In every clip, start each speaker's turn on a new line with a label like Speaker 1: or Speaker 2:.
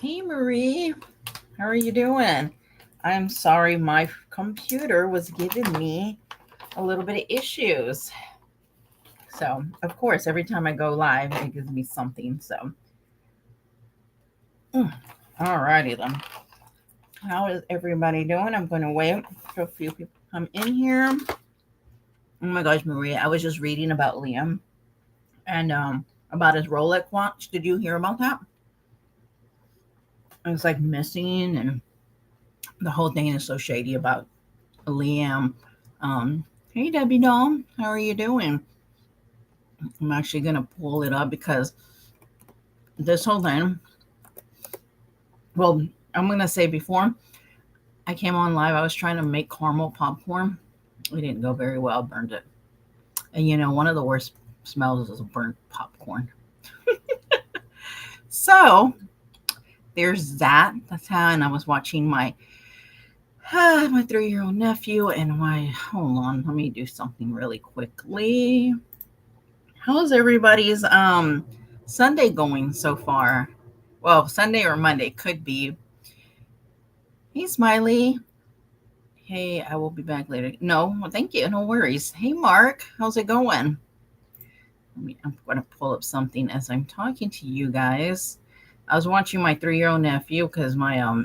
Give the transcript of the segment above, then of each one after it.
Speaker 1: Hey Marie, how are you doing? I'm sorry my computer was giving me a little bit of issues. So, of course, every time I go live, it gives me something. So, alrighty then. How is everybody doing? I'm going to wait for a few people to come in here. Oh my gosh, Marie, I was just reading about Liam and about his Rolex watch. Did you hear about that? It's like missing, and the whole thing is so shady about Liam. Hey, Debbie Doll, how are you doing? I'm actually going to pull it up because this whole thing, well, I'm going to say before I came on live, I was trying to make caramel popcorn. It didn't go very well, burned it. And one of the worst smells is burnt popcorn. So there's that. That's how, and I was watching my 3-year-old nephew and hold on, let me do something really quickly. How's everybody's Sunday going so far? Well, Sunday or Monday could be. Hey, Smiley. Hey, I will be back later. No, well, thank you. No worries. Hey, Mark. How's it going? I'm going to pull up something as I'm talking to you guys. I was watching my 3-year-old nephew because my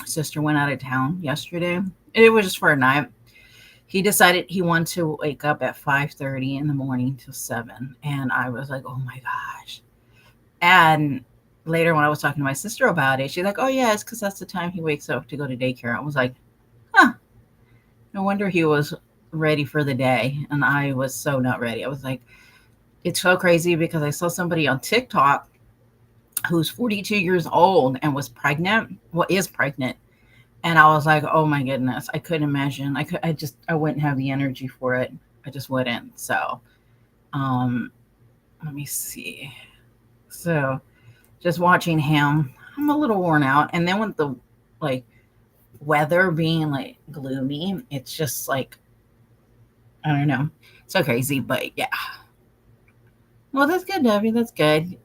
Speaker 1: sister went out of town yesterday. It was just for a night. He decided he wanted to wake up at 5:30 in the morning till 7. And I was like, oh my gosh. And later when I was talking to my sister about it, she's like, oh yeah, it's because that's the time he wakes up to go to daycare. I was like, huh, no wonder he was ready for the day. And I was so not ready. I was like, it's so crazy because I saw somebody on TikTok who's 42 years old and was pregnant, is pregnant. And I was like, oh my goodness, I couldn't imagine. I wouldn't have the energy for it. I just wouldn't. So, let me see. So, just watching him, I'm a little worn out. And then with the like weather being like gloomy, it's just like, I don't know, so crazy. But yeah, well, that's good, Debbie. That's good.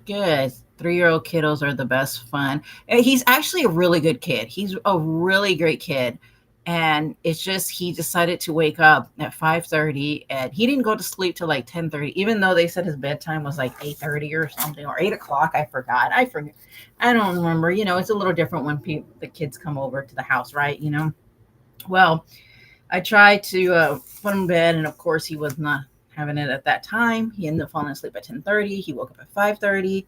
Speaker 1: Good. 3-year-old kiddos are the best fun. He's actually a really good kid. He's a really great kid. And it's just he decided to wake up at 5:30 and he didn't go to sleep till like 10:30, even though they said his bedtime was like 8:30 or something, or 8 o'clock. I forgot. I don't remember. It's a little different when the kids come over to the house, right? Well, I tried to put him in bed, and of course he was not having it at that time. He ended up falling asleep at 10:30. He woke up at 5:30.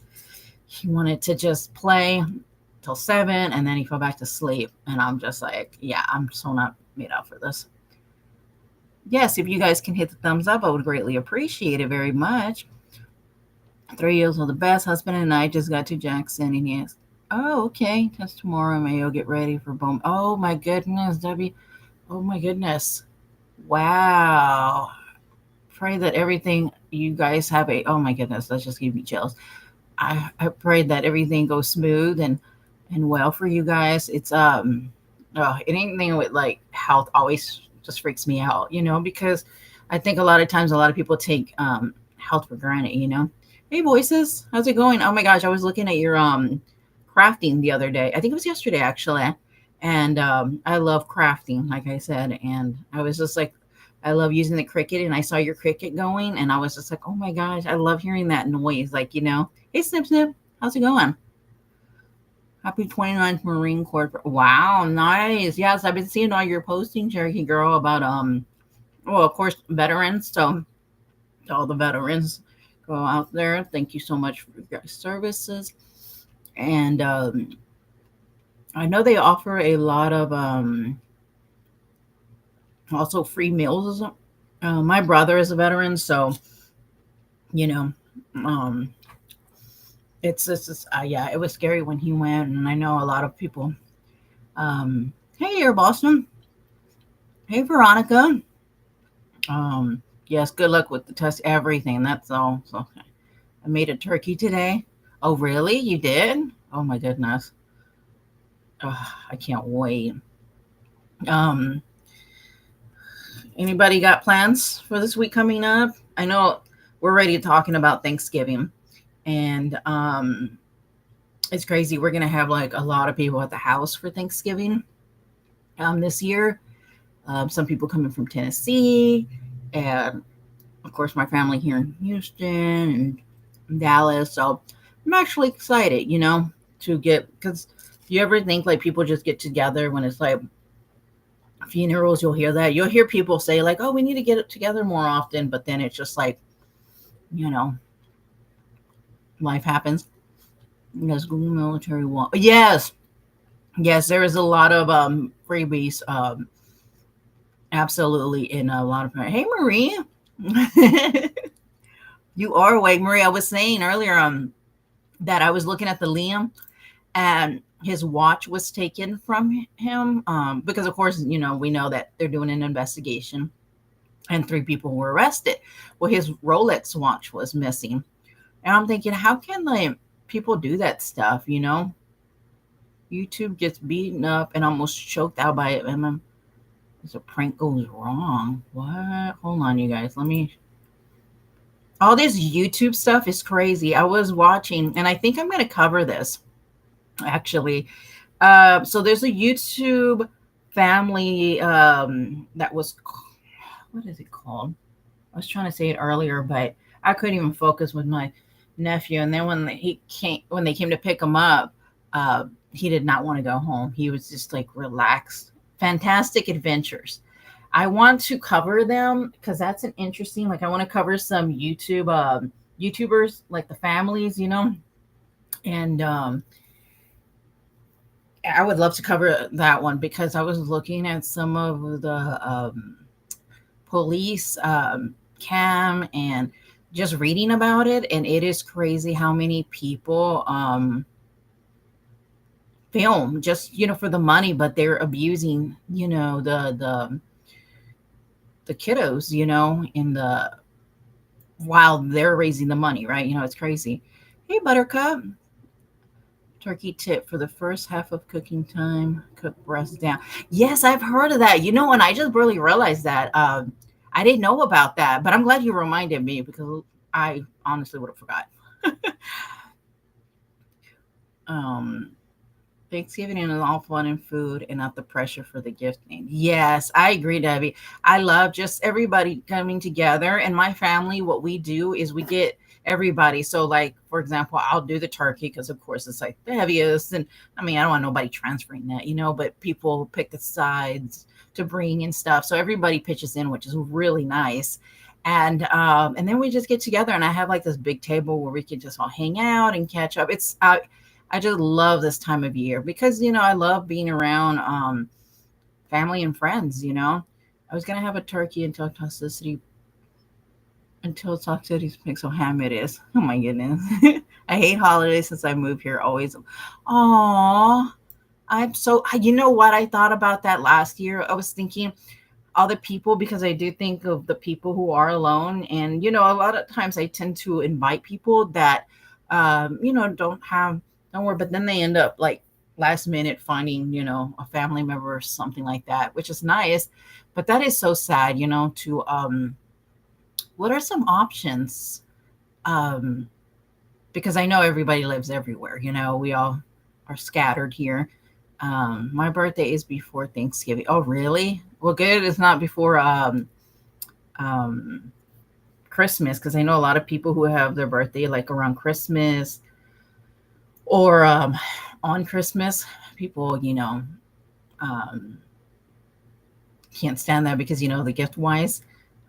Speaker 1: He wanted to just play till 7, and then he fell back to sleep. And I'm just like, yeah, I'm so not made out for this. Yes, if you guys can hit the thumbs up, I would greatly appreciate it very much. 3 years are the best. Husband and I just got to Jackson, and yes. Oh, okay. That's tomorrow. Mayo, get ready for boom. Oh my goodness, Debbie. Oh my goodness. Wow. Pray that everything you guys have oh my goodness, let's just give me chills. I pray that everything goes smooth and well for you guys. It's anything with like health always just freaks me out, because I think a lot of times a lot of people take health for granted. Hey voices, how's it going? Oh my gosh, I was looking at your crafting the other day. I think it was yesterday actually. And I love crafting, like I said, and I was just like, I love using the Cricut, and I saw your Cricut going, and I was just like, oh my gosh, I love hearing that noise. Like, hey, Snip Snip, how's it going? Happy 29th Marine Corps. Wow, nice. Yes, I've been seeing all your posting, Cherokee Girl, about, well, of course, veterans. So, to all the veterans, go out there. Thank you so much for your services. And I know they offer a lot of also free meals. My brother is a veteran, so um, it's yeah, it was scary when he went, and I know a lot of people. Hey, Air Boston. Hey, Veronica. Yes, good luck with the test. Everything. That's all. So I made a turkey today. Oh, really? You did? Oh my goodness. I can't wait. Um, Anybody got plans for this week coming up? I know we're already talking about Thanksgiving, and It's crazy. We're gonna have like a lot of people at the house for Thanksgiving this year. Some people coming from Tennessee, and of course my family here in Houston and Dallas. So I'm actually excited, to get, because you ever think like people just get together when it's like funerals? You'll hear people say like, oh, we need to get it together more often, but then it's just like, you know life happens. Yes, Google military wall. Yes, there is a lot of freebies, absolutely, in a lot of. Hey, Marie. You are awake, Marie. I was saying earlier that I was looking at the Liam, and his watch was taken from him, because of course, we know that they're doing an investigation, and 3 people were arrested. Well, his Rolex watch was missing, and I'm thinking, how can like people do that stuff? YouTube gets beaten up and almost choked out by it, and a prank goes wrong. What? Hold on, you guys. Let me. All this YouTube stuff is crazy. I was watching, and I think I'm going to cover this actually. So there's a YouTube family that was, what is it called? I was trying to say it earlier, but I couldn't even focus with my nephew. And then when they came to pick him up, he did not want to go home. He was just like relaxed. Fantastic Adventures. I want to cover them because that's an interesting. Like I want to cover some YouTubers, like the families, and I would love to cover that one because I was looking at some of the police cam and just reading about it, and it is crazy how many people film just for the money, but they're abusing the kiddos, in the while they're raising the money, right? It's crazy. Hey, Buttercup. Turkey tip for the first half of cooking time, cook breast down. Yes, I've heard of that. And I just barely realized that. I didn't know about that, but I'm glad you reminded me because I honestly would have forgot. um, Thanksgiving is all fun and food and not the pressure for the gifting. Yes, I agree, Debbie. I love just everybody coming together. And my family, what we do is we get everybody. So, like, for example, I'll do the turkey because, of course, it's like the heaviest. And I mean, I don't want nobody transferring that, but people pick the sides to bring and stuff. So everybody pitches in, which is really nice. And then we just get together, and I have like this big table where we can just all hang out and catch up. I just love this time of year because I love being around family and friends. I was gonna have a turkey until toxicity makes how ham it is. Oh my goodness, I hate holidays since I moved here. Always, aw, I'm so. You know what? I thought about that last year. I was thinking other people because I do think of the people who are alone, and a lot of times I tend to invite people that don't worry, but then they end up like last minute finding a family member or something like that, which is nice, but that is so sad, to what are some options, um because I know everybody lives everywhere, we all are scattered here. My birthday is before Thanksgiving. Oh, really? Well, good. It's not before um, Christmas, because I know a lot of people who have their birthday like around Christmas or on Christmas. People, um, can't stand that because the gift wise.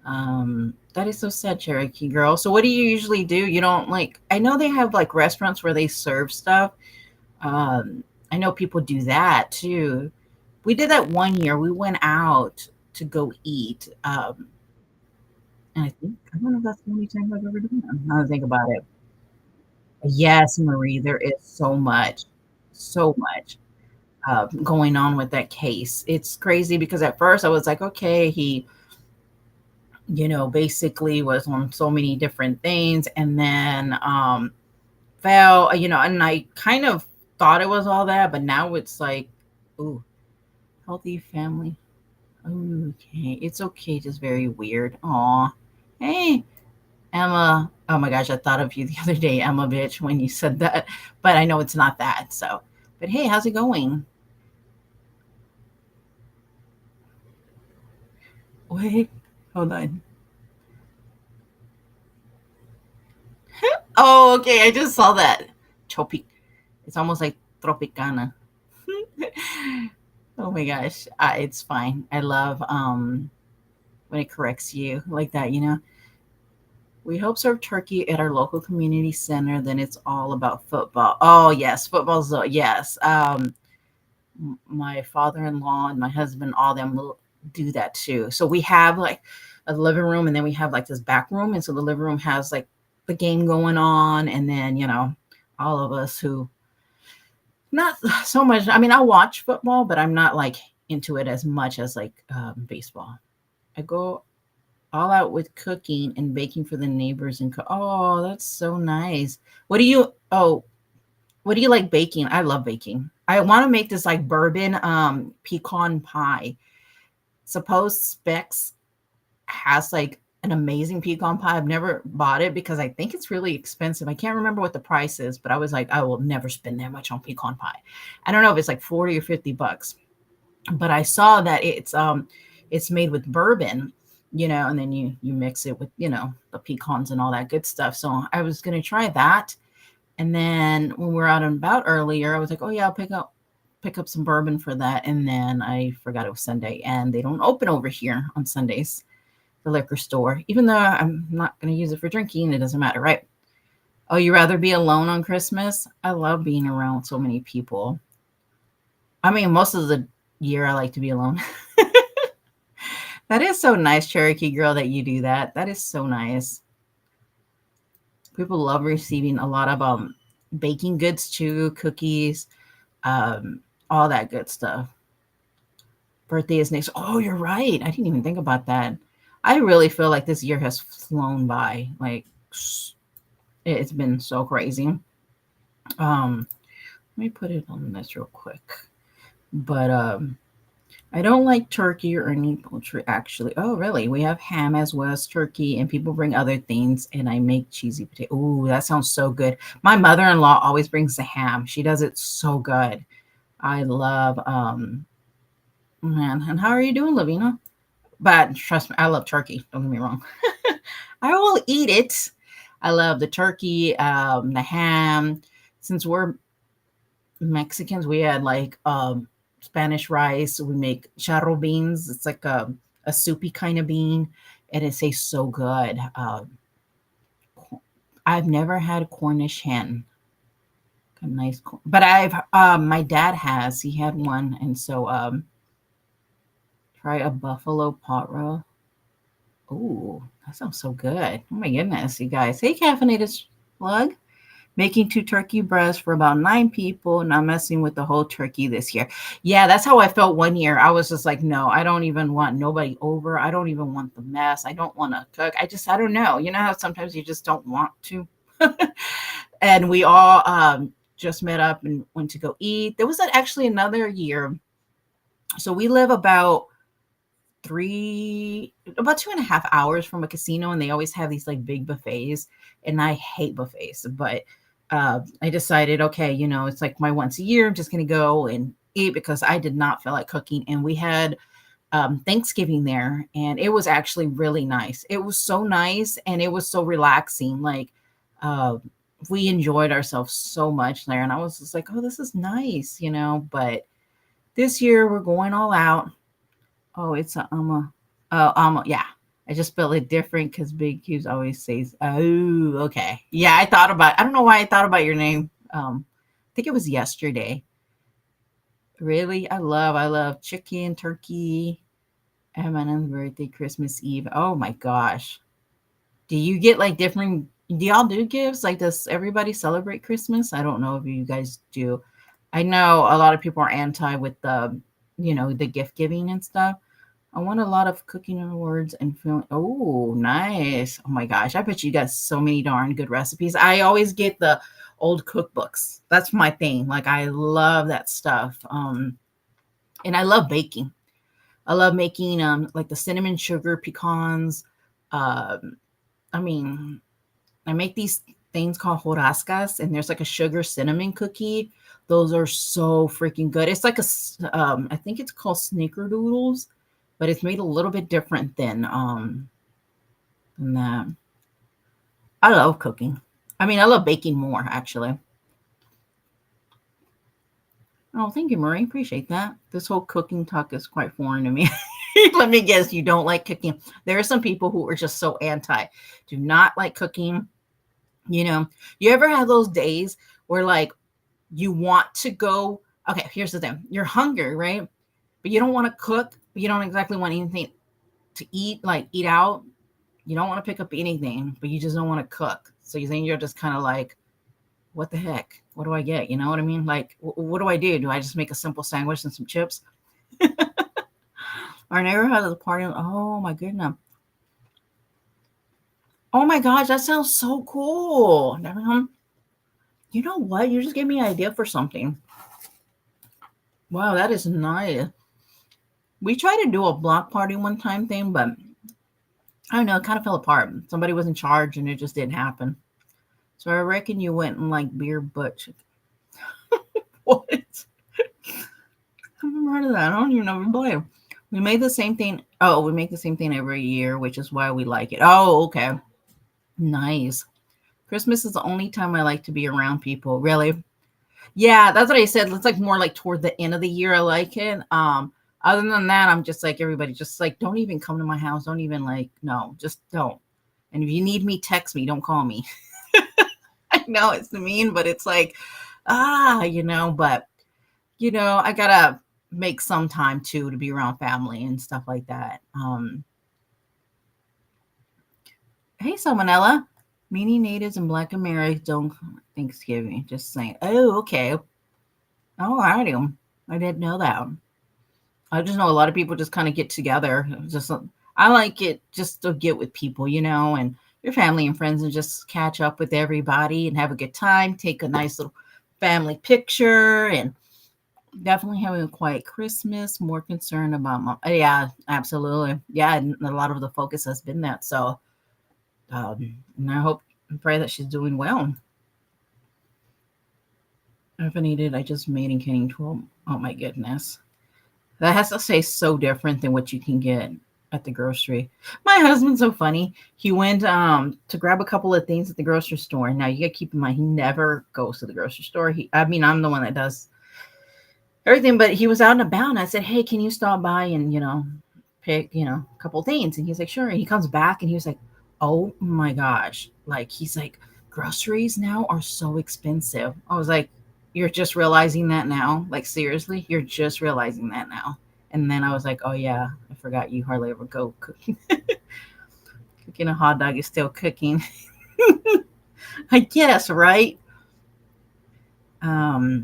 Speaker 1: That is so sad, Cherokee girl. So, what do you usually do? You don't like? I know they have like restaurants where they serve stuff. I know people do that too. We did that one year. We went out to go eat. And I don't know if that's the only time I've ever done that. Now that I think about it. Yes, Marie, there is so much going on with that case. It's crazy because at first I was like, okay, he, basically was on so many different things, and then fell, and I kind of thought it was all that, but now it's like, ooh, healthy family. Okay, it's okay, just very weird. Aw, hey, Emma. Oh my gosh, I thought of you the other day, Emma bitch, when you said that. But I know it's not that. So, but hey, how's it going? Wait, hold on. Oh, okay. I just saw that. Tropic. It's almost like Tropicana. Oh my gosh, it's fine. I love when it corrects you like that. We help serve turkey at our local community center. Then it's all about football. Oh yes, football's yes. My father-in-law and my husband, all them will do that too. So we have like a living room, and then we have like this back room, and so the living room has like the game going on, and then all of us who not so much. I mean, I watch football, but I'm not like into it as much as like baseball. I go all out with cooking and baking for the neighbors and oh, that's so nice. What do you what do you like baking? I love baking. I want to make this like bourbon pecan pie. Suppose Specs has like an amazing pecan pie. I've never bought it because I think it's really expensive. I can't remember what the price is, but I was like, I will never spend that much on pecan pie. I don't know if it's like 40 or $50, but I saw that it's made with bourbon, and then you mix it with, the pecans and all that good stuff. So I was gonna try that. And then when we were out and about earlier, I was like, oh yeah, I'll pick up some bourbon for that. And then I forgot it was Sunday, and they don't open over here on Sundays, the liquor store. Even though I'm not going to use it for drinking, it doesn't matter, right? Oh, you rather be alone on Christmas? I love being around so many people. I mean, most of the year I like to be alone. That is so nice, Cherokee girl, that you do that. That is so nice. People love receiving a lot of baking goods too, cookies, all that good stuff. Birthday is next. Oh, you're right. I didn't even think about that. I really feel like this year has flown by. Like it's been so crazy. Um, Let me put it on this real quick. But I don't like turkey or any poultry actually. Oh, really? We have ham as well as turkey, and people bring other things, and I make cheesy potato. Ooh, that sounds so good. My mother-in-law always brings the ham. She does it so good. I love man. And how are you doing, Lavina? But trust me, I love turkey. Don't get me wrong. I will eat it. I love the turkey, the ham. Since we're Mexicans, we had like Spanish rice. We make charro beans. It's like a soupy kind of bean, and it tastes so good. I've never had a Cornish hen. A nice, but I've my dad has. He had one, and so try a buffalo pot roast. Ooh, that sounds so good. Oh my goodness, you guys. Hey, caffeinated slug. Making two turkey breasts for about 9 people, not messing with the whole turkey this year. Yeah, that's how I felt one year. I was just like, no, I don't even want nobody over. I don't even want the mess. I don't want to cook. I don't know. You know how sometimes you just don't want to. And we all just met up and went to go eat. There was actually another year. So we live about 2.5 hours from a casino, and they always have these like big buffets, and I hate buffets, but I decided, okay, it's like my once a year, I'm just gonna go and eat because I did not feel like cooking. And we had Thanksgiving there, and it was actually really nice. It was so nice, and it was so relaxing. Like uh, we enjoyed ourselves so much there, and I was just like, oh, this is nice, but this year we're going all out. Oh, it's a oh, yeah. I just spelled it different because Big Q's always says, oh, okay. Yeah, I don't know why I thought about your name. I think it was yesterday. Really? I love chicken, turkey, Eminem's birthday, Christmas Eve. Oh my gosh. Do you get like do y'all do gifts? Like, does everybody celebrate Christmas? I don't know if you guys do. I know a lot of people are anti with the gift giving and stuff. I want a lot of cooking awards and feeling. Oh, nice. Oh my gosh. I bet you got so many darn good recipes. I always get the old cookbooks. That's my thing. Like I love that stuff. And I love baking. I love making like the cinnamon sugar pecans. Um, I mean, I make these things called horascas, and there's like a sugar cinnamon cookie. Those are so freaking good. It's like I think it's called snickerdoodles, but it's made a little bit different than that. I love cooking. I mean, I love baking more actually. Oh, thank you, Marie. Appreciate that. This whole cooking talk is quite foreign to me. Let me guess, you don't like cooking. There are some people who are just so anti, do not like cooking. You know, you ever have those days where like you want to go? Okay, here's the thing: you're hungry, right? But you don't want to cook. But you don't exactly want anything to eat, like eat out. You don't want to pick up anything, but you just don't want to cook. So you think you're just kind of like, what the heck? What do I get? You know what I mean? Like, what do I do? Do I just make a simple sandwich and some chips? Our neighborhood is a party. Oh my goodness. Oh my gosh, that sounds so cool. You know what? You just gave me an idea for something. Wow, that is nice. We tried to do a block party one time thing, but I don't know, it kind of fell apart. Somebody was in charge and it just didn't happen. So I reckon you went and like beer butch. What? I've never heard of that. I don't even know if play. We made the same thing. Oh, we make the same thing every year, which is why we like it. Oh, okay. Nice. Christmas is the only time I like to be around people. Really? Yeah, that's what I said. It's like more like toward the end of the year I like it. Other than that, I'm just like everybody, just like don't even come to my house. Don't even like no, just don't. And if you need me, text me. Don't call me. I know it's mean, but it's like but I gotta make some time too to be around family and stuff like that. Hey, Salmonella. Many natives and Black Americans don't Thanksgiving. Just saying. Oh, okay. All righty. I didn't know that. I just know a lot of people just kind of get together. Just I like it just to get with people, and your family and friends and just catch up with everybody and have a good time. Take a nice little family picture and definitely having a quiet Christmas. More concerned about yeah, absolutely. Yeah, and a lot of the focus has been that. So, and I hope and pray that she's doing well. I haven't eaten. I just made and canning 12. Oh my goodness. That has to say so different than what you can get at the grocery. My husband's so funny. He went to grab a couple of things at the grocery store. Now you gotta keep in mind he never goes to the grocery store. I'm the one that does everything, but he was out and about and I said, hey, can you stop by and pick, a couple of things? And he's like, sure. And he comes back and he was like, oh my gosh. Like he's like, groceries now are so expensive. I was like, you're just realizing that now? Like, seriously? You're just realizing that now? And then I was like, oh, yeah, I forgot you hardly ever go cooking. Cooking a hot dog is still cooking. I guess, right? I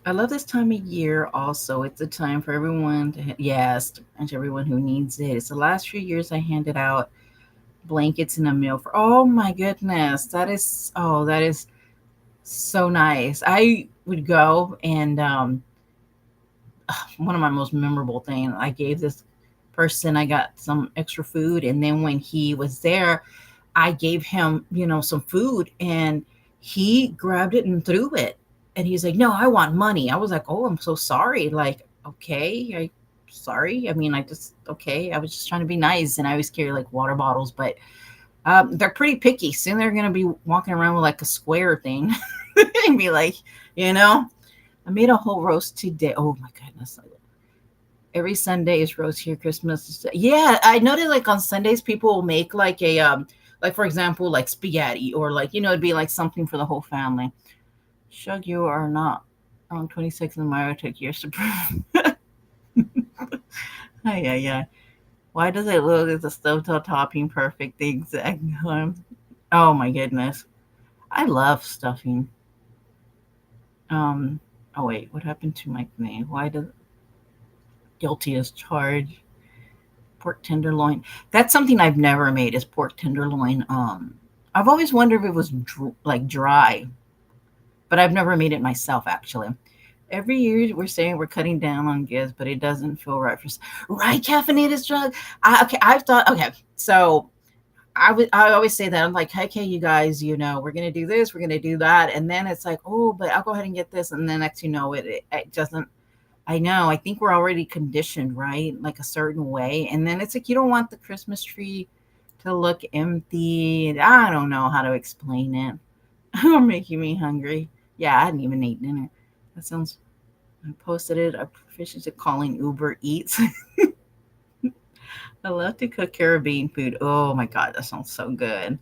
Speaker 1: love this time of year also. It's a time for everyone and to everyone who needs it. It's the last few years I handed out blankets and a meal for, oh my goodness. That is so nice. I would go and one of my most memorable things, I gave this person, I got some extra food, and then when he was there, I gave him, some food, and he grabbed it and threw it. And he's like, "No, I want money." I was like, "Oh, I'm so sorry." Like, okay, sorry. I mean, okay. I was just trying to be nice, and I always carry like water bottles, but they're pretty picky. Soon they're gonna be walking around with like a square thing, and be like, I made a whole roast today. Oh my goodness. Every Sunday is roast here, Christmas. Yeah, I noticed like on Sundays people will make like a like for example, like spaghetti or like, it'd be like something for the whole family. Shug, you are not on 26 and Mario took years to prove. Yeah. Why does it look as a stovetop topping perfect the exact time? Oh my goodness. I love stuffing. Oh wait, what happened to my name? Why does guilty as charged? Pork tenderloin. That's something I've never made is pork tenderloin. I've always wondered if it was like dry, but I've never made it myself actually. Every year we're saying we're cutting down on gifts, but it doesn't feel right for right caffeinated drug. Okay, I've thought. Okay, so I always say that. I'm like, okay, you guys, we're gonna do this, we're gonna do that, and then it's like, oh, but I'll go ahead and get this, and then next it doesn't. I know. I think we're already conditioned, right? Like a certain way, and then it's like you don't want the Christmas tree to look empty. I don't know how to explain it. You're making me hungry. Yeah, I hadn't even eaten dinner. That sounds. I posted it. I'm proficient at calling Uber Eats. I love to cook Caribbean food. Oh my god, that sounds so good.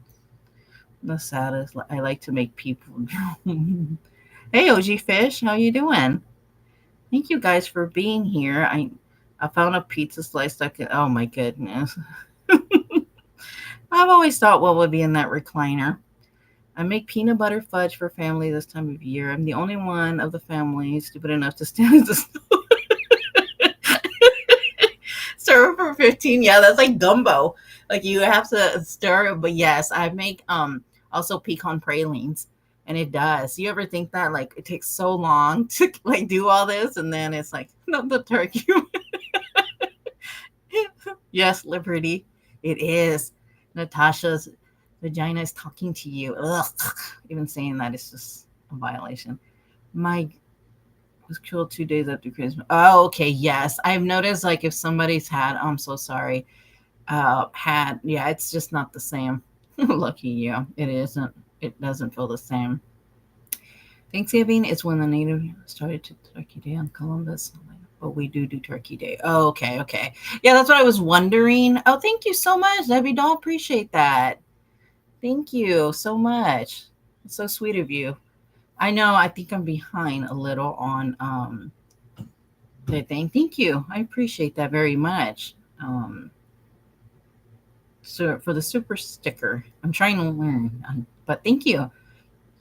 Speaker 1: The saddest. I like to make people. Hey, OG Fish, how you doing? Thank you guys for being here. I found a pizza slice that could. Oh my goodness. I've always thought what would be in that recliner. I make peanut butter fudge for family this time of year. I'm the only one of the family stupid enough to stand at the serve for 15. Yeah, that's like gumbo. Like you have to stir it. But yes, I make also pecan pralines. And it does. You ever think that like it takes so long to like do all this and then it's like not the turkey. Yes, Liberty. It is. Natasha's vagina is talking to you. Ugh. Even saying that is just a violation. My was killed 2 days after Christmas. Oh, okay. Yes. I've noticed like if somebody's had, I'm so sorry, yeah, it's just not the same. Lucky you. It isn't. It doesn't feel the same. Thanksgiving is when the native started to Turkey Day on Columbus. But we do Turkey Day. Oh, okay, okay. Yeah, that's what I was wondering. Oh, thank you so much, Debbie. Don't appreciate that. Thank you so much. It's so sweet of you. I know. I think I'm behind a little on the thing. Thank you. I appreciate that very much. So for the super sticker, I'm trying to learn, but thank you.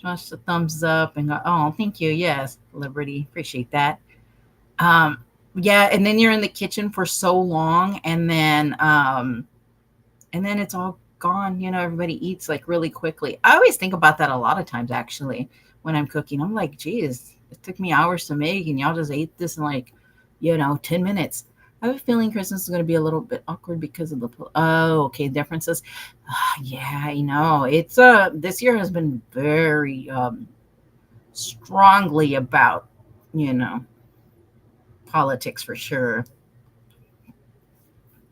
Speaker 1: Just a thumbs up and go, oh, thank you. Yes, Liberty. Appreciate that. Um, yeah, and then you're in the kitchen for so long, and then it's all gone. Everybody eats like really quickly. I always think about that a lot of times actually when I'm cooking. I'm like, geez, it took me hours to make, and y'all just ate this in like, 10 minutes. I have a feeling Christmas is going to be a little bit awkward because of the okay, differences. Yeah, it's this year has been very strongly about you know politics for sure,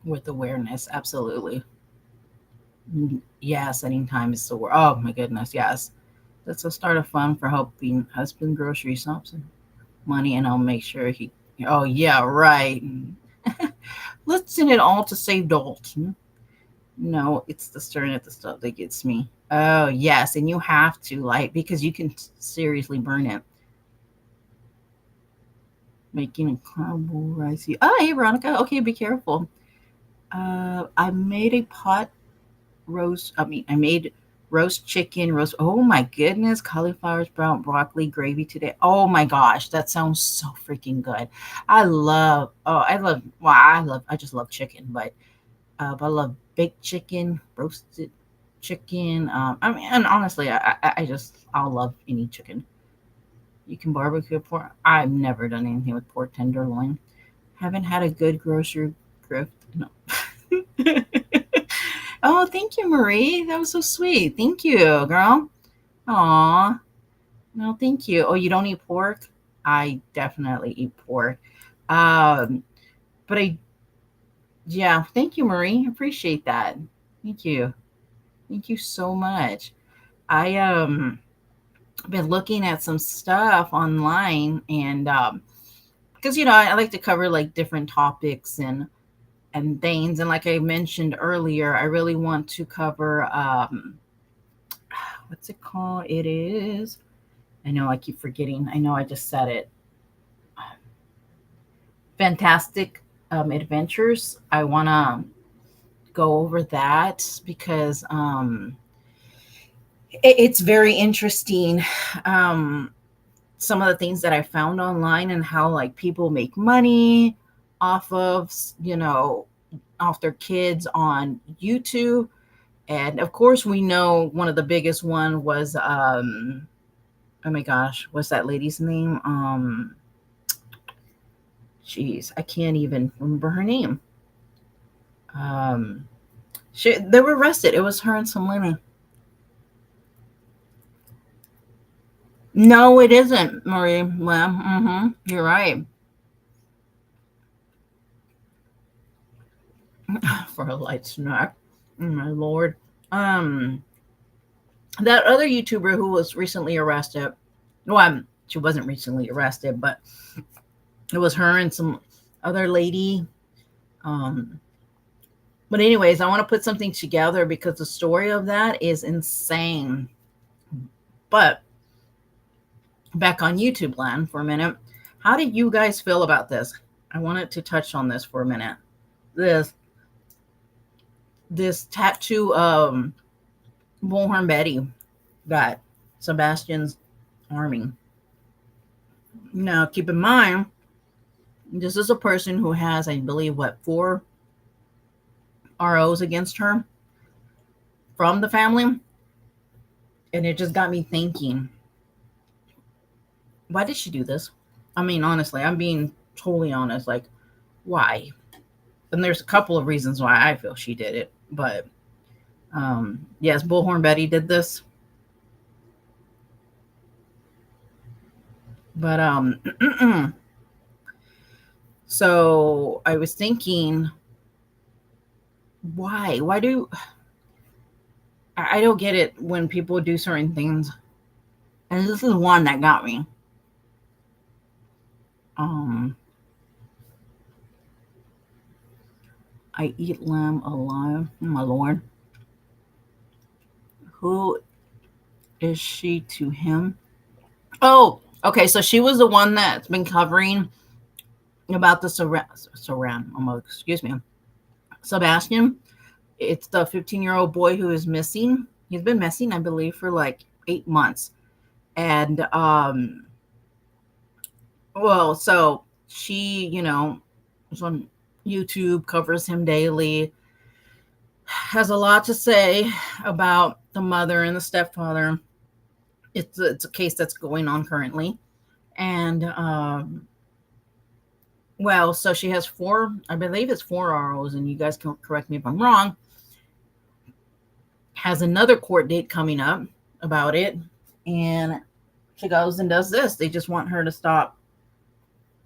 Speaker 1: with awareness. Absolutely. Yeah, setting time is the word. Oh my goodness, yes. That's a start of fun for helping husband grocery shop some money, and I'll make sure he. Oh yeah, right. Let's send it all to save Dalton. No, it's the stirring at the stuff that gets me. Oh yes, and you have to like because you can seriously burn it. Making a caramel rice. Oh, hey Veronica. Okay, be careful. I made a pot roast. I made roast chicken, roast. Oh my goodness, cauliflower sprout, broccoli, gravy today. Oh my gosh, that sounds so freaking good. I love. Oh, I love. Well, I just love chicken, but I love baked chicken, roasted chicken. And honestly, I'll love any chicken. You can barbecue pork. I've never done anything with pork tenderloin. Haven't had a good grocery grift. No. Oh, thank you, Marie. That was so sweet. Thank you, girl. Aw. No, thank you. Oh, you don't eat pork? I definitely eat pork. Um, but yeah, thank you, Marie. Appreciate that. Thank you. Thank you so much. I been looking at some stuff online and because I like to cover like different topics and things, and like I mentioned earlier, I really want to cover what's it called? It is. I know I keep forgetting. I know I just said it. Fantastic adventures. I want to go over that because it's very interesting. Some of the things that I found online and how like people make money off of, off their kids on YouTube. And of course, we know one of the biggest one was, oh my gosh, what's that lady's name? Jeez, I can't even remember her name. Um, They were arrested. It was her and some lady. No, it isn't, Marie. Well, you're right. For a light snack. Oh, my lord. Um, that other YouTuber who was recently arrested. Well, she wasn't recently arrested, but it was her and some other lady. Um, but anyways, I want to put something together because the story of that is insane. But back on YouTube land for a minute. How did you guys feel about this? I wanted to touch on this for a minute. This tattoo Bullhorn Betty got Sebastian's army. Now keep in mind, this is a person who has, I believe, what, 4 ROs against her from the family. And it just got me thinking, why did she do this? I mean, honestly, I'm being totally honest. Like, why? And there's a couple of reasons why I feel she did it. But yes, Bullhorn Betty did this. But so I was thinking, why? Why do I don't get it when people do certain things. And this is one that got me. I eat lamb alive. Oh, my lord. Who is she to him? Oh, okay. So she was the one that's been covering about the excuse me, Sebastian. It's the 15-year-old boy who is missing. He's been missing, I believe, for like 8 months. And well, so she, is on YouTube, covers him daily, has a lot to say about the mother and the stepfather. It's a case that's going on currently. And well, so she has 4, I believe it's 4 ROs, and you guys can correct me if I'm wrong. Has another court date coming up about it, and she goes and does this. They just want her to stop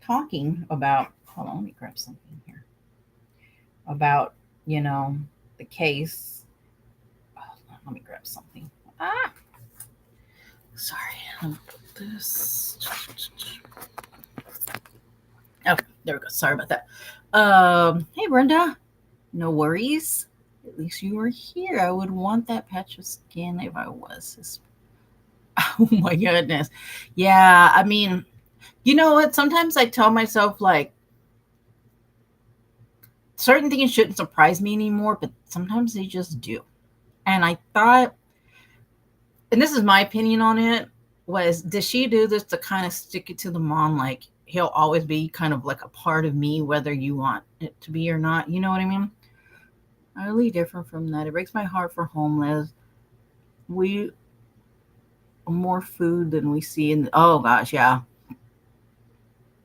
Speaker 1: talking about, hold on, let me grab something here, about, the case. Oh, let me grab something. Sorry, let me put this. Okay, there we go. Sorry about that. Hey, Brenda. No worries. At least you were here. I would want that patch of skin if I was. Oh my goodness. Yeah, I mean, you know what? Sometimes I tell myself, like, certain things shouldn't surprise me anymore, but sometimes they just do. And I thought, and this is my opinion on it, was, did she do this to kind of stick it to the mom? Like, he'll always be kind of like a part of me, whether you want it to be or not. You know what I mean? Utterly different from that. It breaks my heart for homeless. We more food than we see in. Oh gosh, yeah.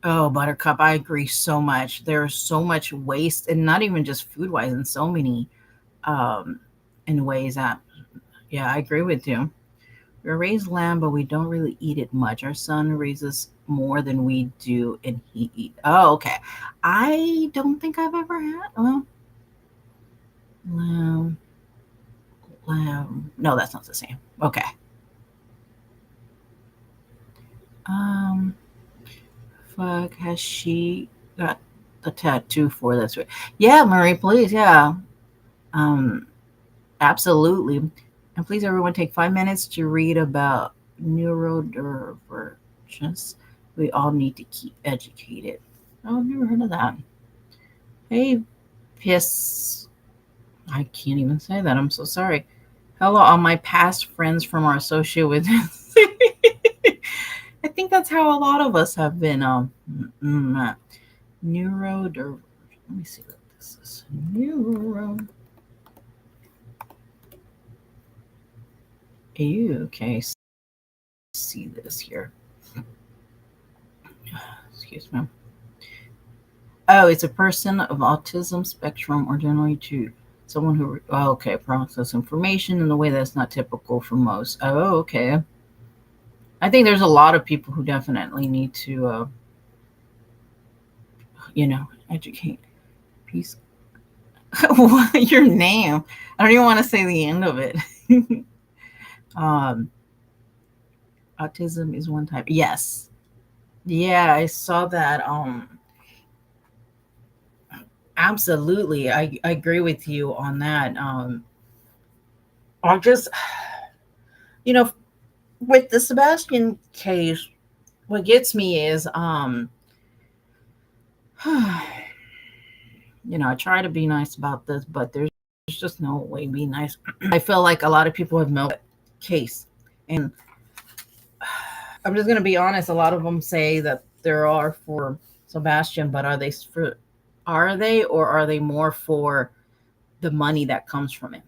Speaker 1: Oh, Buttercup, I agree so much. There's so much waste, and not even just food wise, in so many in ways that, yeah, I agree with you. We raise lamb, but we don't really eat it much. Our son raises more than we do, and he eat. Oh, okay. I don't think I've ever had. Well, lamb. No, that's not the same. Okay. Um, fuck. Has she got the tattoo for this? Yeah, Marie, please. Yeah. Um, absolutely. And please, everyone, take 5 minutes to read about neurodivergence. We all need to keep educated. Oh, I've never heard of that. Hey, piss. I can't even say that. I'm so sorry. Hello, all my past friends from our associate with this. I think that's how a lot of us have been. Neurodivergent. Let me see what this is. Neuro. Okay. See this here. Excuse me. Oh, it's a person of autism spectrum or generally to Someone who, oh, okay, process information in a way that's not typical for most. Oh, okay. I think there's a lot of people who definitely need to, educate. Peace. What your name? I don't even want to say the end of it. um, Autism is one type. Yes. Yeah, I saw that. Absolutely. I agree with you on that. I just, you know, with the Sebastian case, what gets me is, I try to be nice about this, but there's just no way to be nice. I feel like a lot of people have milked case, and I'm just gonna be honest. A lot of them say that there are for Sebastian, but are they more for the money that comes from it?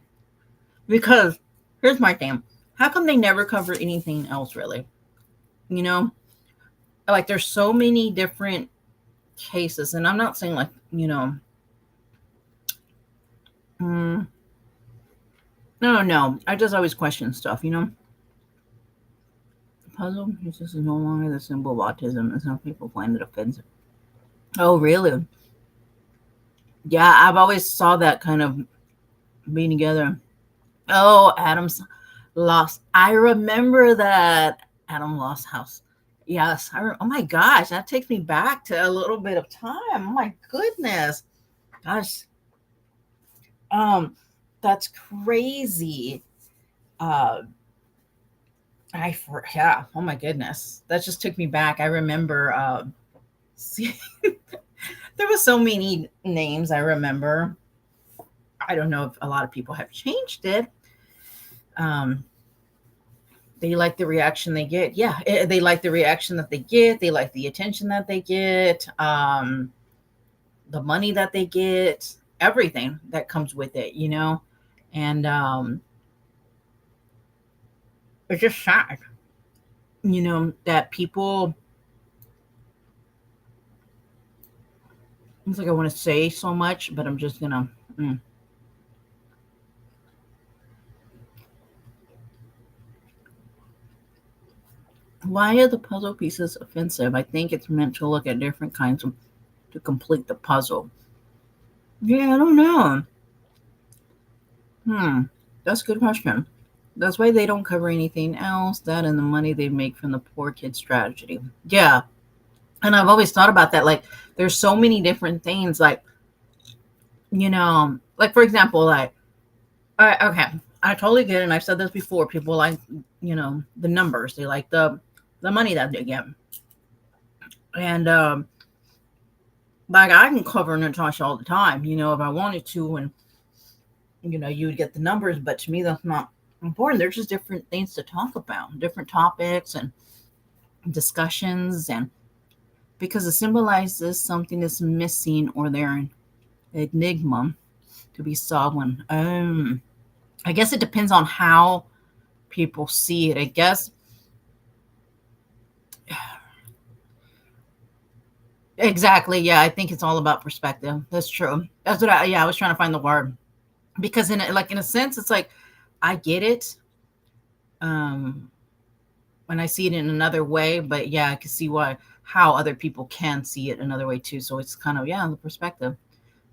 Speaker 1: Because here's my thing: how come they never cover anything else, really? You know, like there's so many different cases, and I'm not saying like mm, no. I just always question stuff. The puzzle this is no longer the symbol of autism, and some people find it offensive. Oh, really? Yeah, I've always saw that kind of being together. Oh, Adam's lost. I remember that Adam lost house. Yes. Oh my gosh, that takes me back to a little bit of time. Oh my goodness. Gosh. Um, that's crazy. Uh, yeah. Oh my goodness, that just took me back. I remember. See, there was so many names I remember. I don't know if a lot of people have changed it. Um, they like the reaction they get. Yeah, they like the reaction that they get. They like the attention that they get. The money that they get. Everything that comes with it. And it's just sad. That people. It's like I want to say so much, but I'm just gonna. Why are the puzzle pieces offensive? I think it's meant to look at different kinds of to complete the puzzle. Yeah, I don't know. That's a good question. That's why they don't cover anything else. That and the money they make from the poor kids tragedy. Yeah, and I've always thought about that. Like, there's so many different things. Like for example, like, okay, I totally get it. And I've said this before. People like, the numbers. They like the money that they get. And like I can cover Natasha all the time, if I wanted to, and you would get the numbers, but to me that's not important. There's just different things to talk about, different topics and discussions, and because it symbolizes something that's missing or they're an enigma to be solved. When I guess it depends on how people see it. I guess exactly. Yeah, I think it's all about perspective. That's true. That's what I was trying to find the word, because in a sense it's like I get it um when I see it in another way, but yeah, I can see how other people can see it another way too. So it's kind of, the perspective.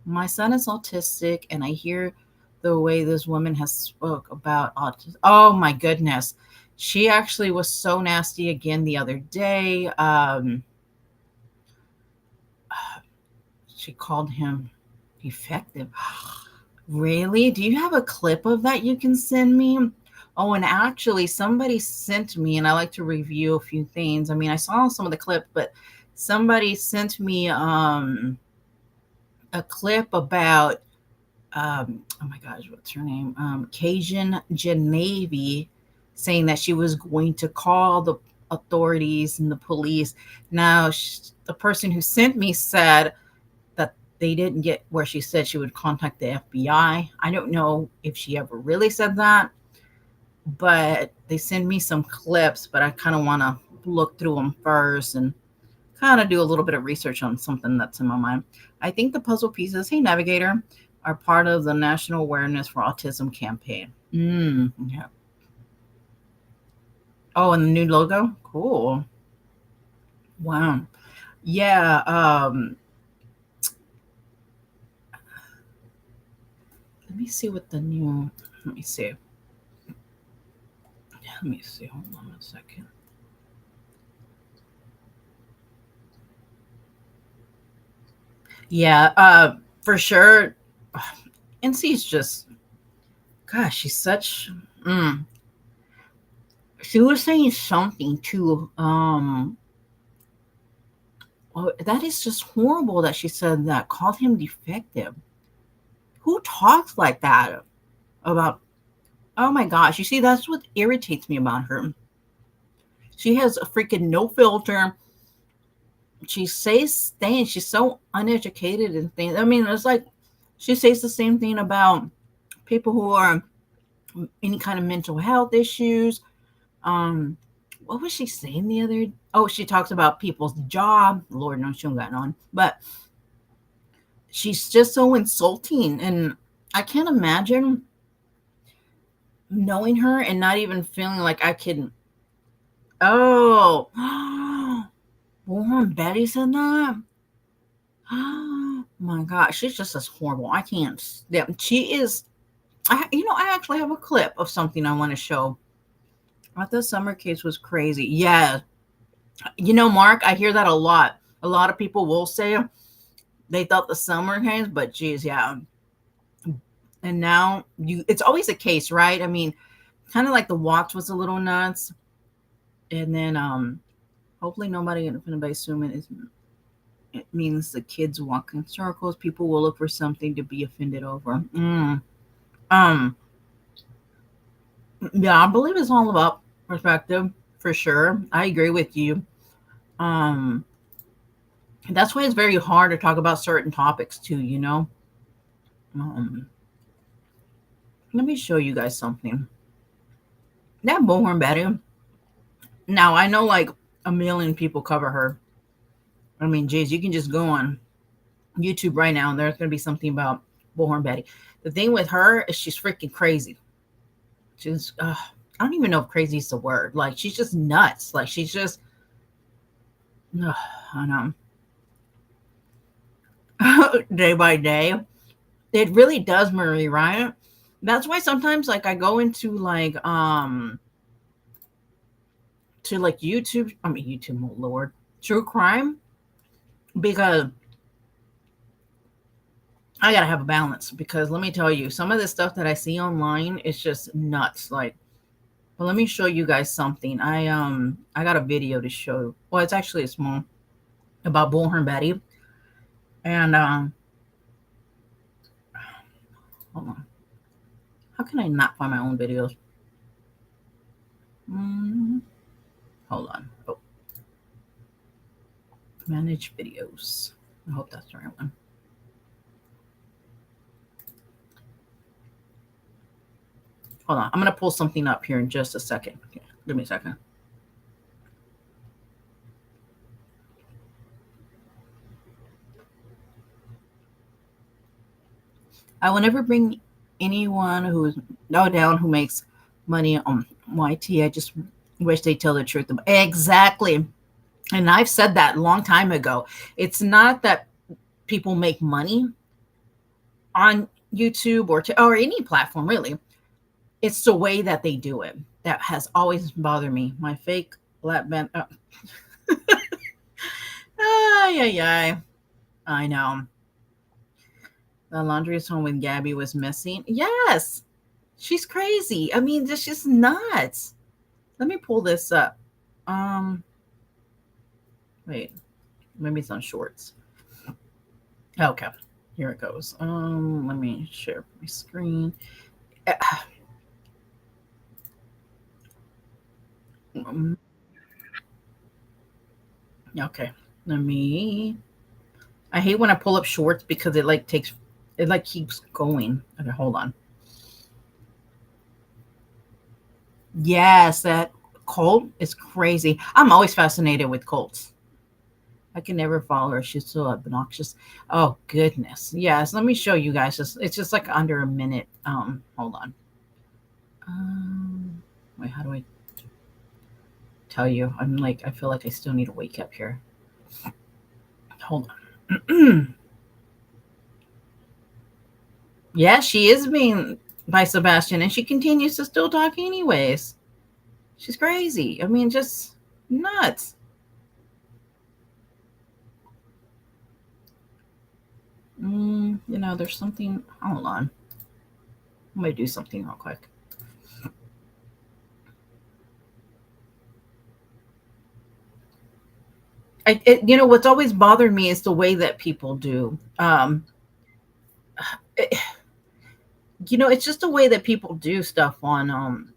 Speaker 1: My son is autistic, and I hear the way this woman has spoke about autism. Oh my goodness, she actually was so nasty again the other day. She called him defective. Really? Do you have a clip of that you can send me? Oh, and actually, somebody sent me, and I like to review a few things. I mean, I saw some of the clip, but somebody sent me a clip about oh my gosh, what's her name? Cajun Genevieve, saying that she was going to call the authorities and the police. Now, the person who sent me said that they didn't get where she said she would contact the FBI. I don't know if she ever really said that, but they send me some clips, but I kind of want to look through them first and kind of do a little bit of research on something that's in my mind. I think the puzzle pieces, hey, Navigator, are part of the National Awareness for Autism campaign. Yeah. Oh, and the new logo? Cool. Wow. Yeah. Let me see what the new. Let me see. Let me see. Hold on a second. Yeah. For sure. NC's just. Gosh, she's such. Mm. She was saying something too. Oh, that is just horrible that she said that. Called him defective. Who talks like that about? Oh my gosh! You see, that's what irritates me about her. She has a freaking no filter. She says things. She's so uneducated and things. I mean, it's like she says the same thing about people who are any kind of mental health issues. Um, what was she saying the other? Oh, she talks about people's job. Lord knows she don't got on, but she's just so insulting, and I can't imagine knowing her and not even feeling like I can. Oh, Warren Betty said that. Oh my God, she's just as horrible. I can't. Yeah, she is. I actually have a clip of something I want to show. I thought summer case was crazy. Yeah, Mark, I hear that a lot. A lot of people will say they thought the summer case, but geez, yeah. And now it's always a case, right? I mean, kind of like the watch was a little nuts, and then hopefully nobody, if anybody assuming it means the kids walk in circles. People will look for something to be offended over. Um, yeah, I believe it's all about perspective for sure. I agree with you. Um, that's why it's very hard to talk about certain topics too. Um, let me show you guys something. That Bullhorn Betty. Now I know like a million people cover her. I mean, geez, you can just go on YouTube right now and there's going to be something about Bullhorn Betty. The thing with her is she's freaking crazy. She's, I don't even know if crazy is the word. Like, she's just nuts. Like, she's just, I know. Day by day. It really does, Marie, right? That's why sometimes, like, I go into, like, to, like, YouTube, oh Lord, true crime, because I gotta have a balance. Because let me tell you, some of the stuff that I see online is just nuts. Like, but let me show you guys something. I got a video to show. Well, it's actually a small about Bullhorn Betty. And hold on. How can I not find my own videos? Mm, hold on. Oh, manage videos. I hope that's the right one. Hold on. I'm gonna pull something up here in just a second. Okay, give me a second. I will never bring anyone who is no down who makes money on YT. I just wish they tell the truth. Exactly. And I've said that a long time ago. It's not that people make money on YouTube or any platform really. It's the way that they do it that has always bothered me. My fake lap band. Yeah, yeah. I know. The laundry is home when Gabby was missing. Yes, she's crazy. I mean, this just nuts. Let me pull this up. Um, wait, maybe it's on shorts. Okay, here it goes. Let me share my screen. Okay, let me. I hate when I pull up shorts because it like keeps going. Okay, hold on. Yes, that Colt is crazy. I'm always fascinated with Colts. I can never follow her. She's so obnoxious. Oh goodness. Yes, let me show you guys. It's just like under a minute. Hold on. Um, wait, how do I tell you? I'm like, I feel like I still need to wake up here. Hold on. Yeah, she is being by Sebastian, and she continues to still talk anyways. She's crazy. I mean, just nuts. There's something. Hold on. I'm gonna do something real quick. What's always bothered me is the way that people do. It, it's just the way that people do stuff on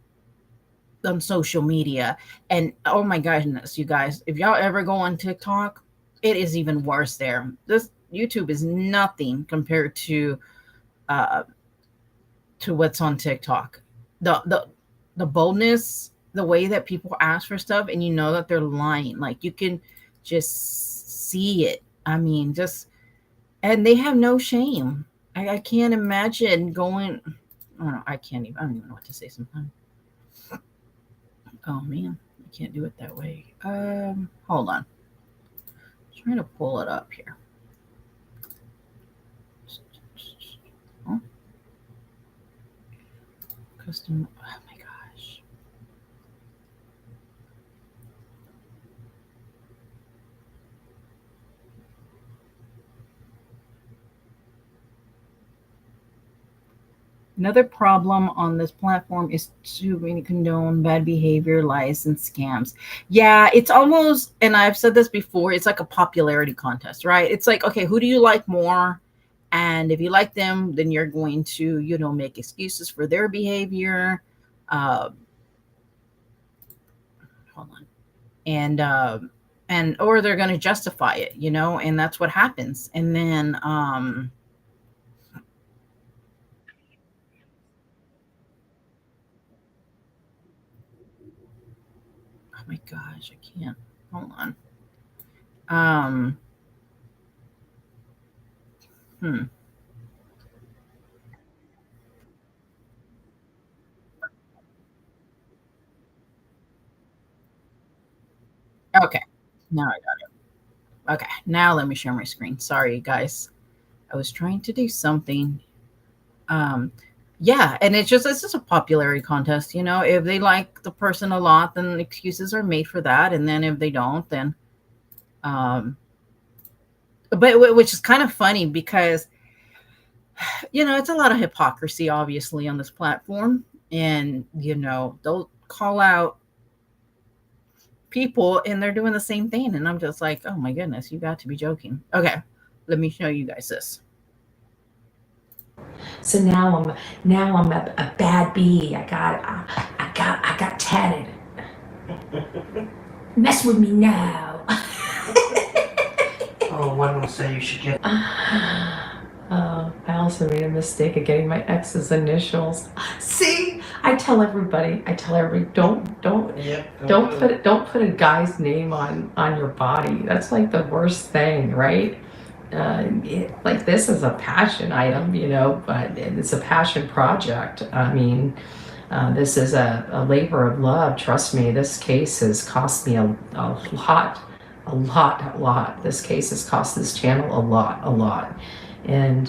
Speaker 1: social media. And oh my goodness, you guys, if y'all ever go on TikTok, it is even worse there. This YouTube is nothing compared uh to what's on TikTok. The boldness, the way that people ask for stuff, and you know that they're lying. Like you can just see it. I mean, just and they have no shame. I can't imagine going. I don't know. I can't even. I don't even know what to say sometimes. Oh man, I can't do it that way. Hold on. I'm trying to pull it up here. Oh, custom. Oh my gosh. Another problem on this platform is too many condone bad behavior, lies, and scams. Yeah, it's almost, and I've said this before, it's like a popularity contest, right? It's like, okay, who do you like more? And if you like them, then you're going to, make excuses for their behavior. Uh, Hold on. And or they're going to justify it, and that's what happens. And then, oh my gosh, I can't. Hold on. Um, hmm. Okay. Now I got it. Okay. Now let me share my screen. Sorry, guys. I was trying to do something. Um, yeah, and it's just a popularity contest. If they like the person a lot, then excuses are made for that, and then if they don't, then um, which is kind of funny because it's a lot of hypocrisy, obviously, on this platform, and they'll call out people and they're doing the same thing, and I'm just like, oh my goodness, you got to be joking. Okay, let me show you guys this.
Speaker 2: So now I'm a bad bee. I got tatted. Mess with me now.
Speaker 3: Oh, one will say you should get.
Speaker 2: I also made a mistake of getting my ex's initials. See, I tell everybody. Don't
Speaker 3: Yep.
Speaker 2: don't put a guy's name on your body. That's like the worst thing, right? Like this is a passion item, but it's a passion project. I mean, this is a labor of love. Trust me, this case has cost me a lot, a lot, a lot. This case has cost this channel a lot, a lot. And,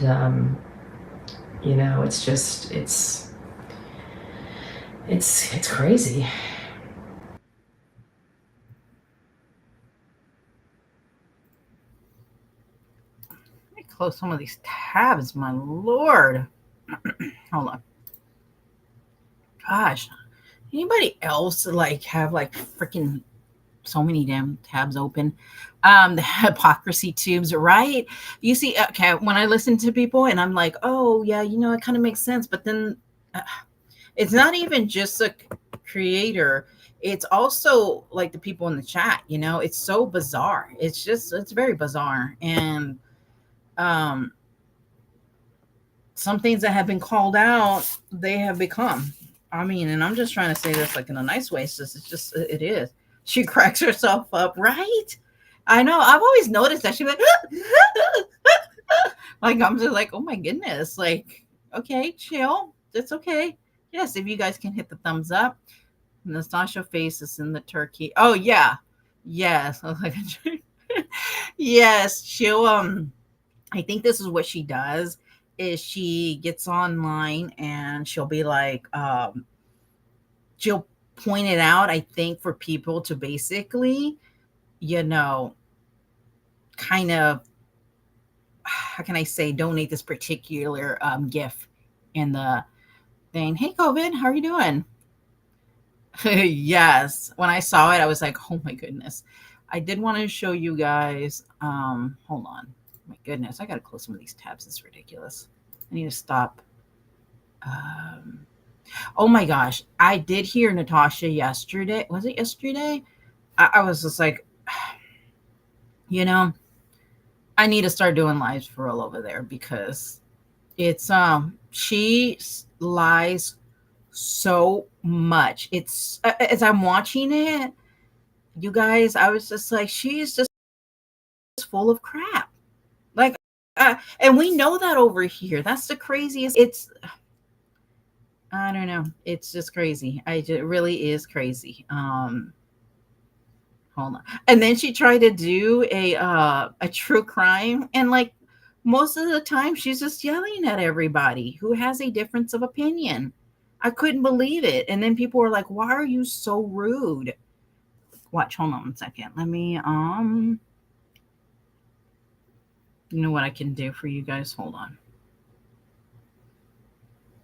Speaker 2: it's just, it's crazy.
Speaker 1: Let me close some of these tabs, my lord. Hold on. Gosh, anybody else like have like freaking so many damn tabs open? The hypocrisy tubes, right? You see, okay, when I listen to people and I'm like, oh yeah, it kind of makes sense, but then uh, it's not even just a creator, it's also like the people in the chat. It's so bizarre. It's very bizarre. And um some things that have been called out, they have become. I mean, and I'm just trying to say this like in a nice way. It's just it is. She cracks herself up, right? I know. I've always noticed that she went like I'm just like, oh my goodness, like okay, chill, it's okay. Yes, if you guys can hit the thumbs up. Nastasha faces in the turkey. Oh yeah, yes. I was like, yes, she'll I think this is what she does is she gets online and she'll be like she'll point it out, I think, for people to basically, you know, kind of, how can I say, donate this particular gift in the thing. Hey, COVID, how are you doing? Yes. When I saw it, I was like, oh my goodness. I did want to show you guys. Hold on. My goodness, I gotta close some of these tabs. It's ridiculous. I need to stop. Um, oh my gosh, I did hear Natasha yesterday. Was it yesterday? I was just like, you know, I need to start doing lives for real over there because it's she lies so much. It's as I'm watching it, you guys, I was just like, she's just full of crap. Like, and we know that over here. That's the craziest. It's, I don't know. It's just crazy. It really is crazy. Hold on. And then she tried to do a true crime, and like most of the time, she's just yelling at everybody who has a difference of opinion. I couldn't believe it. And then people were like, "Why are you so rude?" Watch. Hold on 1 second. Let me you know what I can do for you guys? Hold on.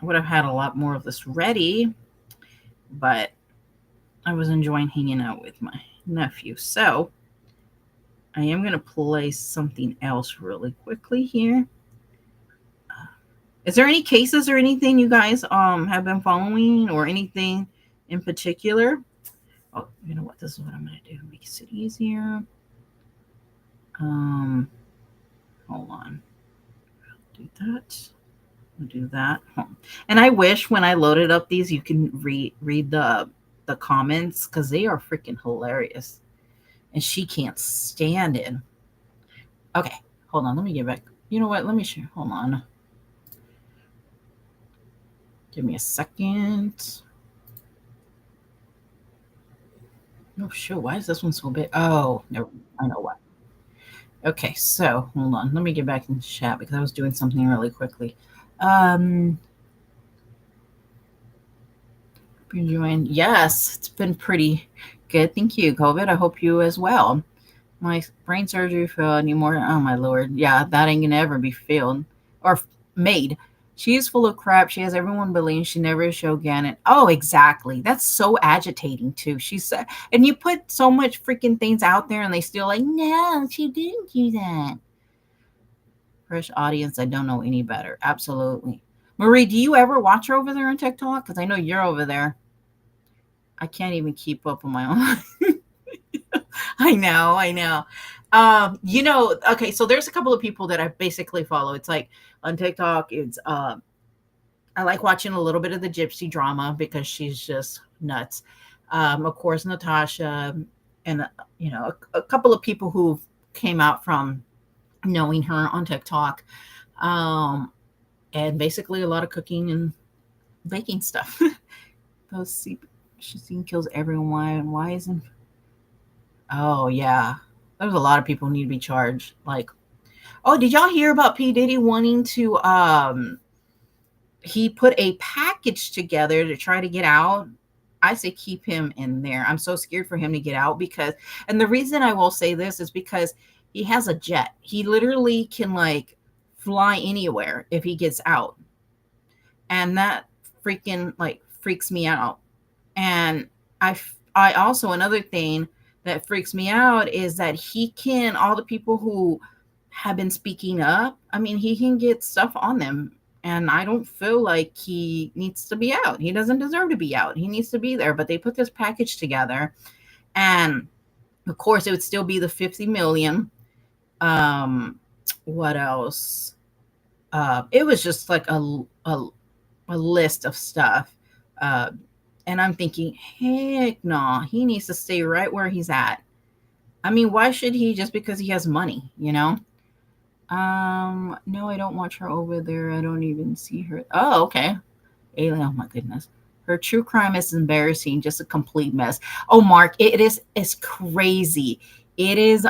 Speaker 1: I would have had a lot more of this ready, but I was enjoying hanging out with my nephew. So I am going to play something else really quickly here. Is there any cases or anything you guys have been following or anything in particular? Oh, you know what? This is what I'm going to do. Make it easier. Um, hold on. I'll do that. Do that. And I wish when I loaded up these, you can read the comments because they are freaking hilarious. And she can't stand it. Okay, hold on. Let me get back. You know what? Let me share. Hold on. Give me a second. Oh shoot! Why is this one so big? Oh, no, I know what. Okay, so hold on. Let me get back in the chat because I was doing something really quickly. Um, enjoying. Yes, it's been pretty good. Thank you, COVID. I hope you as well. My brain surgery failed anymore. Oh my lord. Yeah, that ain't gonna ever be filled or made. She's full of crap. She has everyone believing she never showed Gannon. Oh, exactly. That's so agitating too. She said, and you put so much freaking things out there, and they still like, no, she didn't do that. Fresh audience. I don't know any better. Absolutely. Marie, do you ever watch her over there on TikTok? Because I know you're over there. I can't even keep up on my own. I know, I know. Okay, so there's a couple of people that I basically follow. It's like on TikTok, it's I like watching a little bit of the gypsy drama because she's just nuts. Of course, Natasha and a couple of people who came out from knowing her on TikTok. Um, and basically a lot of cooking and baking stuff. Those she kills everyone. Why isn't Oh yeah, there's a lot of people who need to be charged. Like, oh, did y'all hear about P Diddy wanting to? He put a package together to try to get out. I say keep him in there. I'm so scared for him to get out because, and the reason I will say this is because he has a jet. He literally can like fly anywhere if he gets out, and that freaking like freaks me out. And I also, another thing that freaks me out is that he can, all the people who have been speaking up, I mean, he can get stuff on them. And I don't feel like he needs to be out. He doesn't deserve to be out. He needs to be there. But they put this package together. And of course, it would still be the 50 million. What else? It was just like a list of stuff. Uh, and I'm thinking, heck no, he needs to stay right where he's at. I mean, why should he just because he has money, you know? No, I don't watch her over there. I don't even see her. Oh, okay. Alien, oh my goodness. Her true crime is embarrassing, just a complete mess. Oh, Mark, it is it's crazy. It is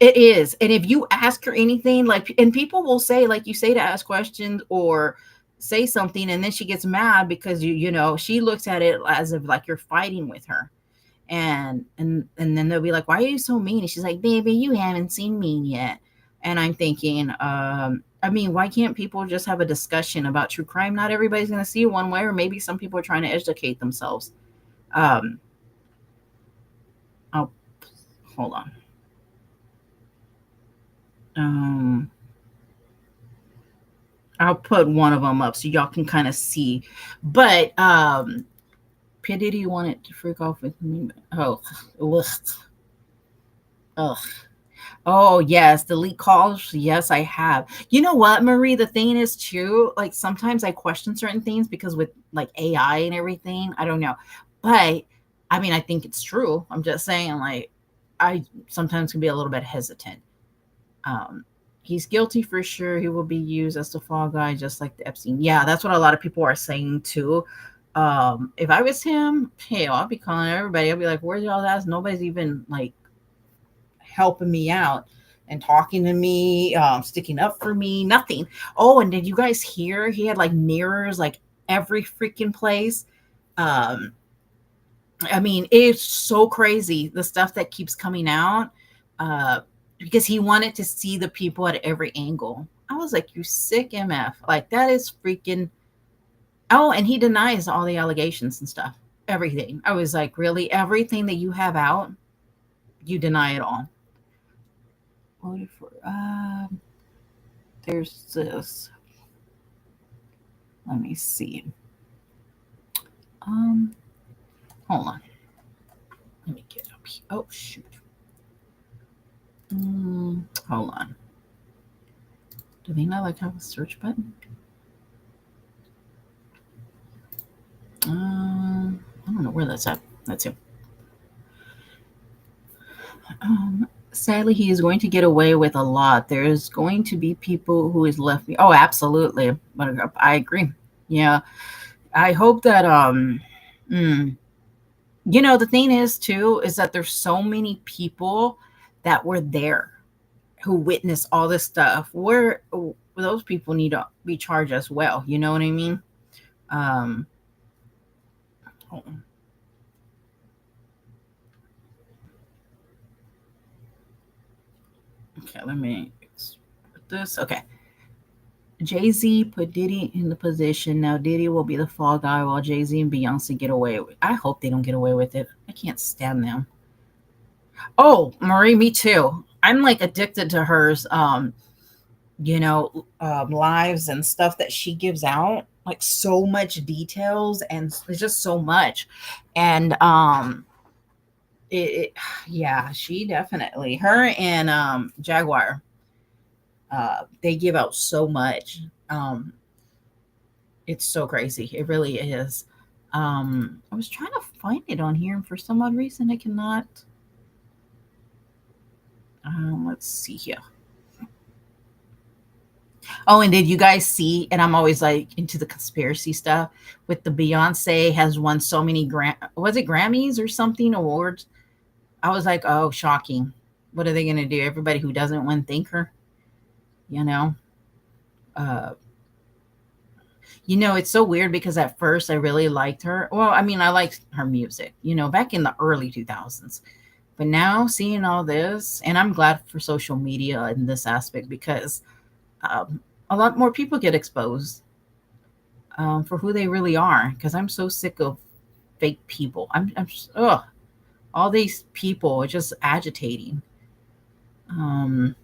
Speaker 1: it is. And if you ask her anything, like, and people will say, like, you say to ask questions or say something, and then she gets mad because you know, she looks at it as if like you're fighting with her. And then they'll be like, "Why are you so mean?" And she's like, "Baby, you haven't seen me yet." And I'm thinking, I mean, why can't people just have a discussion about true crime? Not everybody's going to see it one way, or maybe some people are trying to educate themselves. Um, I'll hold on. Um, I'll put one of them up so y'all can kind of see. But P Diddy wanted to freak off with me. Oh, ugh, ugh. Oh, yes, delete calls. Yes, I have. You know what, Marie? The thing is, too, like sometimes I question certain things because with like AI and everything, I don't know. But I mean, I think it's true. I'm just saying, like, I sometimes can be a little bit hesitant. Um, he's guilty for sure. He will be used as the fall guy, just like the Epstein. Yeah, that's what a lot of people are saying too. If I was him, hell, I'll be calling everybody. I'll be like, "Where's y'all at? Nobody's even like helping me out and talking to me, sticking up for me, nothing." Oh, and did you guys hear he had like mirrors like every freaking place? Um, I mean, it's so crazy the stuff that keeps coming out uh, because he wanted to see the people at every angle. I was like, "You sick MF. Like, that is freaking." Oh, and he denies all the allegations and stuff, everything. I was like, "Really? Everything that you have out, you deny it all?" Voted for, there's this. Let me see. Um, Hold on. Let me get up here. Oh shoot. Hold on. Do they not like have a search button? I don't know where that's at. That's it. Sadly, he is going to get away with a lot. There's going to be people who is left. Oh, absolutely. But I agree. Yeah, I hope that. Mm, you know, the thing is too is that there's so many people that were there who witnessed all this stuff. Where those people need to be charged as well. You know what I mean? Um, hold on. Okay, let me put this. Okay. Jay Z put Diddy in the position. Now Diddy will be the fall guy while Jay Z and Beyonce get away with it. I hope they don't get away with it. I can't stand them. Oh, Marie, me too. I'm like addicted to hers. Lives and stuff that she gives out. Like so much details, and it's just so much. And yeah, she definitely her and Jaguar. They give out so much. It's so crazy. It really is. I was trying to find it on here, and for some odd reason, I cannot. Let's see here. Oh, and did you guys see? And I'm always like into the conspiracy stuff. With the Beyonce has won so many was it Grammys or something awards? I was like, oh, shocking. What are they going to do? Everybody who doesn't win, thank her. You know. Uh, it's so weird because at first I really liked her. Well, I mean, I liked her music, back in the early 2000s. But now seeing all this, and I'm glad for social media in this aspect because um, a lot more people get exposed for who they really are. Because I'm so sick of fake people. I'm just, ugh, all these people are just agitating. Um,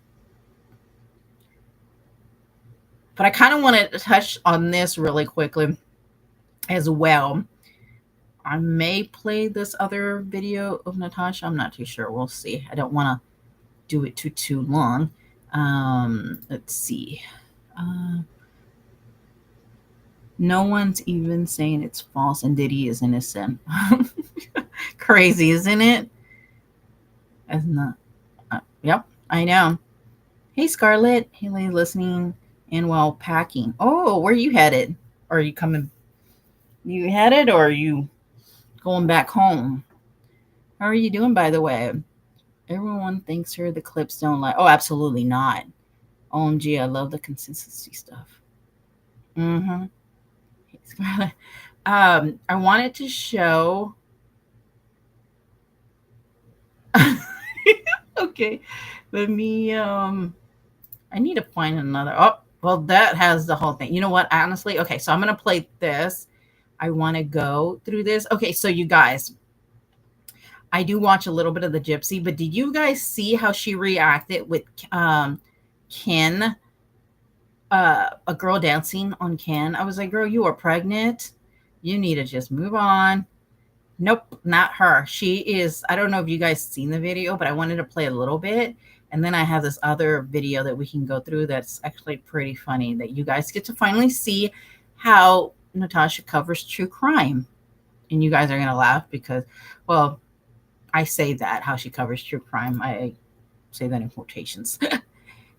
Speaker 1: but I kind of want to touch on this really quickly as well. I may play this other video of Natasha. I'm not too sure. We'll see. I don't want to do it too long. Let's see. Uh, no one's even saying it's false and Diddy is innocent. Crazy, isn't it? Isn't that? Yep, I know. Hey, Scarlett. Haley listening and while packing. Oh, where are you headed? Or are you coming? You headed or are you going back home? How are you doing, by the way? Everyone thinks her the clips don't lie. Oh, absolutely not. OMG, I love the consistency stuff. Mm-hmm. Hey, Scarlett. I wanted to show. Okay, let me. I need to find another. Oh, well, that has the whole thing. You know what? Honestly, okay, so I'm gonna play this. I want to go through this. Okay, so you guys, I do watch a little bit of the Gypsy, but did you guys see how she reacted with Ken? A girl dancing on Ken. I was like, girl, you are pregnant. You need to just move on. Nope, not her. She is, I don't know if you guys seen the video, but I wanted to play a little bit. And then I have this other video that we can go through that's actually pretty funny that you guys get to finally see how Natasha covers true crime. And you guys are going to laugh because, well, I say that, how she covers true crime. I say that in quotations.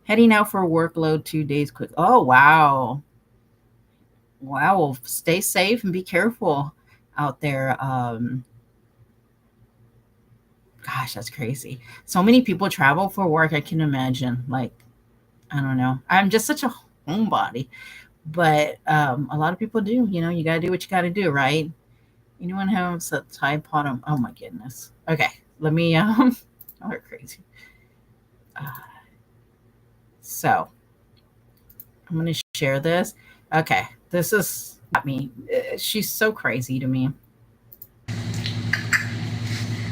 Speaker 1: Heading out for a workload 2 days quick. Oh, wow. Wow. Well, stay safe and be careful out there. Gosh, that's crazy. So many people travel for work. I can imagine. Like, I don't know. I'm just such a homebody, but a lot of people do. You know, you got to do what you got to do, right? Anyone have a Tide Pod? Oh my goodness. Okay, let me. Oh, we're crazy. Uh, so I'm gonna share this. Okay, this is me. She's so crazy to me.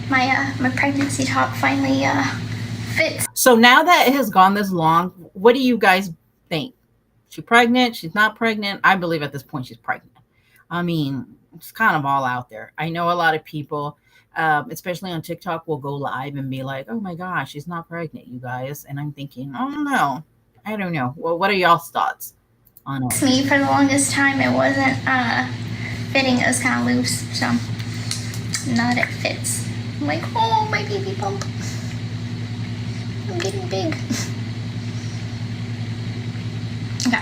Speaker 3: My pregnancy top finally fits.
Speaker 1: So now that it has gone this long, what do you guys think? She's pregnant? She's not pregnant? I believe at this point she's pregnant. I mean, it's kind of all out there. I know a lot of people, especially on TikTok, will go live and be like, "Oh my gosh, she's not pregnant, you guys." And I'm thinking, "Oh no, I don't know." Well, what are y'all's thoughts on it?
Speaker 3: Me for the longest time, it wasn't fitting. It was kind of loose, so now that it fits, I'm like, oh, my baby bump. I'm getting big. Okay.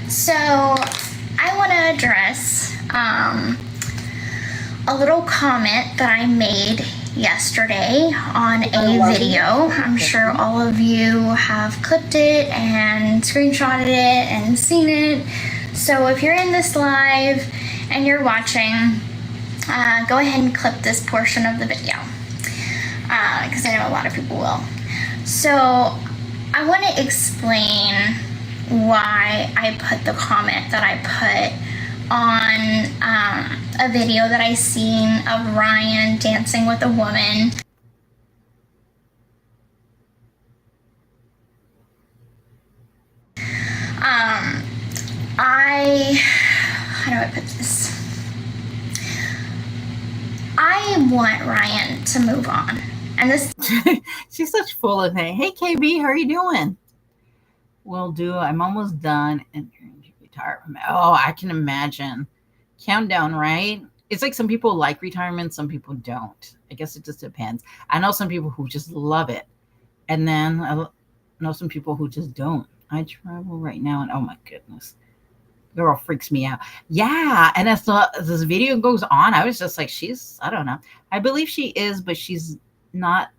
Speaker 3: So I want to address a little comment that I made yesterday on a video. I'm sure all of you have clipped it and screenshotted it and seen it. So if you're in this live and you're watching, go ahead and clip this portion of the video because I know a lot of people will. So I want to explain why I put the comment that I put on a video that I seen of Ryan dancing with a woman. How do I put this? I want Ryan to move on. And this
Speaker 1: she's such full of things. Hey KB, how are you doing? Will do. I'm almost done and retire from it. Oh, I can imagine. Countdown, right? It's like some people like retirement, some people don't. I guess it just depends. I know some people who just love it. And then I know some people who just don't. I travel right now and oh my goodness. Girl freaks me out. Yeah. And as this video goes on, I was just like, I don't know. I believe she is, but she's not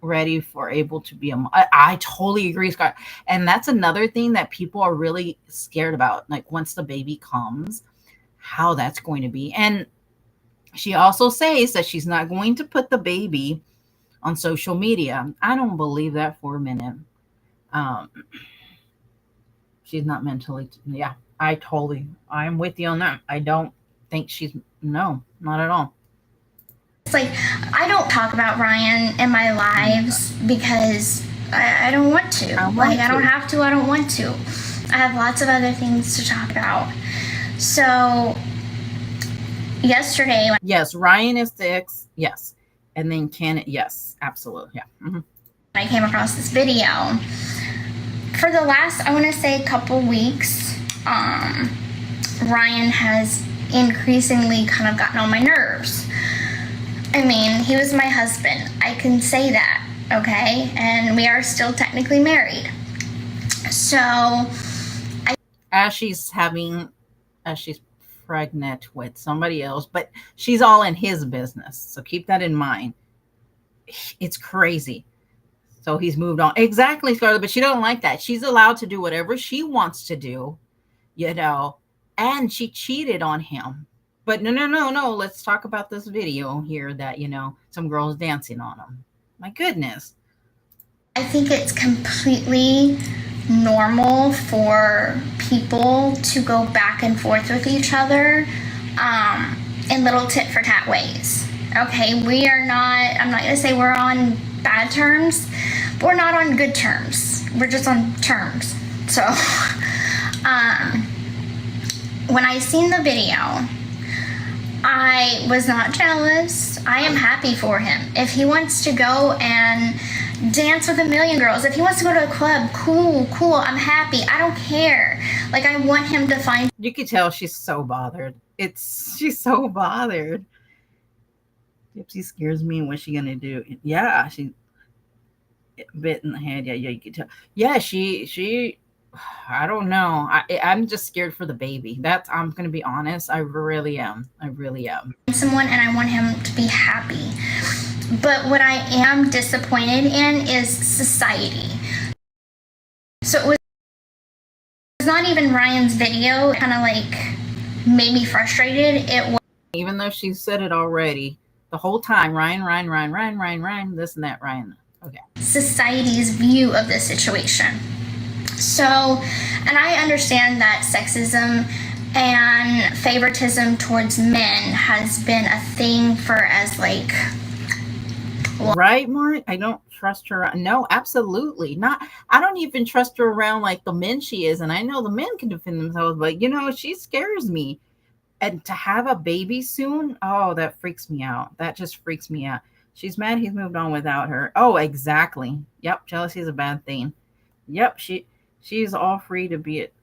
Speaker 1: ready for able to be I totally agree, Scott. And that's another thing that people are really scared about. Like once the baby comes, how that's going to be. And she also says that she's not going to put the baby on social media. I don't believe that for a minute. She's not mentally, yeah, I'm with you on that. I don't think no, not at all.
Speaker 3: It's like, I don't talk about Ryan in my lives because I don't want to. I don't have to, I don't want to. I have lots of other things to talk about. So, yesterday.
Speaker 1: Yes, Ryan is 6. Yes. And then yes, absolutely. Yeah. Mm-hmm.
Speaker 3: I came across this video. For the last, I want to say, couple weeks, Ryan has increasingly kind of gotten on my nerves. I mean, he was my husband. I can say that, okay? And we are still technically married. So,
Speaker 1: As she's pregnant with somebody else, but she's all in his business. So keep that in mind. It's crazy. So he's moved on. Exactly, Scarlett, but she don't like that. She's allowed to do whatever she wants to do, you know, and she cheated on him. But no. Let's talk about this video here that, some girls dancing on him. My goodness.
Speaker 3: I think it's completely normal for people to go back and forth with each other in little tit for tat ways. Okay, I'm not going to say we're on bad terms, but we're not on good terms. We're just on terms. So, when I seen the video, I was not jealous. I am happy for him. If he wants to go and dance with a million girls, if he wants to go to a club, cool, I'm happy. I don't care. Like, I want him to find.
Speaker 1: You could tell she's so bothered. She's so bothered. Gypsy scares me. What's she gonna do? Yeah, she bit in the head. Yeah, you could tell. Yeah, she. I don't know. I'm just scared for the baby. I'm gonna be honest. I really am.
Speaker 3: Someone, and I want him to be happy. But what I am disappointed in is society. So it was not even Ryan's video. Kind of like made me frustrated. It was,
Speaker 1: even though she said it already the whole time. Ryan, this and that. Ryan. Okay.
Speaker 3: Society's view of this situation. So, and I understand that sexism and favoritism towards men has been a thing for as like.
Speaker 1: Right, Mark? I don't trust her. No, absolutely not. I don't even trust her around like the men she is. And I know the men can defend themselves, but she scares me. And to have a baby soon, oh, that freaks me out. That just freaks me out. She's mad he's moved on without her. Oh, exactly. Yep, jealousy is a bad thing. Yep, she's all free to be it.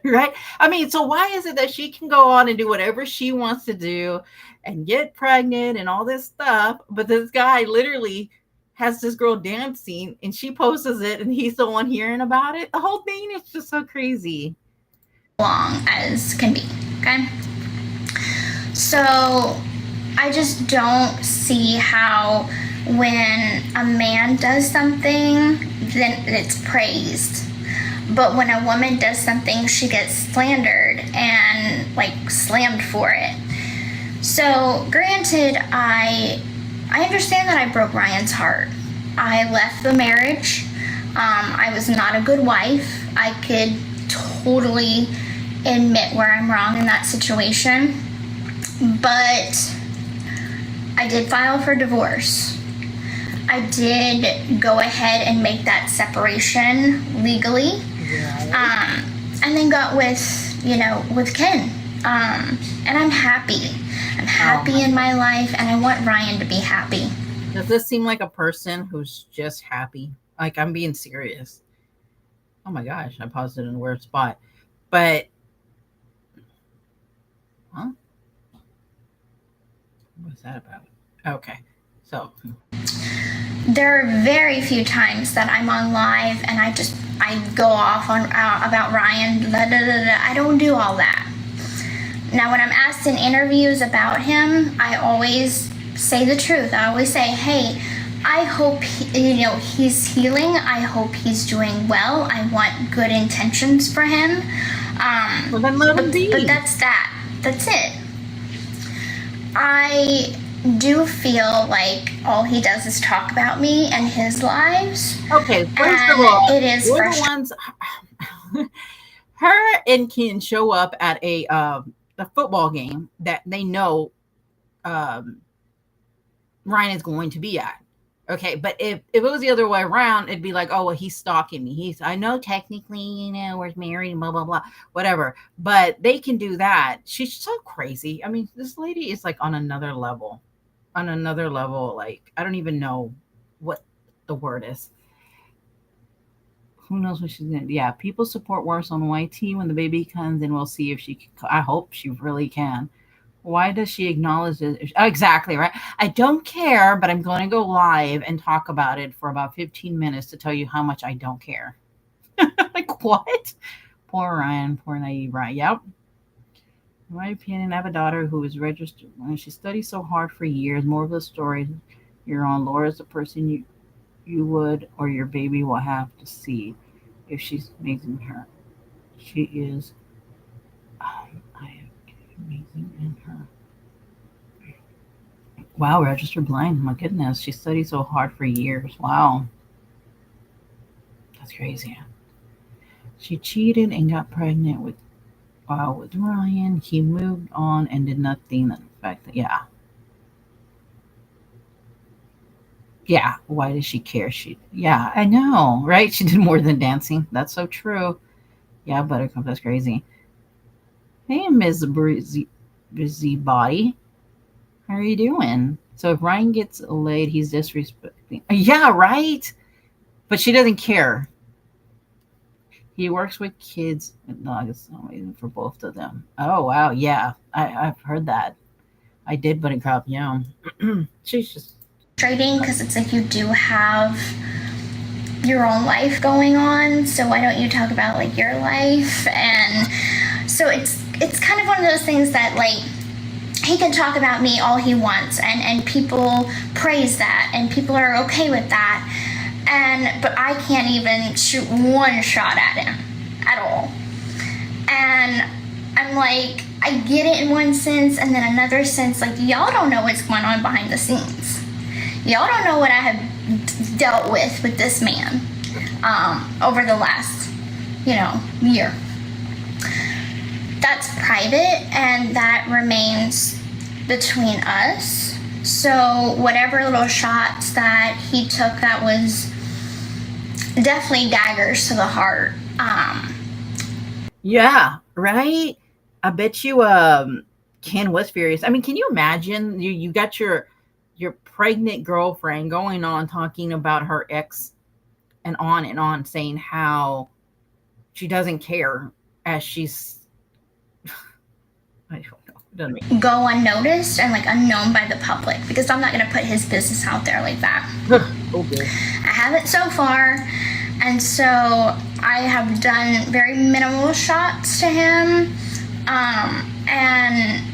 Speaker 1: Right? I mean, so why is it that she can go on and do whatever she wants to do and get pregnant and all this stuff, but this guy literally has this girl dancing and she posts it and he's the one hearing about it? The whole thing is just so crazy.
Speaker 3: Long as can be, okay? So I just don't see how when a man does something, then it's praised. But when a woman does something, she gets slandered and like slammed for it. So granted, I understand that I broke Ryan's heart. I left the marriage. I was not a good wife. I could totally admit where I'm wrong in that situation. But I did file for divorce. I did go ahead and make that separation legally. And then got with Ken. And I'm happy. I'm happy in my life, and I want Ryan to be happy.
Speaker 1: Does this seem like a person who's just happy? Like, I'm being serious. Oh my gosh, I paused it in a weird spot. But, what's that about? Okay, so.
Speaker 3: There are very few times that I'm on live and I go off on about Ryan. I don't do all that. Now, when I'm asked in interviews about him, I always say the truth. I always say, hey, I hope he's healing. I hope he's doing well. I want good intentions for him.
Speaker 1: Well, then let him be.
Speaker 3: But that's that. That's it. I do feel like all he does is talk about me and his lives.
Speaker 1: Okay, first of all,
Speaker 3: it is
Speaker 1: we're the ones. Her and Ken show up at a football game that they know Ryan is going to be at. Okay, but if it was the other way around, it'd be like, oh, well, he's stalking me. I know technically, we're married and blah, blah, blah, whatever. But they can do that. She's so crazy. I mean, this lady is like on another level. Like, I don't even know what the word is. Who knows what she's going to do? Yeah, people support worse on YT when the baby comes, and we'll see if she can. I hope she really can. Why does she acknowledge it? Exactly, right? I don't care, but I'm going to go live and talk about it for about 15 minutes to tell you how much I don't care. Like, what? Poor Ryan, poor naive Ryan. Yep. In my opinion, I have a daughter who is registered and she studied so hard for years. More of the story you're on. Laura's the person you would or your baby will have to see if she's amazing her. She is I am amazing in her. Wow, registered blind. My goodness. She studied so hard for years. Wow. That's crazy. She cheated and got pregnant with Ryan. He moved on and did nothing that affected. Yeah. Yeah. Why does she care? Yeah, I know, right? She did more than dancing. That's so true. Yeah, Buttercup, that's crazy. Hey, Ms. Busybody. How are you doing? So if Ryan gets laid, he's disrespecting. Yeah, right? But she doesn't care. He works with kids. No, I guess amazing for both of them. Oh, wow. Yeah, I've heard that. I did, but it got, yeah. She's just.
Speaker 3: Frustrating because it's like you do have your own life going on, so why don't you talk about like your life? And so it's kind of one of those things that like he can talk about me all he wants, and people praise that and people are okay with that, but I can't even shoot one shot at him at all. And I'm like, I get it in one sense, and then another sense, like, y'all don't know what's going on behind the scenes. Y'all don't know what I have dealt with this man over the last, year. That's private, and that remains between us. So whatever little shots that he took, that was definitely daggers to the heart.
Speaker 1: Yeah, right? I bet you Ken was furious. I mean, can you imagine you got your pregnant girlfriend going on talking about her ex and on saying how she doesn't care as she's I don't know.
Speaker 3: Go unnoticed and like unknown by the public, because I'm not going to put his business out there like that.
Speaker 1: Okay.
Speaker 3: I haven't so far, and so I have done very minimal shots to him, and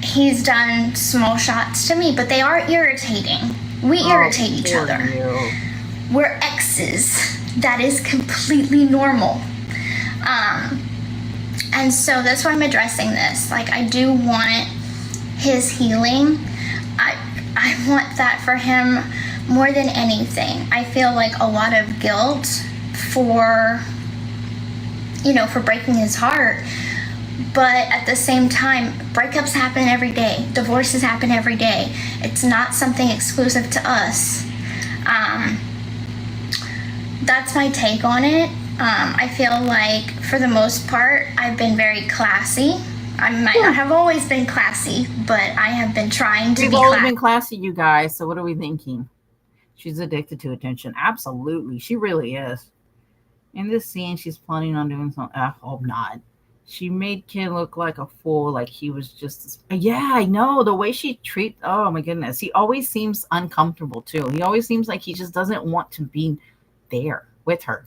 Speaker 3: he's done small shots to me, but they are irritating. We irritate each other. We're exes. That is completely normal. And so that's why I'm addressing this. Like, I do want his healing. I want that for him more than anything. I feel like a lot of guilt for breaking his heart. But at the same time, breakups happen every day. Divorces happen every day. It's not something exclusive to us. That's my take on it. I feel like, for the most part, I've been very classy. I might not have always been classy, but I have been trying to be classy.
Speaker 1: We've always been classy, you guys. So what are we thinking? She's addicted to attention. Absolutely. She really is. In this scene, she's planning on doing something. I hope not. She made Ken look like a fool, like he was just. Yeah, I know. The way she treats. Oh, my goodness. He always seems uncomfortable, too. He always seems like he just doesn't want to be there with her.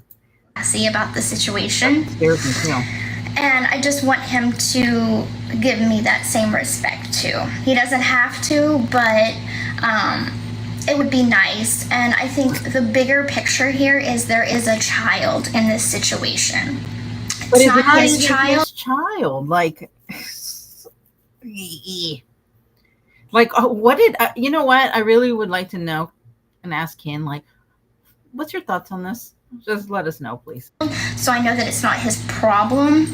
Speaker 3: Classy about the situation.
Speaker 1: Scares me, too.
Speaker 3: And I just want him to give me that same respect, too. He doesn't have to, but it would be nice. And I think the bigger picture here is there is a child in this situation.
Speaker 1: But it's not his child. Like, what did you know what? I really would like to know and ask Ken, like, what's your thoughts on this? Just let us know, please.
Speaker 3: So I know that it's not his problem,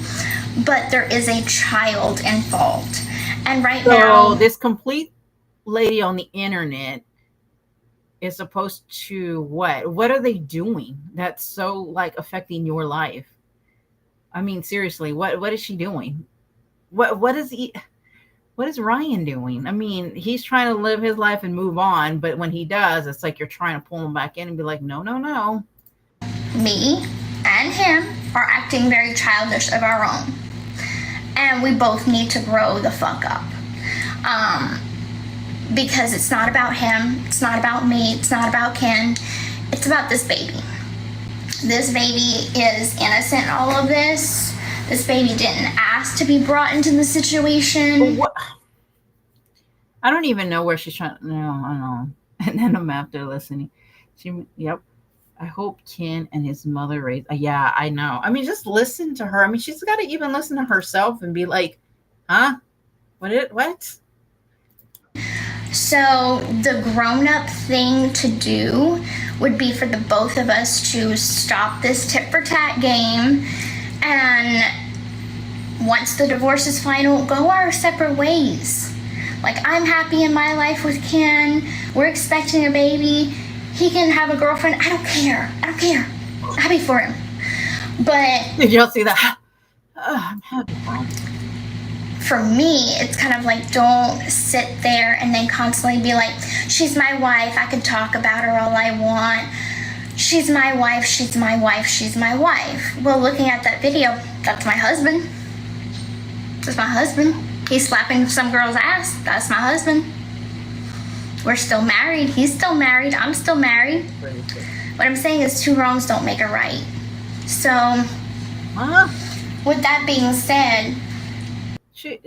Speaker 3: but there is a child involved. And now,
Speaker 1: this complete lady on the internet is supposed to what? What are they doing that's so like affecting your life? I mean, seriously, what is she doing? What is Ryan doing? I mean, he's trying to live his life and move on, but when he does, it's like you're trying to pull him back in and be like, no.
Speaker 3: Me and him are acting very childish of our own. And we both need to grow the fuck up. Because it's not about him, it's not about me, it's not about Ken, it's about this baby. This baby is innocent in all of this. This baby didn't ask to be brought into the situation.
Speaker 1: I don't even know where she's trying. No, I don't know. And then I'm after listening. Yep. I hope Ken and his mother raised. Yeah, I know. I mean, just listen to her. I mean, she's got to even listen to herself and be like, huh? What?
Speaker 3: So the grown-up thing to do would be for the both of us to stop this tit-for-tat game, and once the divorce is final, go our separate ways. Like, I'm happy in my life with Ken. We're expecting a baby. He can have a girlfriend. I don't care. I'm happy for him. But
Speaker 1: did y'all see that? I'm happy for him.
Speaker 3: For me, it's kind of like, don't sit there and then constantly be like, she's my wife, I can talk about her all I want. She's my wife, she's my wife, she's my wife. Well, looking at that video, that's my husband. That's my husband. He's slapping some girl's ass. That's my husband. We're still married. He's still married. I'm still married. What I'm saying is, two wrongs don't make a right. So, with that being said,
Speaker 1: she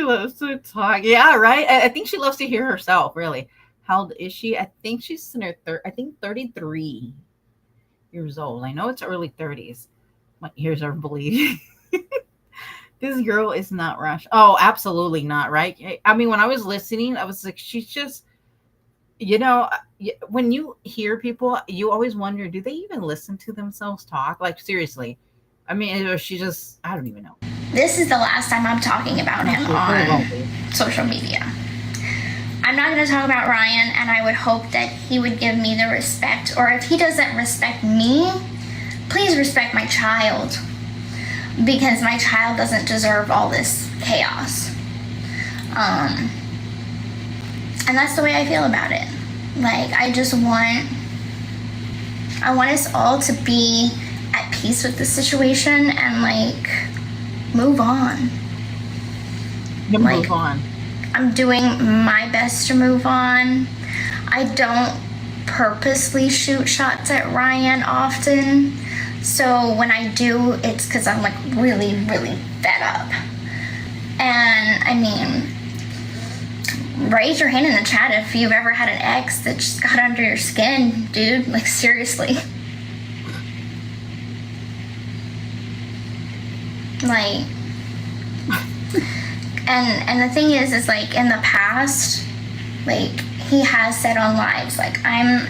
Speaker 1: loves to talk. Yeah, right. I think she loves to hear herself. Really. How old is she? I think she's in her 33 years old. I know it's early 30s. Here's our belief. This girl is not rash. Oh, absolutely not. Right. I mean, when I was listening, I was like, she's just, when you hear people, you always wonder, do they even listen to themselves talk? Like, seriously. I mean, she just, I don't even know.
Speaker 3: This is the last time I'm talking about him on social media. I'm not going to talk about Ryan, and I would hope that he would give me the respect, or if he doesn't respect me, please respect my child, because my child doesn't deserve all this chaos. And that's the way I feel about it. Like, I want us all to be at peace with the situation and, like, move on.
Speaker 1: Move on.
Speaker 3: I'm doing my best to move on. I don't purposely shoot shots at Ryan often. So when I do, it's because I'm, like, really, really fed up. And, I mean, raise your hand in the chat if you've ever had an ex that just got under your skin, dude. Like, seriously. Like, and the thing is like, in the past, like, he has said on lives, like, I'm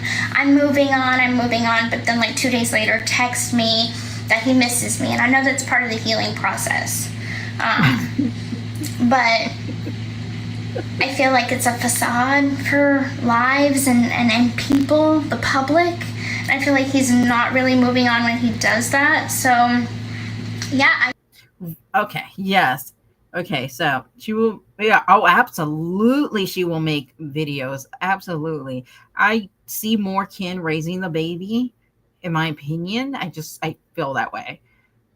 Speaker 3: moving on, but then, like, 2 days later text me that he misses me, and I know that's part of the healing process. But I feel like it's a facade for lives and people, the public, and I feel like he's not really moving on when he does that. So, yeah.
Speaker 1: Okay, yes. Okay, so she will, absolutely, she will make videos. Absolutely. I see more Ken raising the baby, in my opinion. I feel that way.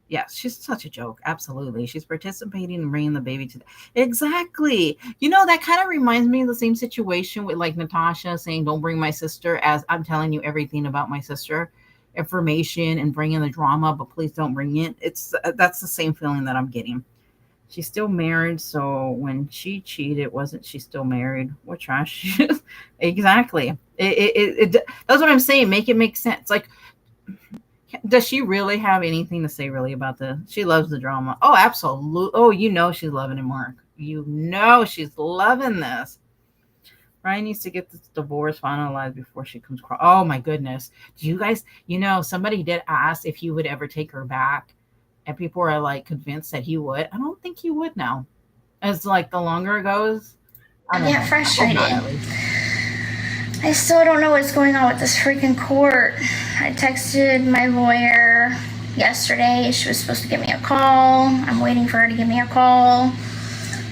Speaker 1: Yes, she's such a joke. Absolutely. She's participating in bringing the baby to exactly. That kind of reminds me of the same situation with, like, Natasha saying, don't bring my sister, as I'm telling you everything about my sister, information, and bringing the drama, but please don't bring it. That's the same feeling that I'm getting. She's still married, so when she cheated, wasn't she still married? What trash? Exactly. That's what I'm saying. Make it make sense. Like, does she really have anything to say really about this? She loves the drama. Oh, absolutely. Oh, she's loving it, Mark. She's loving this. Ryan needs to get this divorce finalized before she comes across. Oh my goodness. Do you guys, somebody did ask if he would ever take her back, and people are, like, convinced that he would. I don't think he would now. As, like, the longer it goes,
Speaker 3: I get frustrated. I still don't know what's going on with this freaking court. I texted my lawyer yesterday. She was supposed to give me a call. I'm waiting for her to give me a call.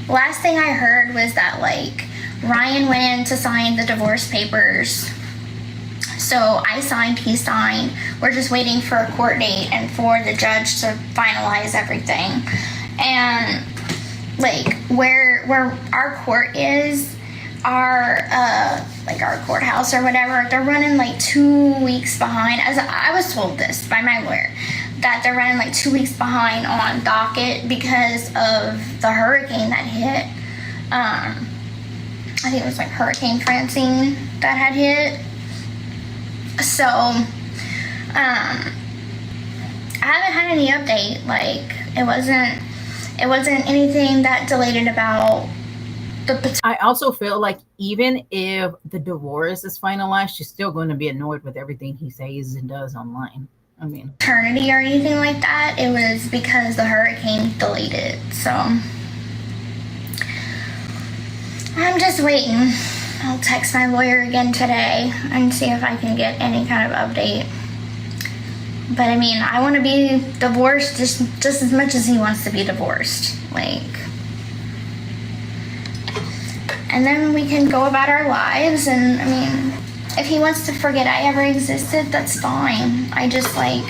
Speaker 3: Last thing I heard was that, like, Ryan went in to sign the divorce papers. So I signed, he signed. We're just waiting for a court date and for the judge to finalize everything. And like where our court is, our like our courthouse or whatever, they're running like 2 weeks behind. As I was told this by my lawyer, that they're running like 2 weeks behind on docket because of the hurricane that hit. I think it was like Hurricane Francine that had hit. So I haven't had any update. Like it wasn't anything that delayed it about the.
Speaker 1: I also feel like even if the divorce is finalized, she's still going to be annoyed with everything he says and does online. I mean,
Speaker 3: paternity or anything like that. It was because the hurricane delayed it. So I'm just waiting. I'll text my lawyer again today and see if I can get any kind of update. But I mean, I want to be divorced just as much as he wants to be divorced. Like, and then we can go about our lives. And I mean, if he wants to forget I ever existed, that's fine. I just like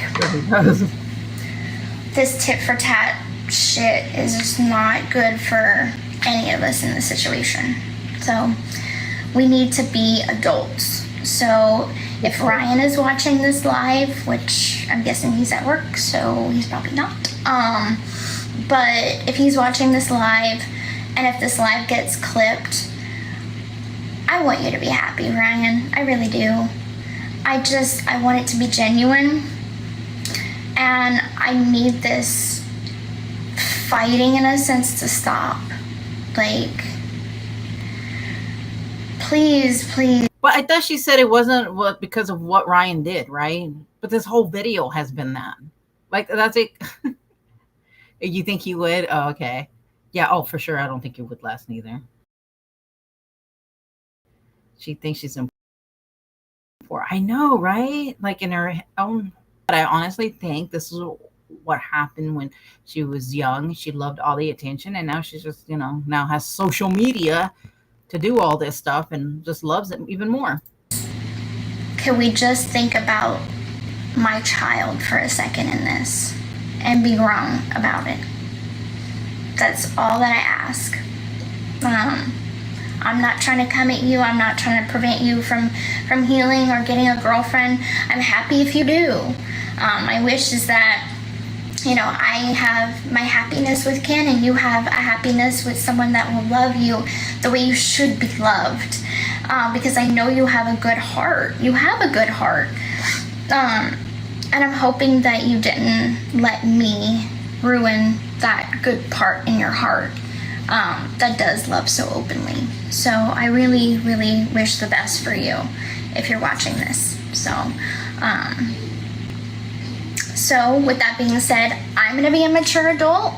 Speaker 3: this tit for tat shit is just not good for any of us in this situation. So we need to be adults. So if Ryan is watching this live, which I'm guessing he's at work, so he's probably not. But if he's watching this live, and if this live gets clipped, I want you to be happy, Ryan. I really do. I want it to be genuine. And I need this fighting, in a sense, to stop. Like, please.
Speaker 1: But I thought she said it wasn't because of what Ryan did, right? But this whole video has been that. Like, that's it. You think he would? Oh, okay. Yeah, oh, for sure. I don't think it would last neither. She thinks she's important. I know, right? Like in her own. But I honestly think this is what happened when she was young. She loved all the attention, and now she's just, now has social media to do all this stuff and just loves it even more.
Speaker 3: Can we just think about my child for a second in this and be wrong about it? That's all that I ask. I'm not trying to come at you. I'm not trying to prevent you from healing or getting a girlfriend. I'm happy if you do. My wish is that, I have my happiness with Ken and you have a happiness with someone that will love you the way you should be loved. Because I know you have a good heart. You have a good heart. And I'm hoping that you didn't let me ruin that good part in your heart that does love so openly. So I really, really wish the best for you if you're watching this. So with that being said, I'm going to be a mature adult.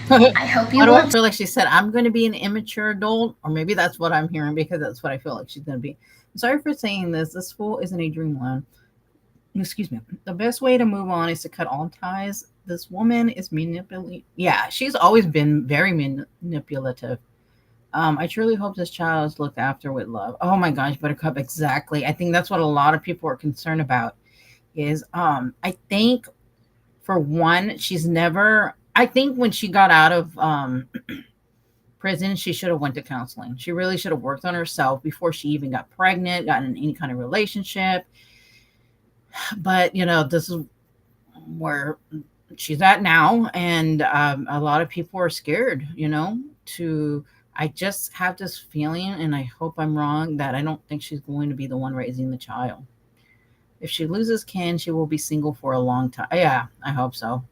Speaker 3: I hope you
Speaker 1: will. I feel like she said, I'm going to be an immature adult, or maybe that's what I'm hearing because that's what I feel like she's going to be. I'm sorry for saying this. This fool isn't a dreamland. Excuse me. The best way to move on is to cut all ties. This woman is manipulative. Yeah, she's always been very manipulative. I truly hope this child is looked after with love. Oh my gosh, Buttercup, exactly. I think that's what a lot of people are concerned about is, I think for one, I think when she got out of prison, she should have went to counseling. She really should have worked on herself before she even got pregnant, got in any kind of relationship. But, this is where she's at now. And a lot of people are scared, I just have this feeling, and I hope I'm wrong, that I don't think she's going to be the one raising the child. If she loses Ken, she will be single for a long time. Yeah, I hope so.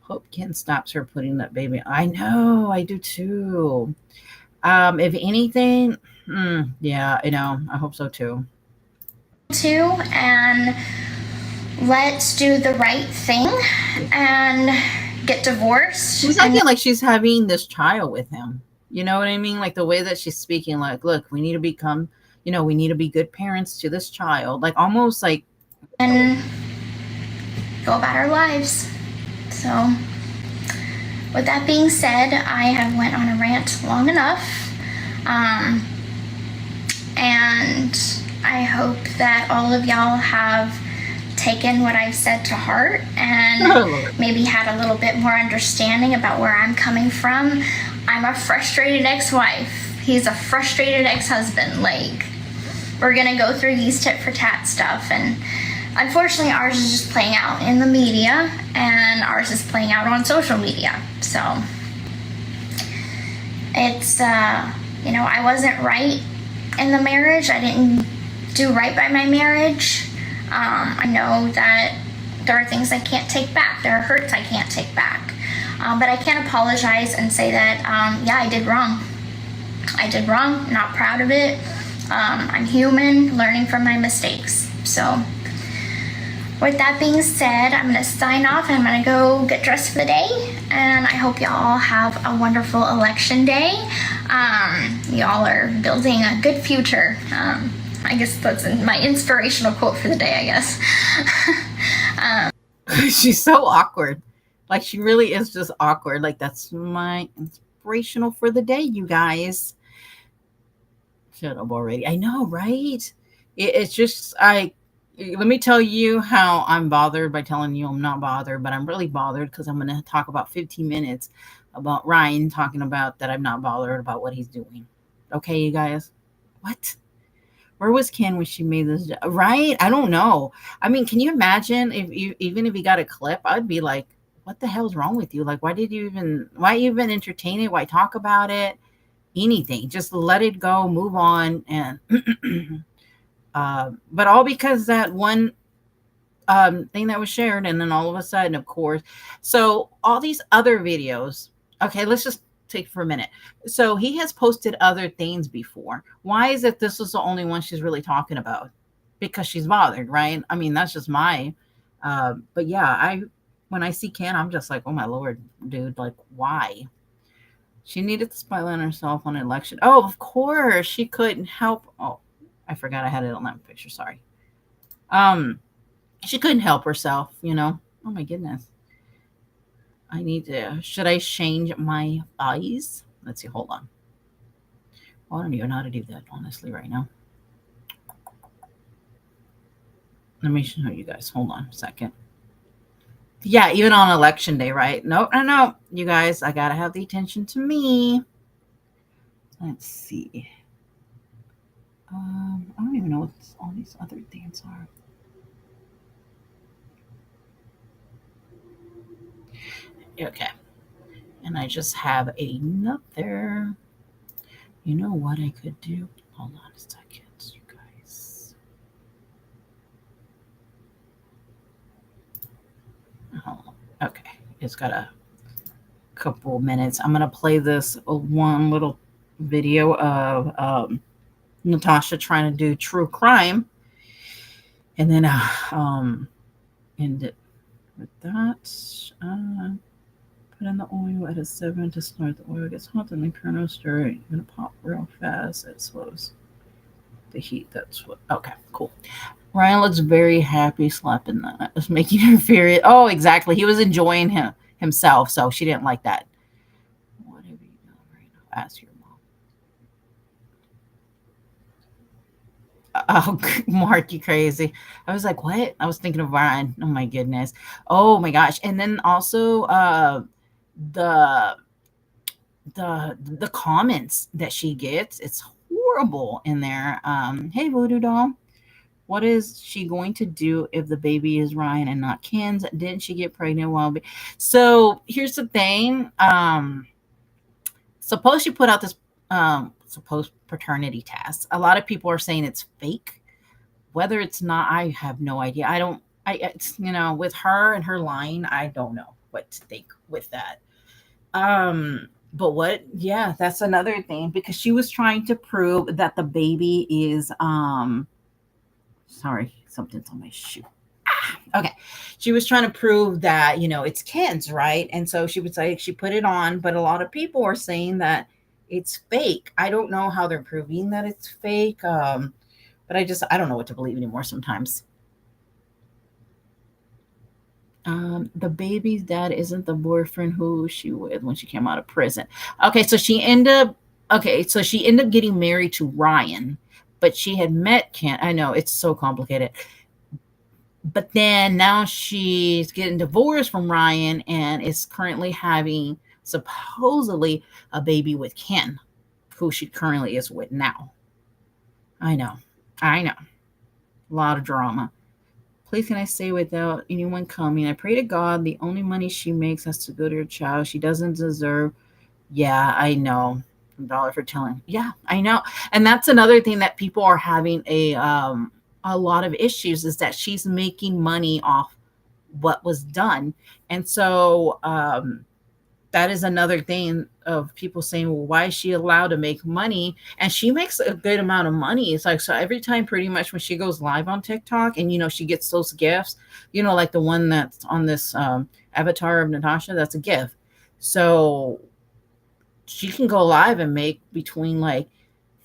Speaker 1: Hope Ken stops her putting that baby. I know, I do too. If anything, yeah, I hope so too.
Speaker 3: And let's do the right thing and get divorced.
Speaker 1: She's acting like she's having this child with him. You know what I mean? Like the way that she's speaking, like, look, we need to become, we need to be good parents to this child. Like almost like.
Speaker 3: And go about our lives. So with that being said, I have went on a rant long enough. And I hope that all of y'all have taken what I've said to heart and maybe had a little bit more understanding about where I'm coming from. I'm a frustrated ex-wife. He's a frustrated ex-husband. Like, we're gonna go through these tit for tat stuff, and unfortunately ours is just playing out in the media, and ours is playing out on social media. So it's I wasn't right in the marriage. I didn't do right by my marriage. I know that there are things I can't take back. There are hurts I can't take back. But I can apologize and say that, I did wrong. I did wrong, not proud of it. I'm human, learning from my mistakes. So with that being said, I'm gonna sign off and I'm gonna go get dressed for the day. And I hope y'all have a wonderful election day. Y'all are building a good future. I guess that's my inspirational quote for the day, I guess.
Speaker 1: She's so awkward. Like, she really is just awkward. Like, that's my inspirational for the day, you guys. Shut up already. I know, right? It's just, let me tell you how I'm bothered by telling you I'm not bothered, but I'm really bothered because I'm going to talk about 15 minutes about Ryan talking about that I'm not bothered about what he's doing. Okay, you guys? What? Where was Ken when she made this? Right? I don't know. I mean, can you imagine even if he got a clip, I'd be like, what the hell's wrong with you? Like, why even entertain it? Why talk about it? Anything. Just let it go, move on. And, but all because that one thing that was shared. And then all of a sudden, of course, so all these other videos, okay, let's just take for a minute. So he has posted other things before. Why is it this is the only one she's really talking about? Because she's bothered, right? I mean, that's just my, but yeah, when I see Ken, I'm just like, oh my Lord, dude, like, why? She needed to spotlight on herself on an election. Oh, of course, she couldn't help. Oh, I forgot I had it on that picture. Sorry. She couldn't help herself, Oh my goodness. Should I change my eyes? Let's see, hold on. I don't even know how to do that, honestly, right now. Let me show you guys. Hold on a second. Yeah, even on election day, right? No. You guys, I gotta have the attention to me. Let's see. I don't even know what all these other things are. Okay. And I just have another. You know what I could do? Hold on a second, you guys. Oh, okay. It's got a couple minutes. I'm going to play this one little video of Natasha trying to do true crime. And then end it with that. Put in the oil at a 7 to start. The oil gets hot, and then kernel stir it. You're going to pop real fast. It slows the heat. That's what. Okay, cool. Ryan looks very happy slapping that. It's making her furious. Oh, exactly. He was enjoying himself, so she didn't like that. What have you done right now? Ask your mom. Oh, Mark, you crazy. I was like, what? I was thinking of Ryan. Oh, my goodness. Oh, my gosh. And then also the comments that she gets, it's horrible in there. Hey, Voodoo Doll. What is she going to do if the baby is Ryan and not Ken's? Didn't she get pregnant while? So here's the thing. Suppose she put out this supposed paternity test. A lot of people are saying it's fake. Whether it's not, I have no idea. It's, with her and her line, I don't know what to think with that. But that's another thing, because she was trying to prove that the baby is, sorry, something's on my shoe. Okay. She was trying to prove that, it's Ken's, right? And so she would say she put it on, but a lot of people are saying that it's fake. I don't know how they're proving that it's fake. But I don't know what to believe anymore sometimes. The baby's dad isn't the boyfriend who she with when she came out of prison. Okay, so she ended up getting married to Ryan, but she had met Ken. I know it's so complicated. But then now she's getting divorced from Ryan and is currently having supposedly a baby with Ken, who she currently is with now. I know. I know. A lot of drama. Please, can I say without anyone coming? I pray to God the only money she makes has to go to her child. She doesn't deserve. Yeah, I know. $1 for telling. Yeah, I know. And that's another thing that people are having a lot of issues is that she's making money off what was done. And so that is another thing of people saying, well, why is she allowed to make money? And she makes a good amount of money. It's like, so every time pretty much when she goes live on TikTok and, she gets those gifts, like the one that's on this avatar of Natasha, that's a gift. So she can go live and make between like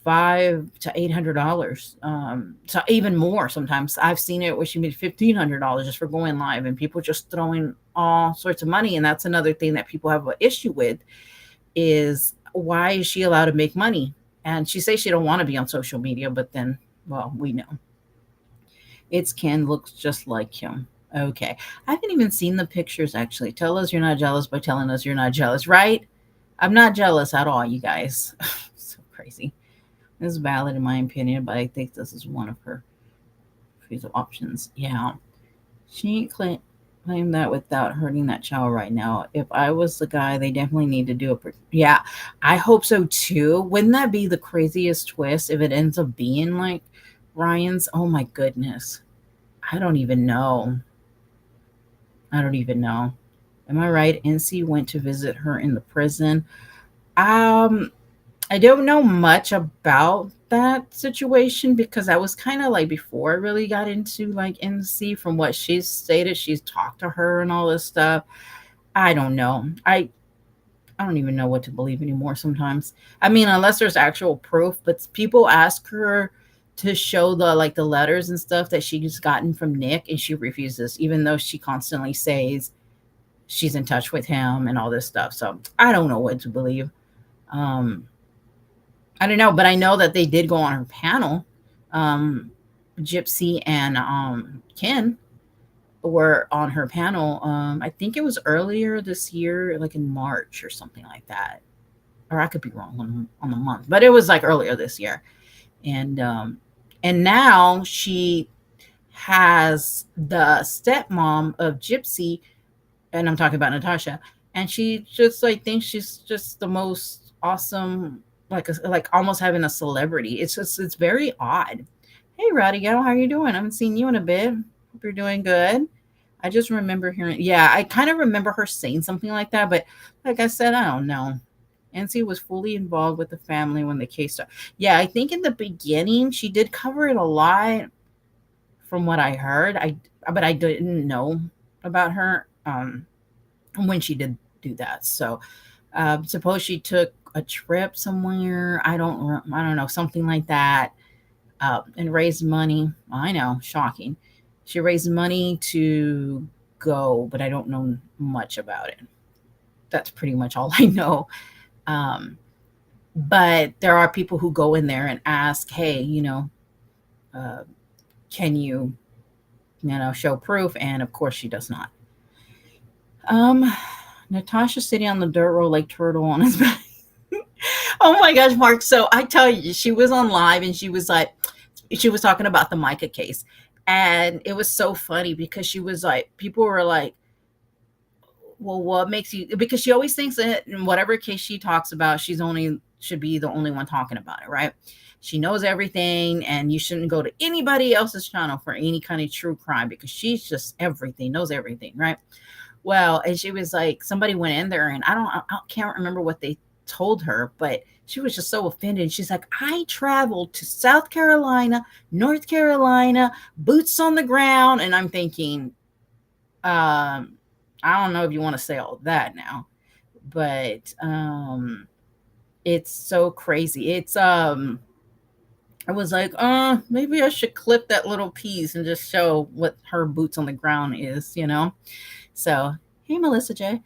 Speaker 1: $500 to $800. So even more sometimes. I've seen it where she made $1,500 just for going live, and people just throwing all sorts of money. And that's another thing that people have an issue with is why is she allowed to make money? And she says she don't want to be on social media, but then, well, we know. It's Ken, looks just like him. Okay. I haven't even seen the pictures actually. Tell us you're not jealous by telling us you're not jealous, right? I'm not jealous at all, you guys. So crazy. This is valid in my opinion, but I think this is one of her few options. Yeah. She claim that without hurting that child right now. If I was the guy, they definitely need to do it. Yeah, I hope so too. Wouldn't that be the craziest twist if it ends up being like Ryan's? Oh my goodness. I don't even know. I don't even know. Am I right? NC went to visit her in the prison. I don't know much about that situation because I was kind of like before I really got into like NC from what she's stated. She's talked to her and all this stuff. I don't know. I don't even know what to believe anymore sometimes. I mean, unless there's actual proof, but people ask her to show the letters and stuff that she's gotten from Nick and she refuses, even though she constantly says she's in touch with him and all this stuff. So I don't know what to believe. I don't know, but I know that they did go on her panel. Gypsy and Ken were on her panel. I think it was earlier this year, like in March or something like that. Or I could be wrong on the month, but it was like earlier this year. And now she has the stepmom of Gypsy, and I'm talking about Natasha, and she just like thinks she's just the most awesome, like almost having a celebrity. It's very odd. Hey, Radigo, how are you doing? I haven't seen you in a bit. Hope you're doing good. I just remember hearing, yeah, I kind of remember her saying something like that, but like I said, I don't know. NC was fully involved with the family when the case started. Yeah, I think in the beginning she did cover it a lot, from what I heard. But I didn't know about her when she did do that. So suppose she took a trip somewhere. I don't know, something like that, and raised money. I know, shocking. She raised money to go, but I don't know much about it. That's pretty much all I know. But there are people who go in there and ask, hey, can you, show proof? And of course she does not. Natasha sitting on the dirt road like turtle on his back. Oh my gosh, Mark. So I tell you, she was on live and she was talking about the Micah case. And it was so funny because she was like, people were like, well, what makes you, because she always thinks that in whatever case she talks about, should be the only one talking about it, right? She knows everything and you shouldn't go to anybody else's channel for any kind of true crime because she's just everything, knows everything, right? Well, and she was like, somebody went in there and I can't remember what they told her, but she was just so offended. She's like, I traveled to South Carolina, North Carolina, boots on the ground. And I'm thinking, I don't know if you want to say all that now, but it's so crazy. It's I was like, maybe I should clip that little piece and just show what her boots on the ground is, So, hey, Melissa J.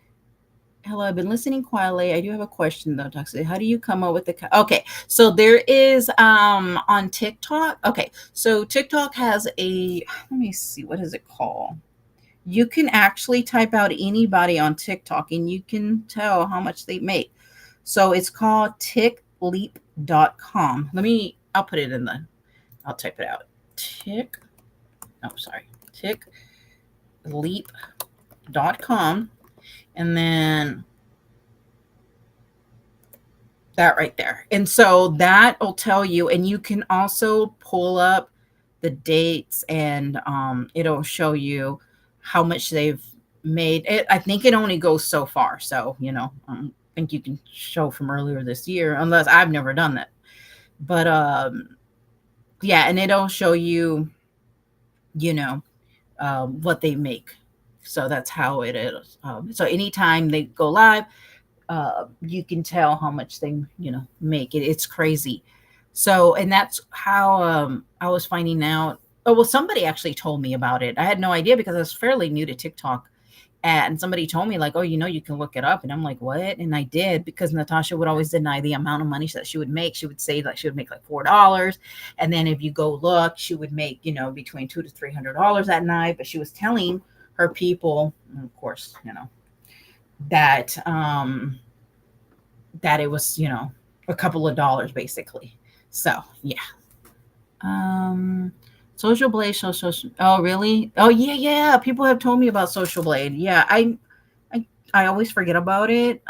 Speaker 1: Hello, I've been listening quietly. I do have a question though, Toxic. How do you come up with okay, so there is on TikTok. Okay, so TikTok has let me see, what is it called? You can actually type out anybody on TikTok and you can tell how much they make. So it's called tickleap.com. I'll put it in I'll type it out. Tick, oh, sorry, tickleap.com. And then that right there. And so that will tell you, and you can also pull up the dates and it'll show you how much they've made. I think it only goes so far. So, I think you can show from earlier this year, unless I've never done that. But yeah, and it'll show you, you know, what they make. So that's how it is. So anytime they go live, you can tell how much they make it. It's crazy. So, and that's how I was finding out. Oh, well, somebody actually told me about it. I had no idea because I was fairly new to TikTok, and somebody told me like, oh, you can look it up. And I'm like, what? And I did, because Natasha would always deny the amount of money that she would make. She would say like she would make like $4, and then if you go look, she would make between $200 to $300 that night. But she was telling her people, of course, that that it was, a couple of dollars basically. So yeah. Um Social Blade, oh really? Oh yeah, yeah. People have told me about Social Blade. Yeah, I always forget about it.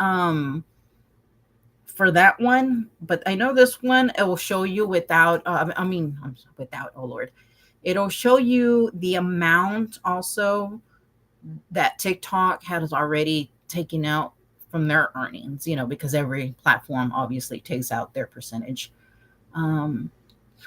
Speaker 1: For that one, but I know this one it will show you without without, oh Lord. It'll show you the amount also that TikTok has already taken out from their earnings, because every platform obviously takes out their percentage. Um,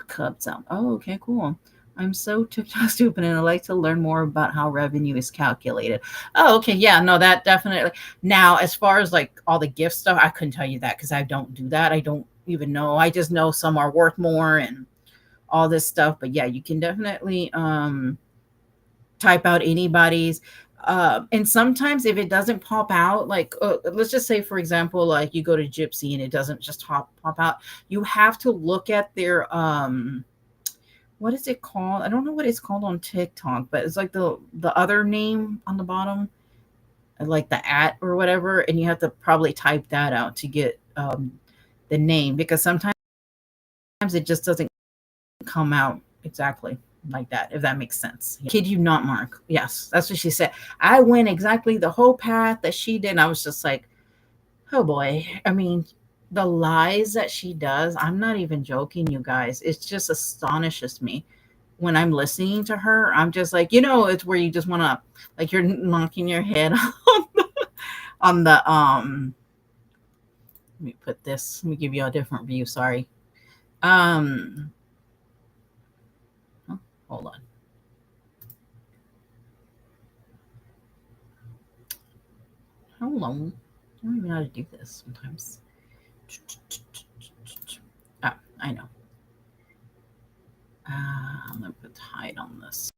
Speaker 1: Cubs out. Oh, okay, cool. I'm so TikTok stupid and I like to learn more about how revenue is calculated. Oh, okay. Yeah, no, that definitely. Now, as far as like all the gift stuff, I couldn't tell you that because I don't do that. I don't even know. I just know some are worth more and all this stuff. But yeah, you can definitely type out anybody's. And sometimes if it doesn't pop out, like let's just say for example, like you go to Gypsy and it doesn't just pop out, you have to look at their what is it called? I don't know what it's called on TikTok, but it's like the other name on the bottom, like the at or whatever, and you have to probably type that out to get the name, because sometimes it just doesn't come out exactly like that, if that makes sense. Kid you not, Mark. Yes, that's what she said. I went exactly the whole path that she did. And I was just like, oh boy. I mean, the lies that she does, I'm not even joking, you guys. It just astonishes me when I'm listening to her. I'm just like, it's where you just want to, like, you're knocking your head on the let me put this, let me give you a different view. Sorry. Um, oh, hold on. Hold on. I don't even know how to do this sometimes. Ah, I know. I'm going to put hide on this.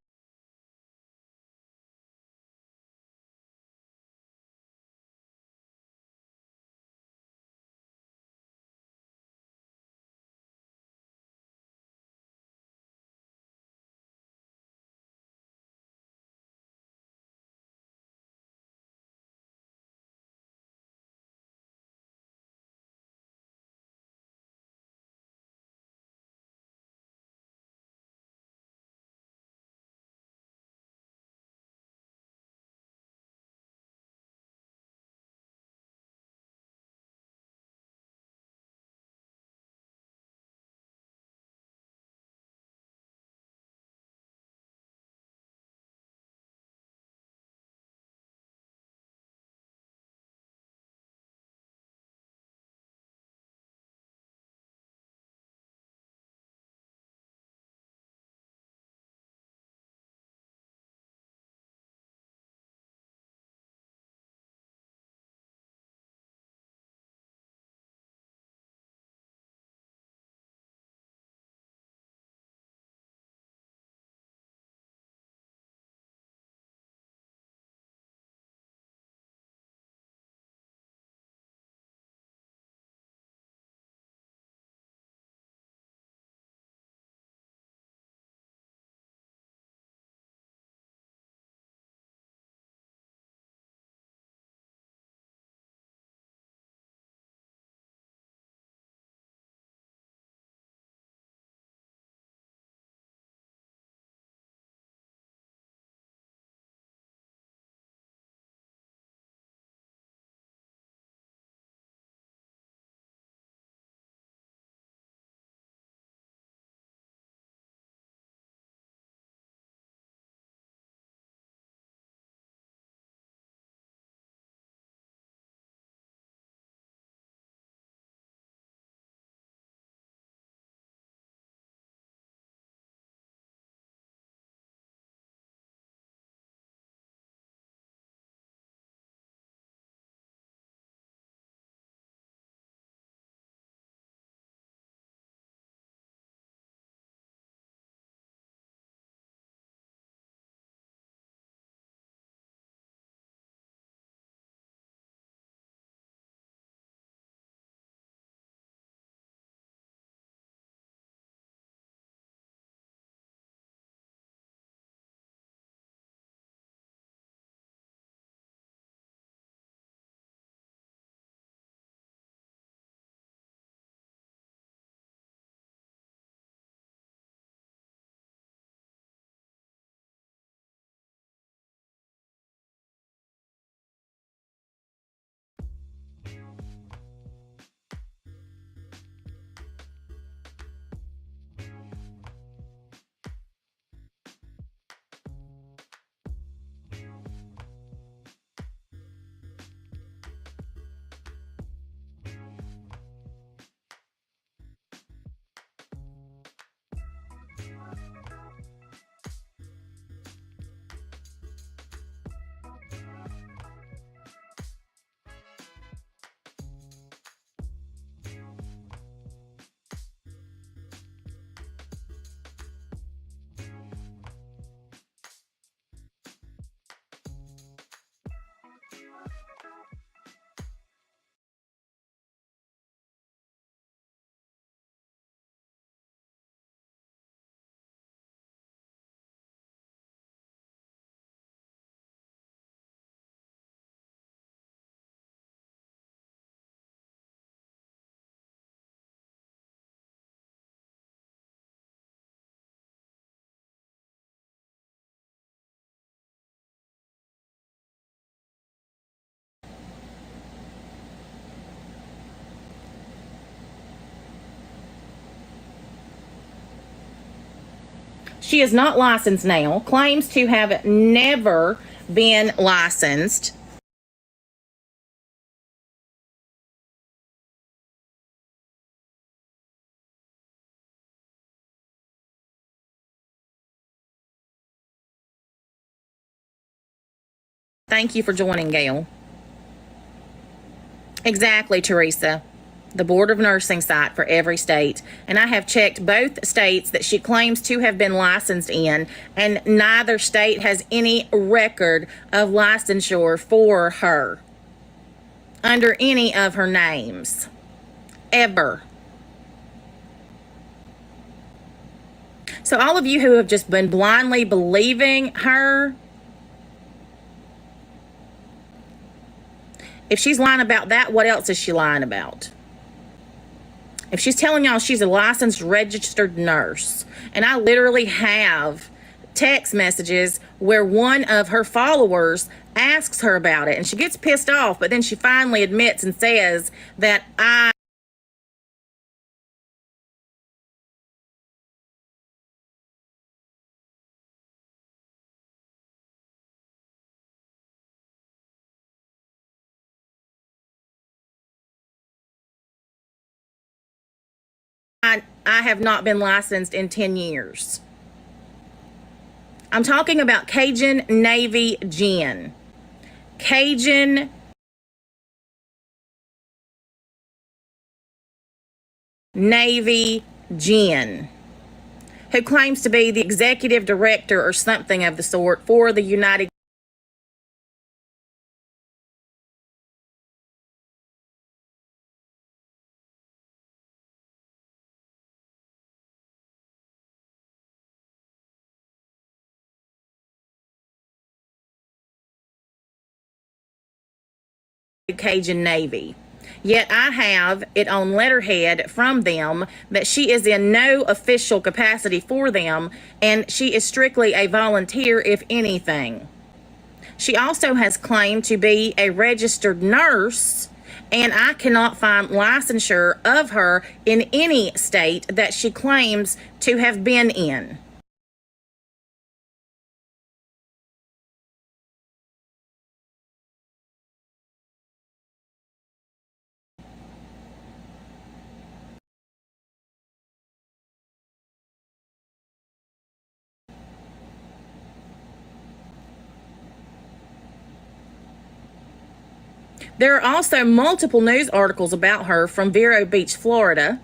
Speaker 1: She is not licensed now, claims to have never been licensed. Thank you for joining, Gail. Exactly, Teresa. The Board of Nursing site for every state. And I have checked both states that she claims to have been licensed in, and neither state has any record of licensure for her under any of her names. Ever. So all of you who have just been blindly believing her, if she's lying about that, what else is she lying about? If she's telling y'all she's a licensed registered nurse, and I literally have text messages where one of her followers asks her about it, and she gets pissed off, but then she finally admits and says that I have not been licensed in 10 years. I'm talking about Cajun Navy Jen. Cajun Navy Jen, who claims to be the executive director or something of the sort for the United Cajun Navy. Yet I have it on letterhead from them that she is in no official capacity for them, and she is strictly a volunteer, if anything. She also has claimed to be a registered nurse, and I cannot find licensure of her in any state that she claims to have been in. There are also multiple news articles about her from Vero Beach, Florida.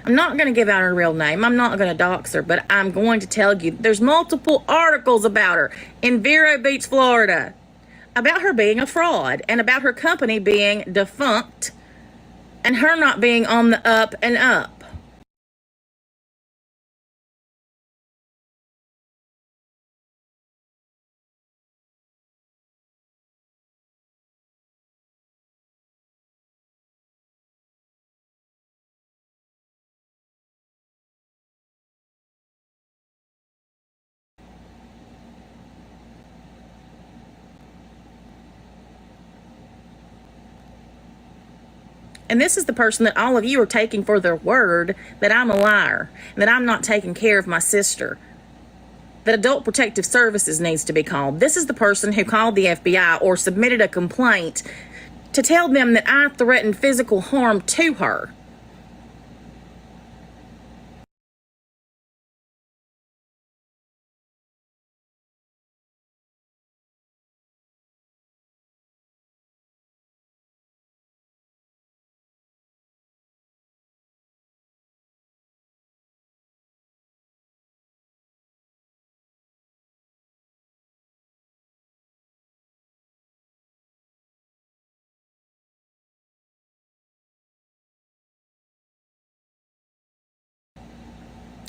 Speaker 1: I'm not going to give out her real name. I'm not going to dox her, but I'm going to tell you there's multiple articles about her in Vero Beach, Florida, about her being a fraud and about her company being defunct and her not being on the up and up. And this is the person that all of you are taking for their word that I'm a liar, and that I'm not taking care of my sister, that Adult Protective Services needs to be called. This is the person who called the FBI or submitted a complaint to tell them that I threatened physical harm to her.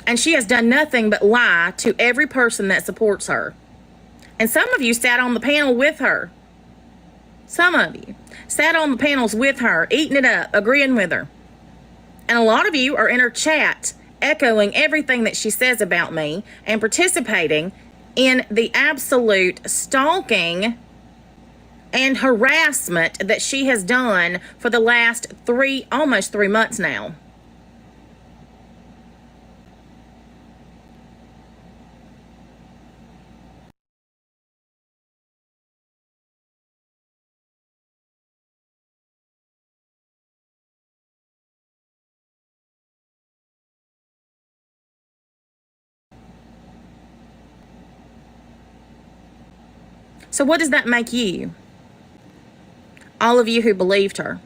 Speaker 1: And she has done nothing but lie to every person that supports her. And some of you sat on the panel with her. Some of you sat on the panels with her, eating it up, agreeing with her. And a lot of you are in her chat, echoing everything that she says about me and participating in the absolute stalking and harassment that she has done for the last almost 3 months now. So what does that make you? All of you who believed her.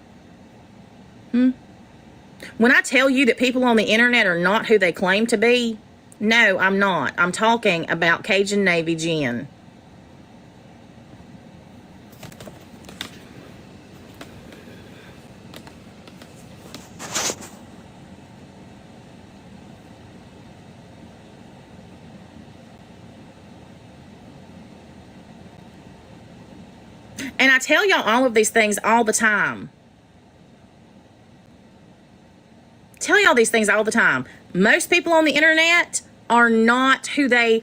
Speaker 1: When I tell you that people on the internet are not who they claim to be, no, I'm not. I'm talking about Cajun Navy Jen. And I tell y'all all of these things all the time. Tell y'all these things all the time. Most people on the internet are not who they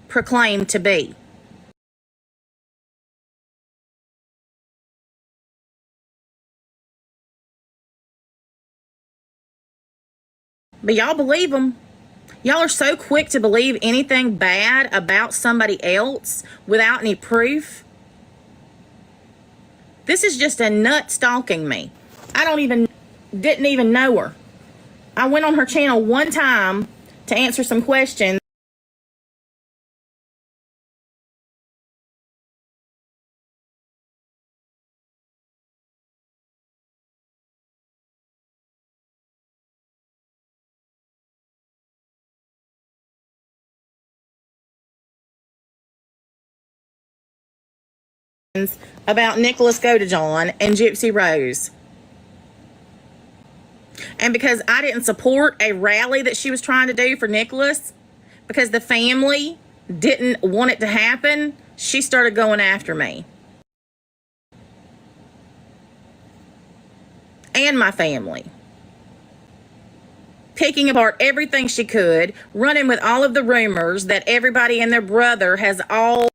Speaker 1: proclaim to be. But y'all believe them. Y'all are so quick to believe anything bad about somebody else without any proof. This is just a nut stalking me. Didn't even know her. I went on her channel one time to answer some questions. About Nicholas Godejohn and Gypsy Rose. And because I didn't support a rally that she was trying to do for Nicholas, because the family didn't want it to happen, she started going after me. And my family. Picking apart everything she could, running with all of the rumors that everybody and their brother has always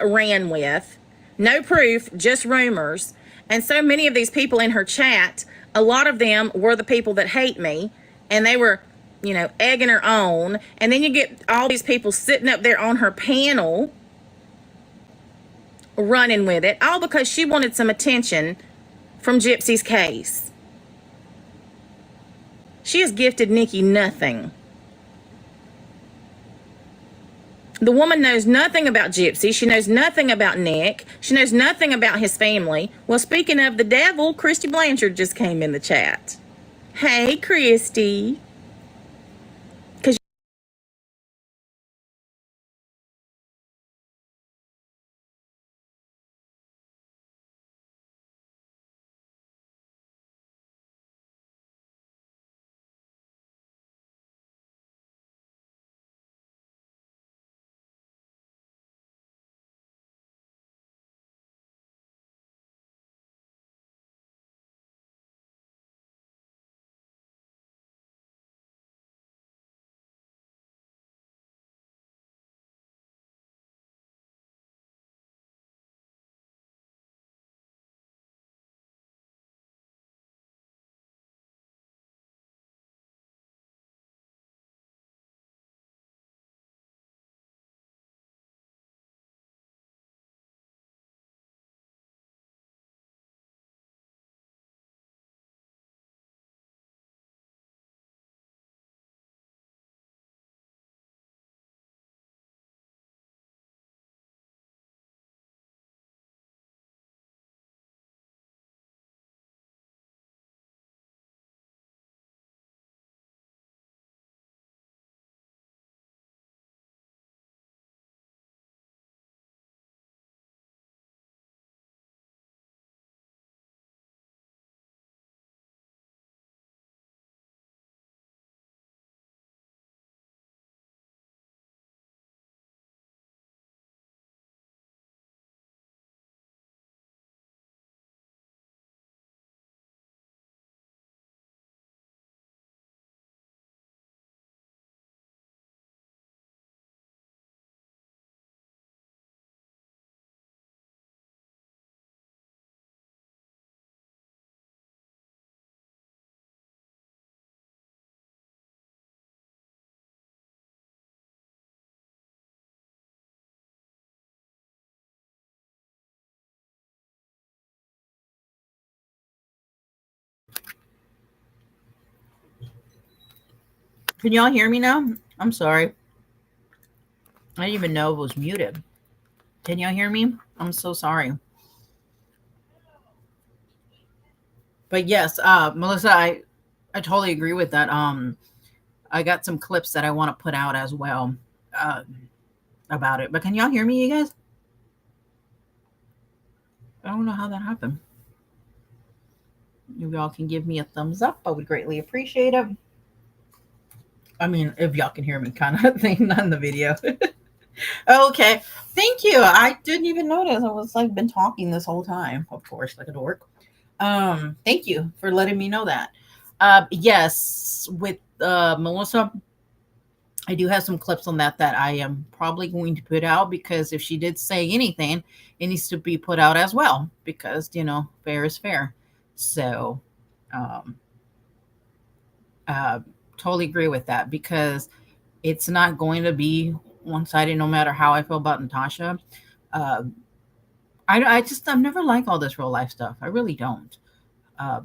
Speaker 1: ran with. No proof, just rumors. And so many of these people in her chat, a lot of them were the people that hate me, and they were, egging her on. And then you get all these people sitting up there on her panel running with it, all because she wanted some attention from Gypsy's case. She has gifted Nikki nothing. The woman knows nothing about Gypsy. She knows nothing about Nick. She knows nothing about his family. Well, speaking of the devil, Christy Blanchard just came in the chat. Hey, Christy. Can y'all hear me now? I'm sorry. I didn't even know it was muted. Can y'all hear me? I'm so sorry. But yes, Melissa, I totally agree with that. I got some clips that I want to put out as well uh, about it. But can y'all hear me, you guys? I don't know how that happened. If y'all can give me a thumbs up, I would greatly appreciate it. I mean, if y'all can hear me, kind of thing on the video. Okay, thank you. I didn't even notice. I was like been talking this whole time, of course, like a dork. Thank you for letting me know that. Yes, with Melissa, I do have some clips on that I am probably going to put out because if she did say anything, it needs to be put out as well because fair is fair. So, um, uh, totally agree with that because it's not going to be one sided no matter how I feel about Natasha. Uh, I've never liked all this real life stuff. I really don't.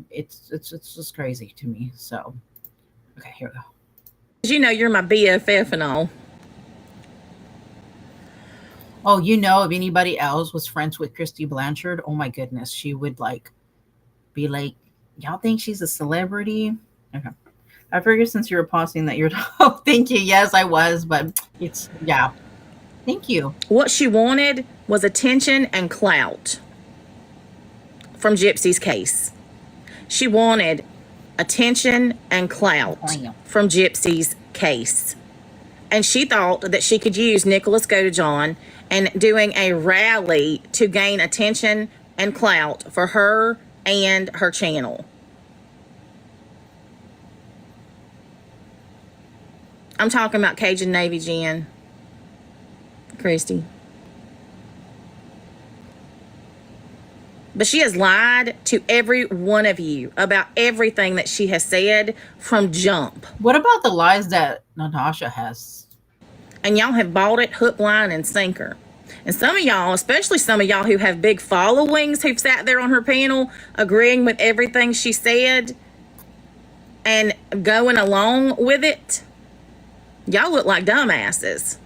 Speaker 1: It's just crazy to me. So okay, here we go.
Speaker 4: You're my BFF and all.
Speaker 1: Oh, if anybody else was friends with Christy Blanchard, oh my goodness, she would be like, y'all think she's a celebrity? Okay. I figured since you were pausing that you're oh, thank you. Yes, I was, but it's yeah. Thank you.
Speaker 4: What she wanted was attention and clout from Gypsy's case. She wanted attention and clout from Gypsy's case. And she thought that she could use Nicholas Godejohn and doing a rally to gain attention and clout for her and her channel. I'm talking about Cajun Navy Jen, Christy. But she has lied to every one of you about everything that she has said from jump.
Speaker 1: What about the lies that Natasha has?
Speaker 4: And y'all have bought it hook, line, and sinker. And some of y'all, especially some of y'all who have big followings, who've sat there on her panel agreeing with everything she said and going along with it, y'all look like dumbasses.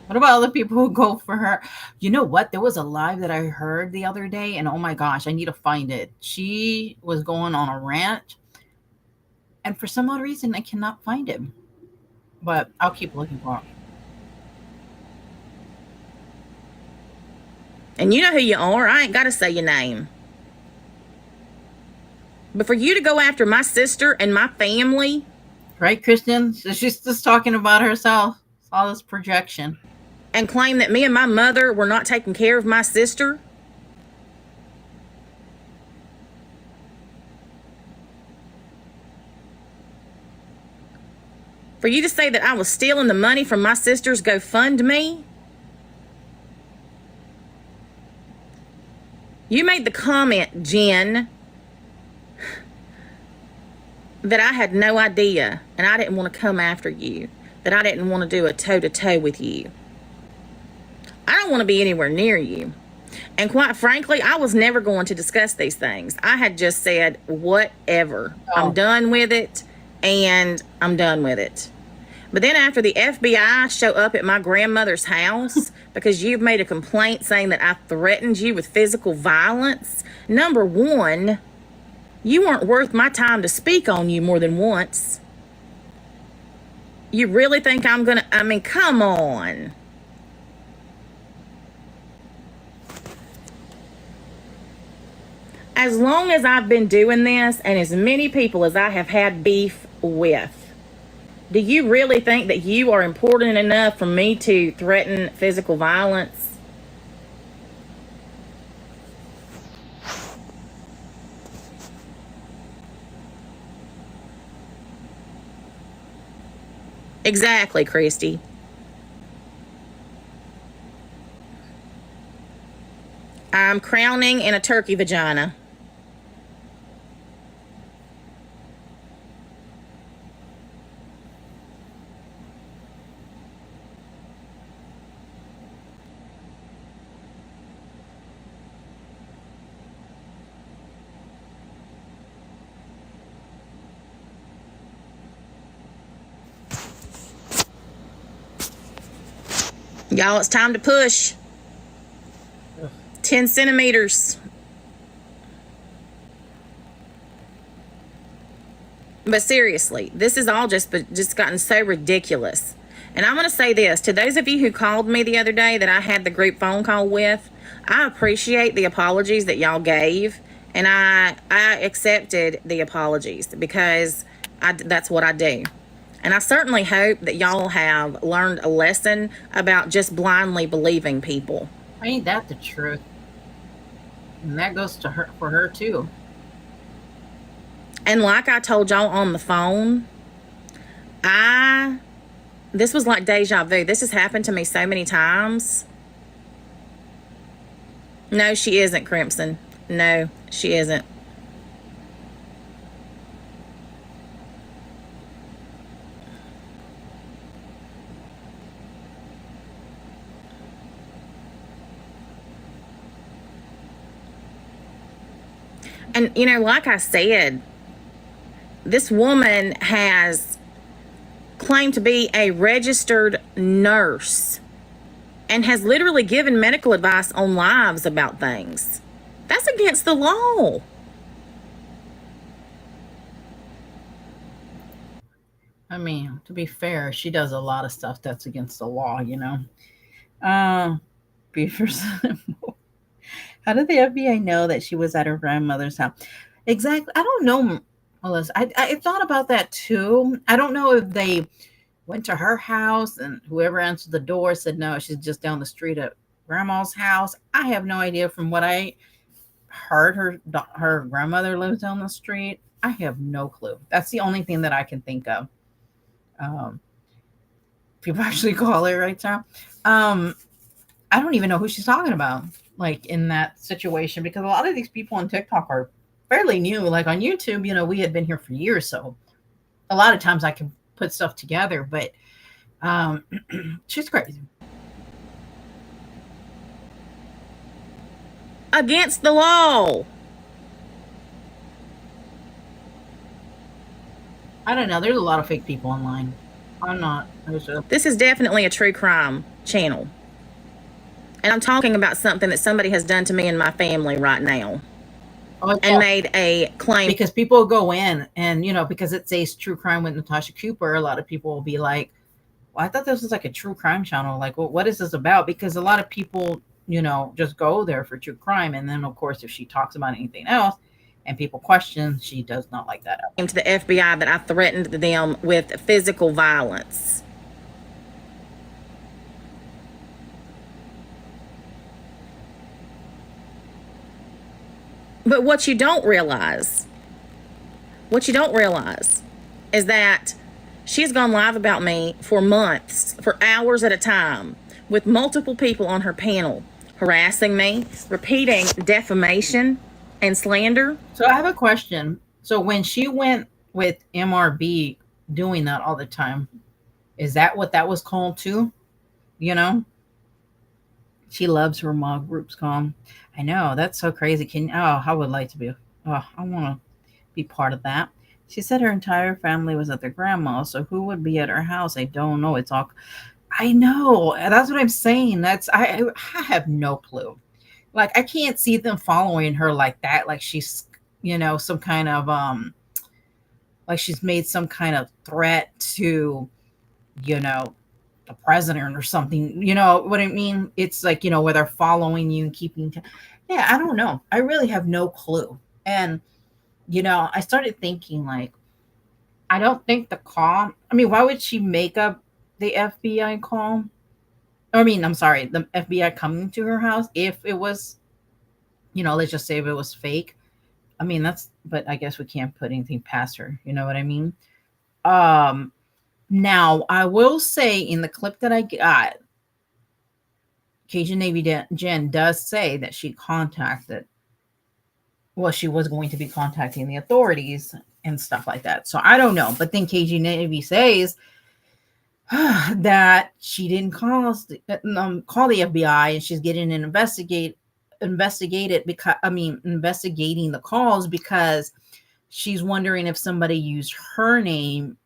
Speaker 1: What about other people who go for her? You know what? There was a live that I heard the other day, and oh my gosh, I need to find it. She was going on a rant, and for some odd reason, I cannot find it. But I'll keep looking for it.
Speaker 4: And you know who you are. I ain't got to say your name. But for you to go after my sister and my family.
Speaker 1: Right, Kristen? She's just talking about herself. It's all this projection.
Speaker 4: And claim that me and my mother were not taking care of my sister. For you to say that I was stealing the money from my sister's GoFundMe. You made the comment, Jen, that I had no idea and I didn't want to come after you, that I didn't want to do a toe-to-toe with you. I don't want to be anywhere near you. And quite frankly, I was never going to discuss these things. I had just said, whatever. I'm done with it, and I'm done with it. But then after the FBI show up at my grandmother's house because you've made a complaint saying that I threatened you with physical violence, number one, you weren't worth my time to speak on you more than once. You really think I'm gonna, come on. As long as I've been doing this and as many people as I have had beef with, do you really think that you are important enough for me to threaten physical violence? Exactly, Christy. I'm crowning in a turkey vagina. Y'all, it's time to push. 10 centimeters. But seriously, this is all just gotten so ridiculous. And I'm going to say this to those of you who called me the other day that I had the group phone call with. I appreciate the apologies that y'all gave, and I accepted the apologies because that's what I do. And I certainly hope that y'all have learned a lesson about just blindly believing people.
Speaker 1: Ain't that the truth? And that goes to her, for her too.
Speaker 4: And like I told y'all on the phone, this was like deja vu. This has happened to me so many times. No, she isn't, Crimson. No, she isn't. And, you know, like I said, this woman has claimed to be a registered nurse and has literally given medical advice on lives about things. That's against the law.
Speaker 1: I mean, to be fair, she does a lot of stuff that's against the law, you know. Beavers. How did the FBI know that she was at her grandmother's house? Exactly. I don't know, Melissa. I thought about that too. I don't know if they went to her house and whoever answered the door said, no, she's just down the street at grandma's house. I have no idea. From what I heard, her grandmother lives down the street. I have no clue. That's the only thing that I can think of. People actually call her right now. I don't even know who she's talking about, like in that situation, because a lot of these people on TikTok are fairly new. Like on YouTube, you know, we had been here for years, so a lot of times I can put stuff together, but she's crazy.
Speaker 4: Against the law.
Speaker 1: I don't know. There's a lot of fake people online. I'm not.
Speaker 4: This is definitely a true crime channel. And I'm talking about something that somebody has done to me and my family right now. And made a claim.
Speaker 1: Because people go in and, you know, because it says true crime with Natasha Cooper, a lot of people will be like, well, I thought this was like a true crime channel. Like, well, what is this about? Because a lot of people, you know, just go there for true crime. And then, of course, if she talks about anything else and people question, she does not like that.
Speaker 4: To the FBI that I threatened them with physical violence. But what you don't realize is that she's gone live about me for months, for hours at a time, with multiple people on her panel, harassing me, repeating defamation and slander.
Speaker 1: So I have a question. So when she went with MRB doing that all the time, is that what that was called too? You know? She loves her mob groups calm. I know, that's so crazy. I would like to be. I want to be part of that. She said her entire family was at their grandma, so who would be at her house? I don't know. It's all. I know. That's what I'm saying. I have no clue. Like I can't see them following her like that. Like she's, you know, some kind of like she's made some kind of threat to, you know, the president or something. You know what I mean? It's like, you know, where they're following you and keeping. Yeah, I don't know. I really have no clue. And, you know, I started thinking like, I don't think the call. I mean, why would she make up the FBI call? I mean, I'm sorry, the FBI coming to her house if it was, you know, let's just say if it was fake. I mean, but I guess we can't put anything past her. You know what I mean? Now, I will say in the clip that I got, Cajun Navy Jen does say that she was going to be contacting the authorities and stuff like that. So I don't know. But then Cajun Navy says that she didn't call the FBI and she's getting an investigating the calls because she's wondering if somebody used her name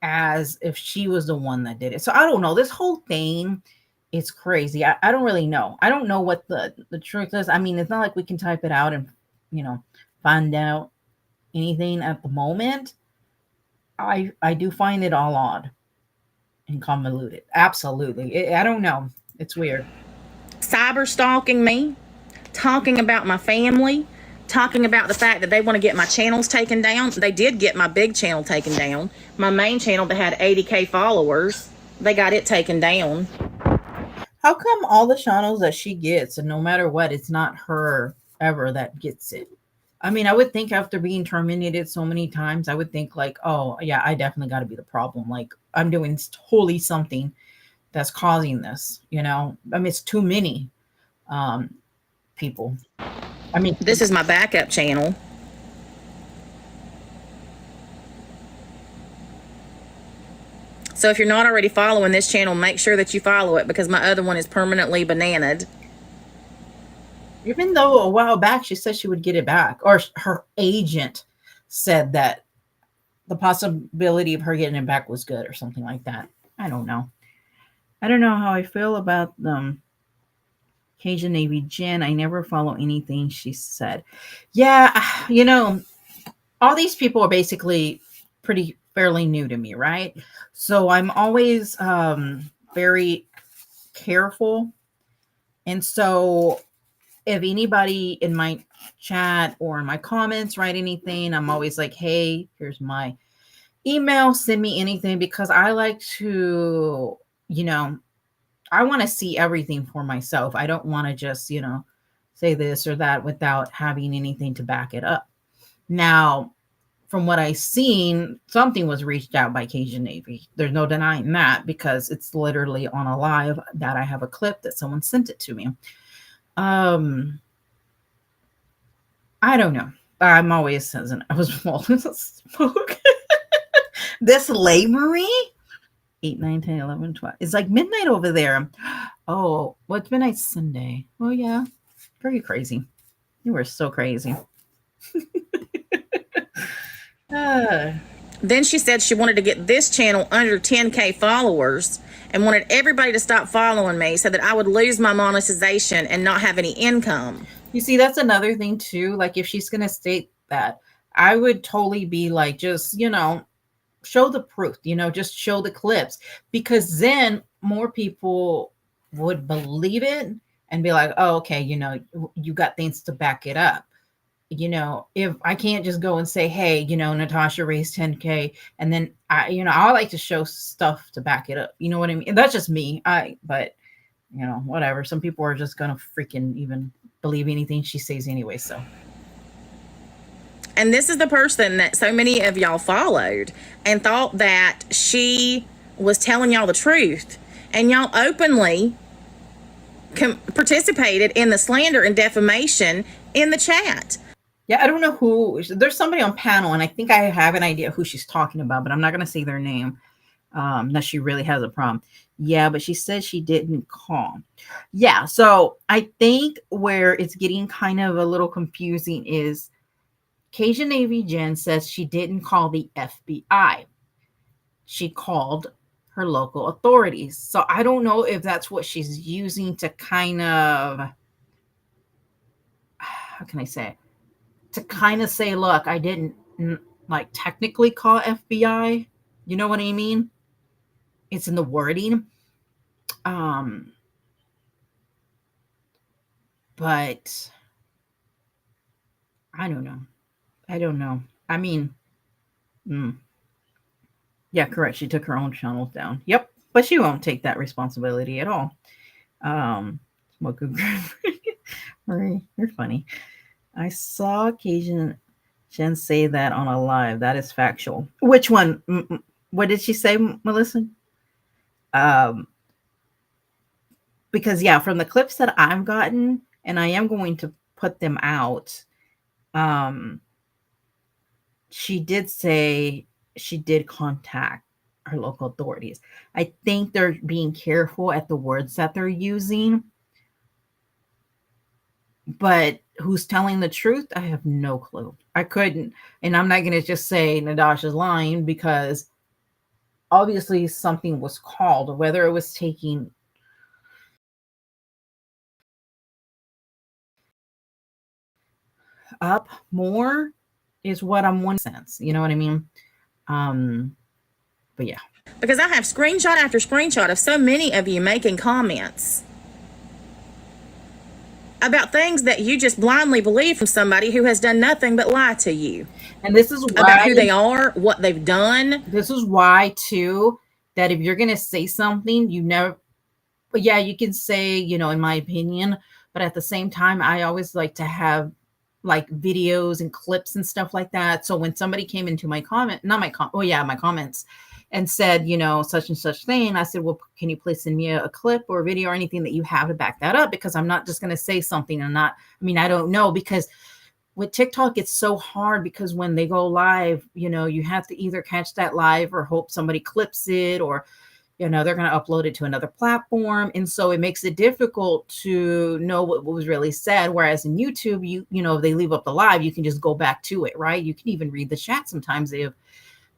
Speaker 1: as if she was the one that did it. So I don't know. This whole thing It's crazy. I don't really know. I don't know what the truth is. I mean, it's not like we can type it out and, you know, find out anything at the moment. I do find it all odd and convoluted. Absolutely. I don't know. It's weird.
Speaker 4: Cyber stalking me, talking about my family, talking about the fact that they want to get my channels taken down. They did get my big channel taken down. My main channel that had 80K followers, they got it taken down.
Speaker 1: How come all the channels that she gets, and no matter what, it's not her ever that gets it? I mean, I would think after being terminated so many times, I would think like, oh yeah, I definitely got to be the problem. Like I'm doing totally something that's causing this. You know, I mean, it's too many people. I mean,
Speaker 4: This is my backup channel. So if you're not already following this channel, make sure that you follow it because my other one is permanently bananaed.
Speaker 1: even though a while back she said she would get it back, or her agent said that the possibility of her getting it back was good or something like that. I don't know. I don't know how I feel about Cajun Navy Jen. I never follow anything she said. Yeah, you know, all these people are basically pretty fairly new to me, right? So I'm always very careful. And so if anybody in my chat or in my comments write anything, I'm always like, hey, here's my email, send me anything, because I like to, you know, I want to see everything for myself. I don't want to just, you know, say this or that without having anything to back it up. Now, from what I've seen, something was reached out by Cajun Navy. There's no denying that because it's literally on a live that I have a clip that someone sent it to me. I don't know. I'm always saying I was smoke. This slavery. 8, 9, 10, 11, 12. It's like midnight over there. Oh, well, it's midnight Sunday. Oh, yeah. Very crazy. You were so crazy.
Speaker 4: Then she said she wanted to get this channel under 10K followers and wanted everybody to stop following me so that I would lose my monetization and not have any income.
Speaker 1: You see, that's another thing too. Like if she's going to state that, I would totally be like, just, you know, show the proof, you know, just show the clips, because then more people would believe it and be like, oh, okay, you know, you got things to back it up. You know, if I can't just go and say, hey, you know, Natasha raised 10K, and then I like to show stuff to back it up. You know what I mean? And that's just me. But you know, whatever. Some people are just gonna freaking even believe anything she says anyway. So.
Speaker 4: And this is the person that so many of y'all followed and thought that she was telling y'all the truth. And y'all openly participated in the slander and defamation in the chat.
Speaker 1: Yeah, I don't know who. There's somebody on panel, and I think I have an idea who she's talking about, but I'm not going to say their name. That she really has a problem. Yeah, but she said she didn't call. Yeah, so I think where it's getting kind of a little confusing is Cajun Navy Jen says she didn't call the FBI. She called her local authorities. So I don't know if that's what she's using to kind of, how can I say it? To kind of say, look, I didn't like technically call FBI. You know what I mean? It's in the wording. But I don't know. I mean, yeah, correct. She took her own channels down. Yep. But she won't take that responsibility at all. Smoke Marie, you're funny. I saw Cajun Jen say that on a live. That is factual. Which one? What did she say, Melissa? Because yeah, from the clips that I've gotten, and I am going to put them out, she did say she did contact her local authorities. I think they're being careful at the words that they're using. But who's telling the truth? I have no clue. I couldn't. And I'm not going to just say Natasha's lying, because obviously something was called, whether it was taking up more is what I'm wanting sense. You know what I mean? But yeah.
Speaker 4: Because I have screenshot after screenshot of so many of you making comments about things that you just blindly believe from somebody who has done nothing but lie to you
Speaker 1: And this is why
Speaker 4: about who they are, what they've done.
Speaker 1: This is why too, that if you're gonna say something, you never, but yeah, you can say, in my opinion, but at the same time, I always like to have like videos and clips and stuff like that. So when somebody came into my comment, not my oh yeah, my comments, and said, such and such thing, I said, well, can you please send me a clip or a video or anything that you have to back that up? Because I'm not just gonna say something and not, I don't know, because with TikTok, it's so hard because when they go live, you have to either catch that live or hope somebody clips it, or they're going to upload it to another platform. And so it makes it difficult to know what was really said. Whereas in YouTube, if they leave up the live, you can just go back to it, right? You can even read the chat sometimes if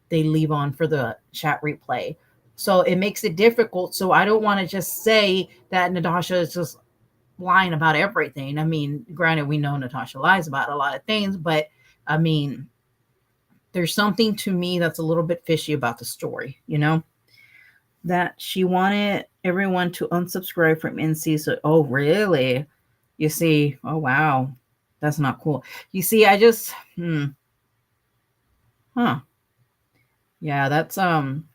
Speaker 1: they leave on for the chat replay. So it makes it difficult. So I don't want to just say that Natasha is just lying about everything. Granted, we know Natasha lies about a lot of things, but there's something to me that's a little bit fishy about the story, that she wanted everyone to unsubscribe from NC. So, oh, really? You see, oh, wow. That's not cool. You see, I just, yeah, that's, I'm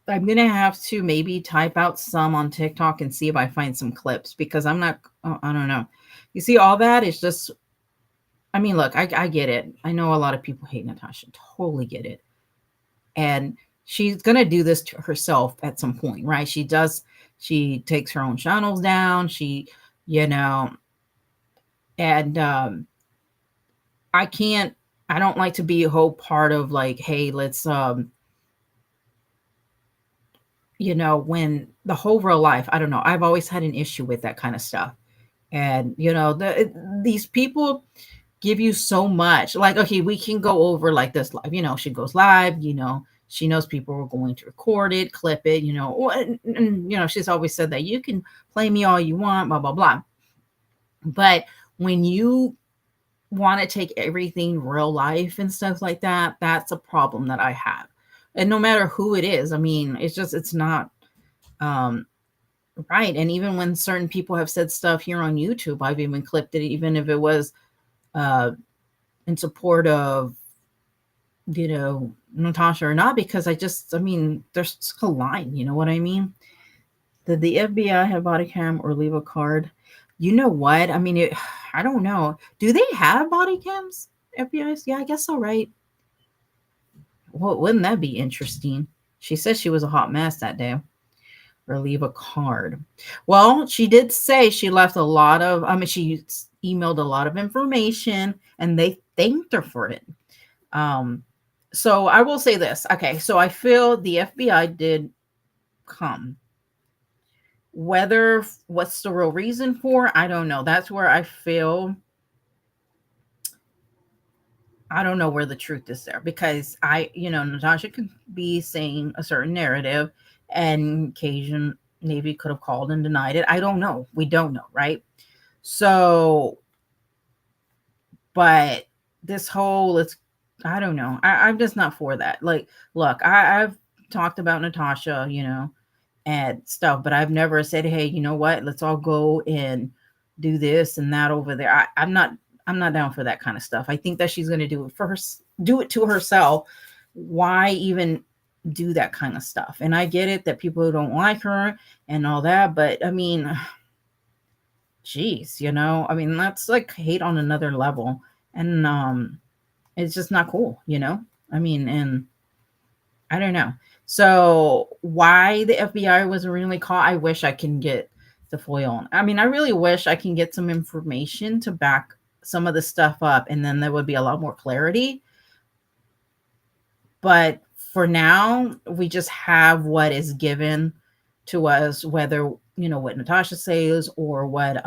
Speaker 1: going to have to maybe type out some on TikTok and see if I find some clips, because I'm not, I don't know. You see, all that is just, look, I get it. I know a lot of people hate Natasha. Totally get it. And she's going to do this to herself at some point, right? She takes her own channels down. She, and I don't like to be a whole part of like, hey, let's, when the whole real life, I don't know. I've always had an issue with that kind of stuff. And, these people give you so much. Like, okay, we can go over like this live, she goes live, she knows people are going to record it, clip it, and, she's always said that you can play me all you want, blah, blah, blah. But when you want to take everything real life and stuff like that, that's a problem that I have. And no matter who it is, it's not right. And even when certain people have said stuff here on YouTube, I've even clipped it, even if it was in support of, Natasha or not, because there's a line, you know what I mean? Did the FBI have body cam or leave a card? You know what? I don't know. Do they have body cams? FBI? Yeah, I guess so, right? Well, wouldn't that be interesting? She said she was a hot mess that day. Or leave a card. Well, she did say she left a lot of, she emailed a lot of information and they thanked her for it. So I will say this. Okay, so I feel the FBI did come. What's the real reason for, I don't know. That's where I feel, I don't know where the truth is there, because Natasha could be saying a certain narrative and Cajun Navy could have called and denied it. I don't know. We don't know, right? So, but this whole, I don't know. I'm just not for that. Like, look, I've talked about Natasha, and stuff, but I've never said, hey, you know what? Let's all go and do this and that over there. I'm not down for that kind of stuff. I think that she's going to do it to herself. Why even do that kind of stuff? And I get it that people don't like her and all that, but geez, that's like hate on another level. And it's just not cool, and I don't know. So why the FBI was originally called, I wish I can get the foil. I really wish I can get some information to back some of the stuff up, and then there would be a lot more clarity. But for now, we just have what is given to us, whether, what Natasha says or what,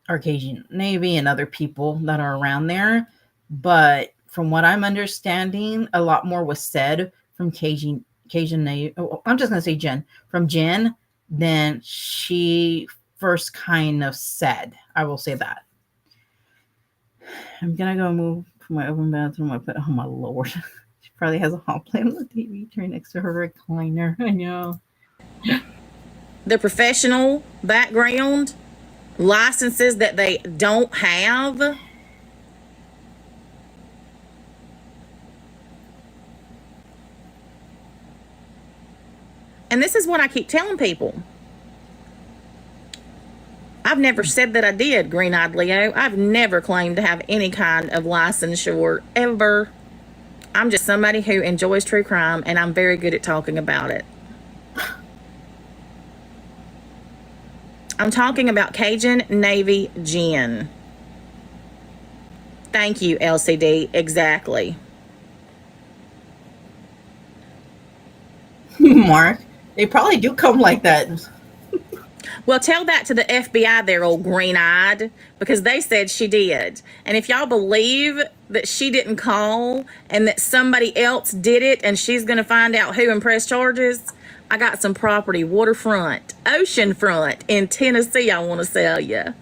Speaker 1: Arcadian Navy and other people that are around there. But from what I'm understanding, a lot more was said from Cajun Navy. Oh, I'm just going to say from Jen, than she first kind of said. I will say that. I'm gonna go move from my open bathroom. Oh my lord. She probably has a hot plate on the TV turned next to her recliner. I know.
Speaker 4: The professional background, licenses that they don't have. And this is what I keep telling people. I've never said that I did, Green-Eyed Leo. I've never claimed to have any kind of licensure ever. I'm just somebody who enjoys true crime, and I'm very good at talking about it. I'm talking about Cajun Navy gin. Thank you, LCD. Exactly.
Speaker 1: Mark, they probably do come like that.
Speaker 4: Well, tell that to the FBI there, old green-eyed, because they said she did. And if y'all believe that she didn't call and that somebody else did it and she's going to find out who and press charges, I got some property, waterfront, oceanfront in Tennessee I want to sell you.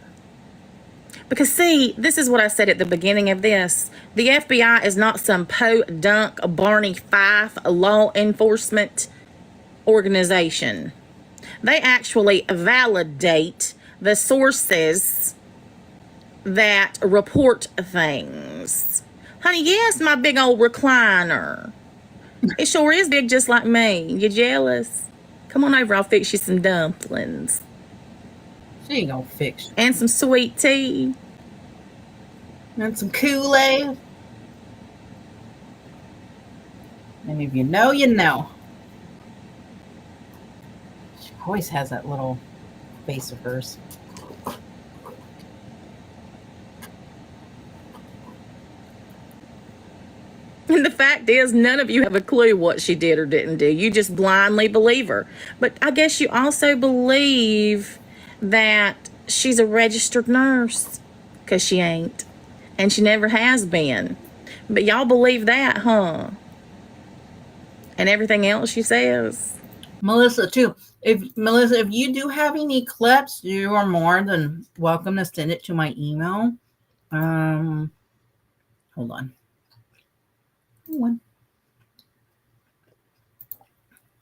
Speaker 4: Because, see, this is what I said at the beginning of this. The FBI is not some podunk Barney Fife law enforcement organization. They actually validate the sources that report things. Honey, yes, my big old recliner. It sure is big just like me. You jealous? Come on over, I'll fix you some dumplings.
Speaker 1: She ain't gonna fix.
Speaker 4: And some sweet tea.
Speaker 1: And some Kool-Aid. And if you know, you know. She always has that little face of hers.
Speaker 4: And the fact is, none of you have a clue what she did or didn't do. You just blindly believe her. But I guess you also believe that she's a registered nurse, because she ain't. And she never has been. But y'all believe that, huh? And everything else she says.
Speaker 1: Melissa, too. If you do have any clips, you are more than welcome to send it to my email. Hold on.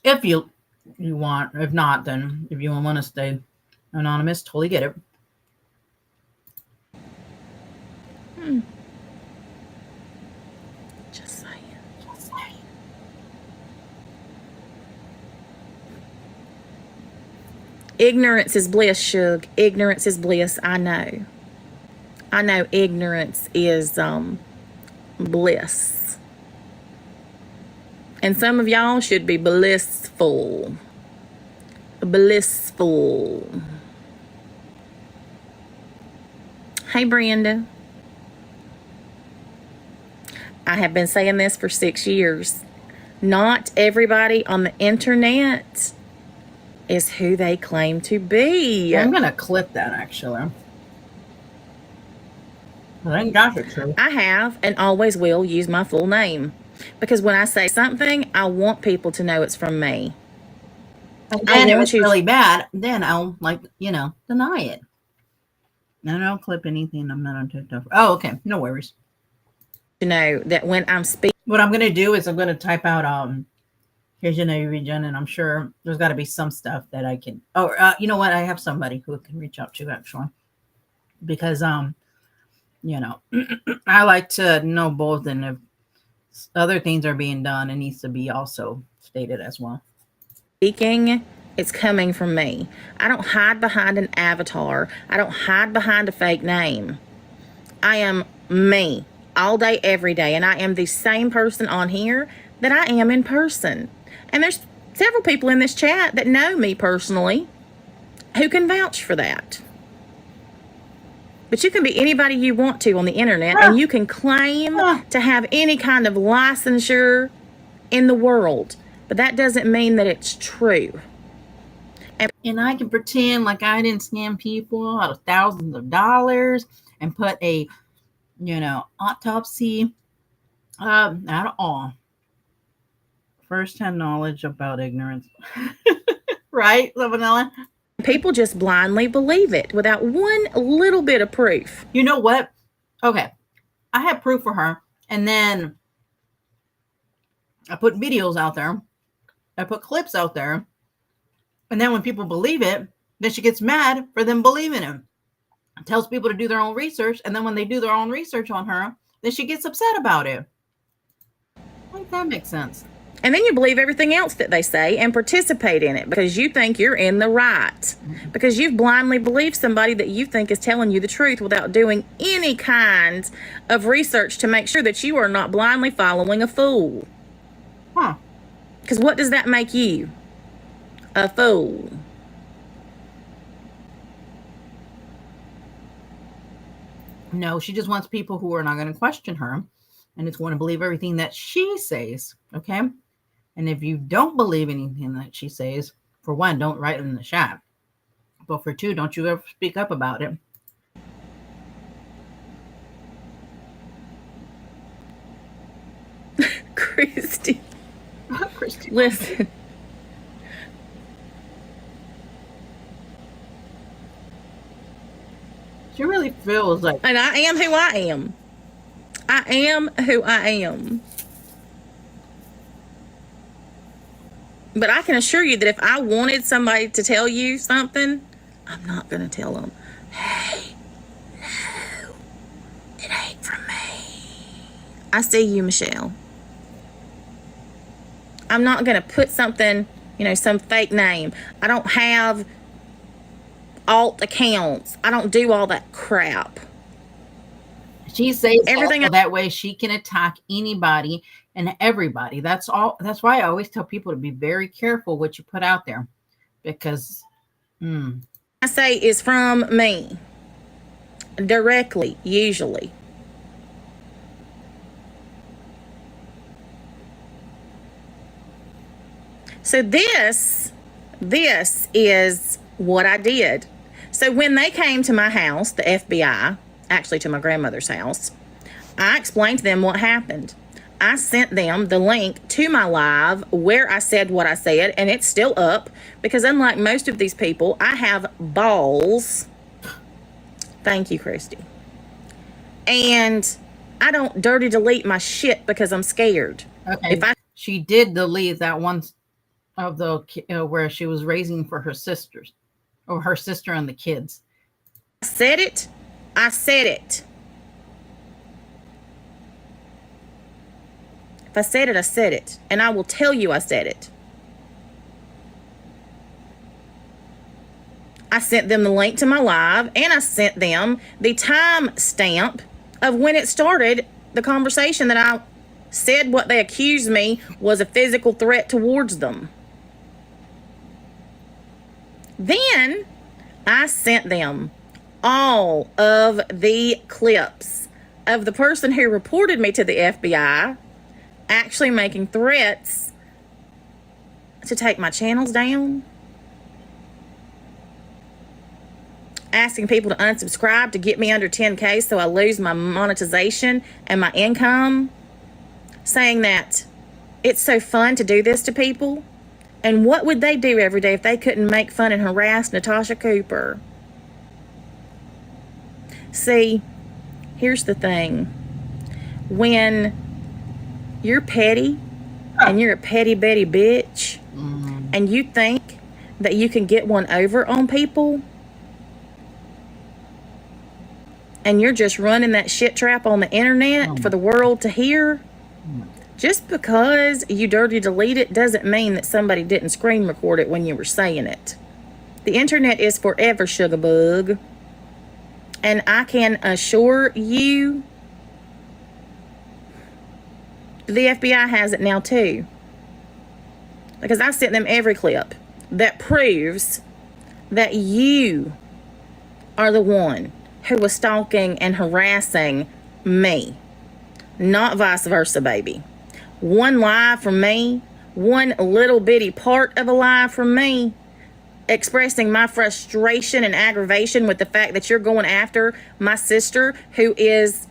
Speaker 1: If you want. If not, then if you want to stay anonymous, totally get it.
Speaker 4: Just saying. Ignorance is bliss, Shug. Ignorance is bliss. I know ignorance is bliss. And some of y'all should be blissful. Blissful. Hey, Brenda. I have been saying this for 6 years. Not everybody on the internet is who they claim to be.
Speaker 1: I'm going to clip that, actually. I think that's it, true.
Speaker 4: I have and always will use my full name. Because when I say something, I want people to know it's from me.
Speaker 1: And then if it's really bad, then I'll, deny it. I don't clip anything. I'm not on TikTok. Oh, okay. No worries.
Speaker 4: You know that when I'm speaking.
Speaker 1: What I'm going to do is I'm going to type out, here's your name region, and I'm sure there's got to be some stuff that I can. Oh, you know what? I have somebody who can reach out to, actually. Because, I like to know both, and if other things are being done, it needs to be also stated as well.
Speaker 4: Speaking, it's coming from me. I don't hide behind an avatar. I don't hide behind a fake name. I am me all day, every day, and I am the same person on here that I am in person. And there's several people in this chat that know me personally who can vouch for that. But you can be anybody you want to on the internet, and you can claim to have any kind of licensure in the world. But that doesn't mean that it's true.
Speaker 1: And I can pretend like I didn't scam people out of thousands of dollars and put a, autopsy, not at all. First-hand knowledge about ignorance. Right, Vanilla?
Speaker 4: people just blindly believe it without one little bit of proof.
Speaker 1: You know what? Okay. I have proof for her. And then I put videos out there. I put clips out there. And then when people believe it, then she gets mad for them believing him. Tells people to do their own research. And then when they do their own research on her, then she gets upset about it. I think that makes sense.
Speaker 4: And then you believe everything else that they say and participate in it because you think you're in the right. Because you've blindly believed somebody that you think is telling you the truth without doing any kind of research to make sure that you are not blindly following a fool.
Speaker 1: Huh.
Speaker 4: Because what does that make you? A fool.
Speaker 1: No, she just wants people who are not going to question her and it's going to believe everything that she says. Okay. And if you don't believe anything that she says, for one, don't write it in the chat. But for two, don't you ever speak up about it.
Speaker 4: Christy.
Speaker 1: Christy.
Speaker 4: Listen.
Speaker 1: She really feels like...
Speaker 4: And I am who I am. I am who I am. But I can assure you that if I wanted somebody to tell you something, I'm not going to tell them, hey, no, it ain't from me. I see you, Michelle. I'm not going to put something, some fake name. I don't have alt accounts. I don't do all that crap.
Speaker 1: She says
Speaker 4: everything
Speaker 1: that way she can attack anybody and everybody. That's all. That's why I always tell people to be very careful what you put out there, because
Speaker 4: I say is from me directly, usually. So this is what I did. So when they came to my house, the FBI, actually to my grandmother's house, I explained to them what happened. I sent them the link to my live where I said what I said, and it's still up because unlike most of these people, I have balls. Thank you, Christy. And I don't dirty delete my shit because I'm scared.
Speaker 1: Okay. She did delete that one of the where she was raising for her sisters, or her sister and the kids.
Speaker 4: I said it. I said it. If I said it, I said it. And I will tell you I said it. I sent them the link to my live, and I sent them the time stamp of when it started, the conversation that I said what they accused me was a physical threat towards them. Then I sent them all of the clips of the person who reported me to the FBI actually making threats to take my channels down, asking people to unsubscribe to get me under 10K so I lose my monetization and my income, saying that it's so fun to do this to people. And what would they do every day if they couldn't make fun and harass Natasha Cooper? See, here's the thing. When you're petty and you're a petty Betty bitch and you think that you can get one over on people and you're just running that shit trap on the internet for the world to hear, just because you dirty delete it doesn't mean that somebody didn't screen record it when you were saying it. The internet is forever, sugar bug. And I can assure you, the FBI has it now too. Because I sent them every clip that proves that you are the one who was stalking and harassing me. Not vice versa, baby. One lie from me, one little bitty part of a lie from me, expressing my frustration and aggravation with the fact that you're going after my sister who is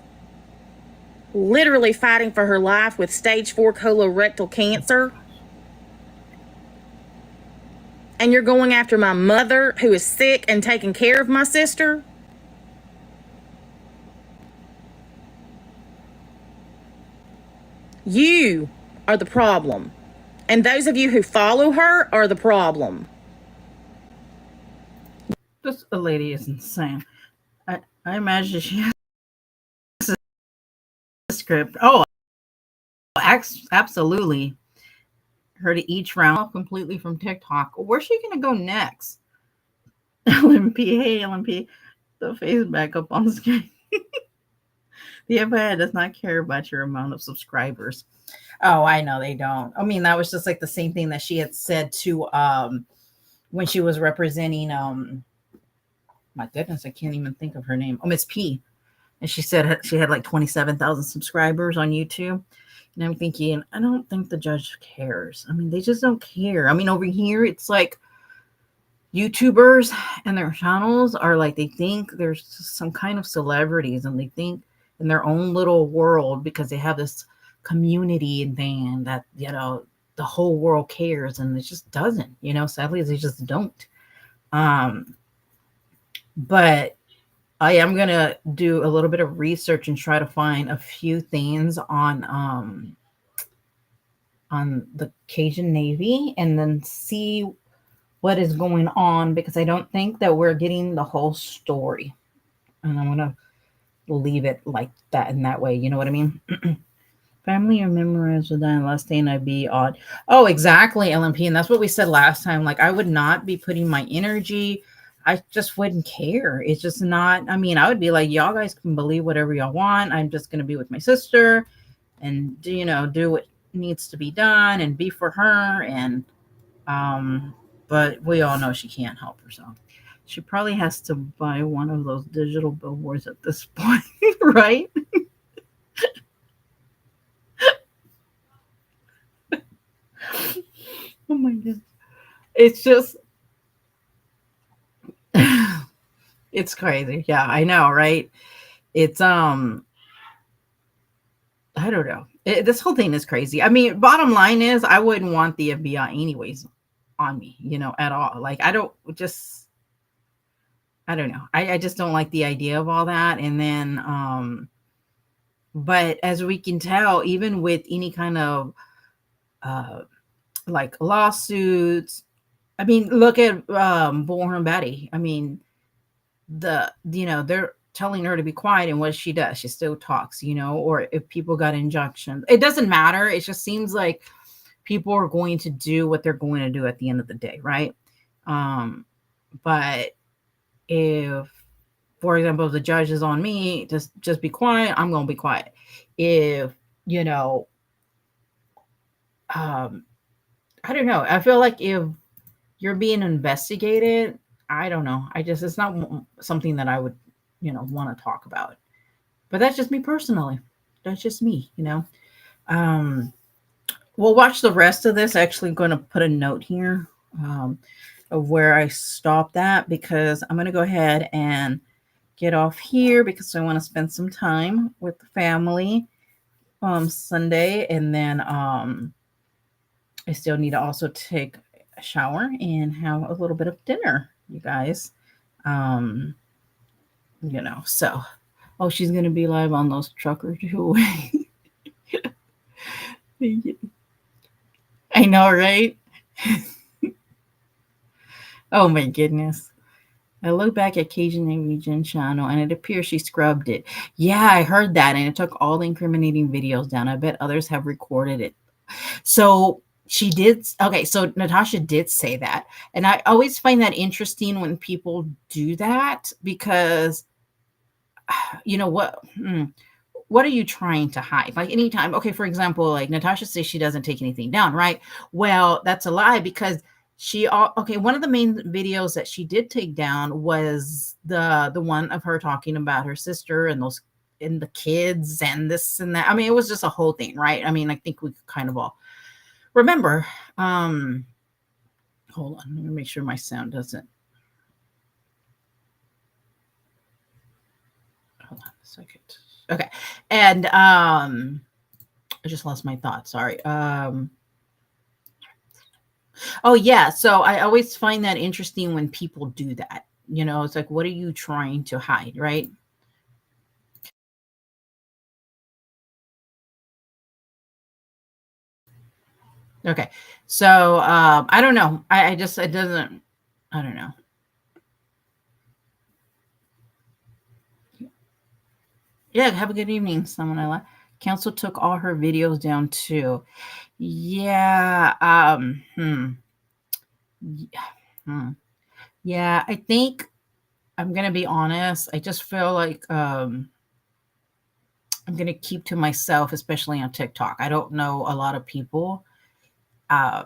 Speaker 4: literally fighting for her life with stage 4 colorectal cancer. And you're going after my mother who is sick and taking care of my sister? You are the problem. And those of you who follow her are the problem.
Speaker 1: This lady is insane. I imagine she has a script. Oh, absolutely. Her to each round completely from TikTok. Where's she gonna go next? LMP, hey LMP, the face back up on the screen. The FBI does not care about your amount of subscribers. Oh, I know they don't. I mean, that was just like the same thing that she had said to when she was representing my goodness, I can't even think of her name. Oh, Miss P. And she said she had like 27,000 subscribers on YouTube. And I'm thinking, I don't think the judge cares. I mean, they just don't care. I mean, over here, it's like YouTubers and their channels are like, they think there's some kind of celebrities and they think in their own little world because they have this community and thing that, the whole world cares, and it just doesn't, sadly, they just don't. But I am going to do a little bit of research and try to find a few things on the Cajun Navy and then see what is going on, because I don't think that we're getting the whole story. And I'm going to leave it like that in that way. You know what I mean? Family or memorize with that last day and I'd be odd. Oh, exactly, LMP. And that's what we said last time. Like, I would not be putting my energy. I just wouldn't care. It's just not, I mean, I would be like, y'all guys can believe whatever y'all want. I'm just going to be with my sister and, do what needs to be done and be for her. And, but we all know she can't help herself. She probably has to buy one of those digital billboards at this point, right? Oh my goodness. It's just, it's crazy. Yeah, I know, right? It's, I don't know. This whole thing is crazy. I mean, bottom line is, I wouldn't want the FBI anyways on me, at all. Like, I don't know. I just don't like the idea of all that. And then, but as we can tell, even with any kind of, uh, like lawsuits, I mean, look at, Bullhorn Betty. I mean, they're telling her to be quiet, and what she does, she still talks, or if people got injunctions, it doesn't matter. It just seems like people are going to do what they're going to do at the end of the day, right? But if, for example, if the judge is on me, just be quiet, I'm going to be quiet. If, I don't know, I feel like if you're being investigated, I don't know, it's not something that I would, want to talk about. But that's just me personally. That's just me. We'll watch the rest of this. Actually, going to put a note here, of where I stopped at, because I'm going to go ahead and get off here because I want to spend some time with the family Sunday. And then I still need to also take a shower and have a little bit of dinner, you guys. So, oh, she's going to be live on those truckers too. I know, right? Oh my goodness. I look back at Cajun Norwegian channel and it appears she scrubbed it. Yeah, I heard that, and it took all the incriminating videos down. I bet others have recorded it. So she did. Okay, so Natasha did say that. And I always find that interesting when people do that, because you know what are you trying to hide? Like, anytime, okay, for example, like Natasha says she doesn't take anything down, right? Well, that's a lie, because one of the main videos that she did take down was the one of her talking about her sister and those and the kids and this and that. I mean, it was just a whole thing, right? I mean, I think we kind of all remember. Hold on, let me make sure my sound doesn't. Hold on a second. Okay. And I just lost my thought. Sorry. Oh yeah, so I always find that interesting when people do that. You know, it's like, what are you trying to hide, right? Okay, so I don't know. I just it doesn't. I don't know. Yeah, have a good evening, someone I like. Council took all her videos down too. Yeah. Hmm. Yeah, I think I'm gonna be honest. I just feel like I'm gonna keep to myself, especially on TikTok. I don't know a lot of people. Uh,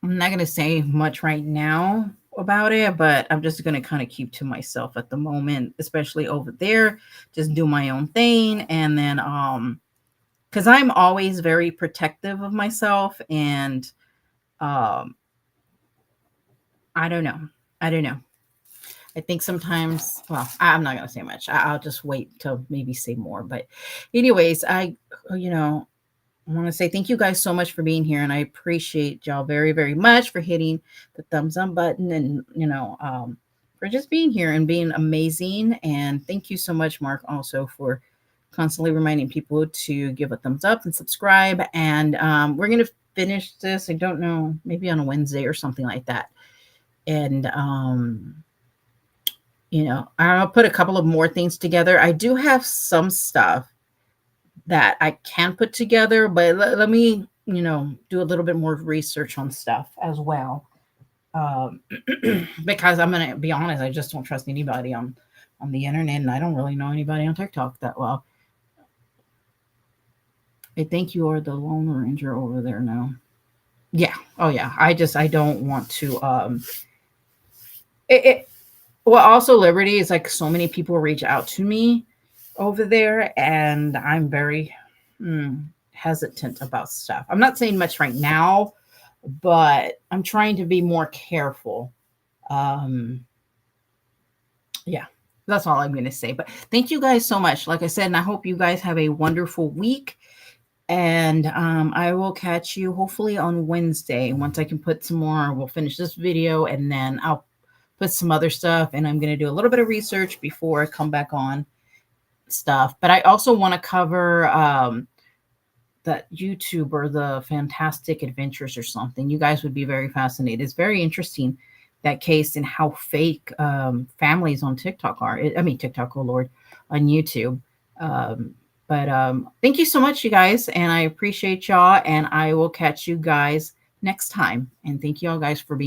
Speaker 1: I'm not gonna say much right now about it, but I'm just gonna kind of keep to myself at the moment, especially over there. Just do my own thing, and then because I'm always very protective of myself, and um, I don't know. I don't know. I think sometimes, well, I'm not going to say much. I'll just wait till maybe say more. But, anyways, you know, I want to say thank you guys so much for being here. And I appreciate y'all very, very much for hitting the thumbs up button and, for just being here and being amazing. And thank you so much, Mark, also for constantly reminding people to give a thumbs up and subscribe. And we're going to finish this. I don't know, maybe on a Wednesday or something like that. And, I'll put a couple of more things together. I do have some stuff that I can put together, but let me, do a little bit more research on stuff as well. Um, because I'm gonna be honest, I just don't trust anybody on the internet, and I don't really know anybody on TikTok that well. I think you are the Lone Ranger over there now. Yeah. Oh yeah. I don't want to. It well, also Liberty is like so many people reach out to me over there, and I'm very hesitant about stuff. I'm not saying much right now, but I'm trying to be more careful. Um, yeah, that's all I'm going to say. But thank you guys so much. Like I said, and I hope you guys have a wonderful week. And I will catch you hopefully on Wednesday. Once I can put some more, we'll finish this video and then I'll put some other stuff. And I'm going to do a little bit of research before I come back on stuff. But I also want to cover that YouTuber, the Fantastic Adventures or something. You guys would be very fascinated. It's very interesting, that case, and how fake families on TikTok are. I mean, TikTok, oh Lord, on YouTube. But thank you so much, you guys. And I appreciate y'all. And I will catch you guys next time. And thank you all guys for being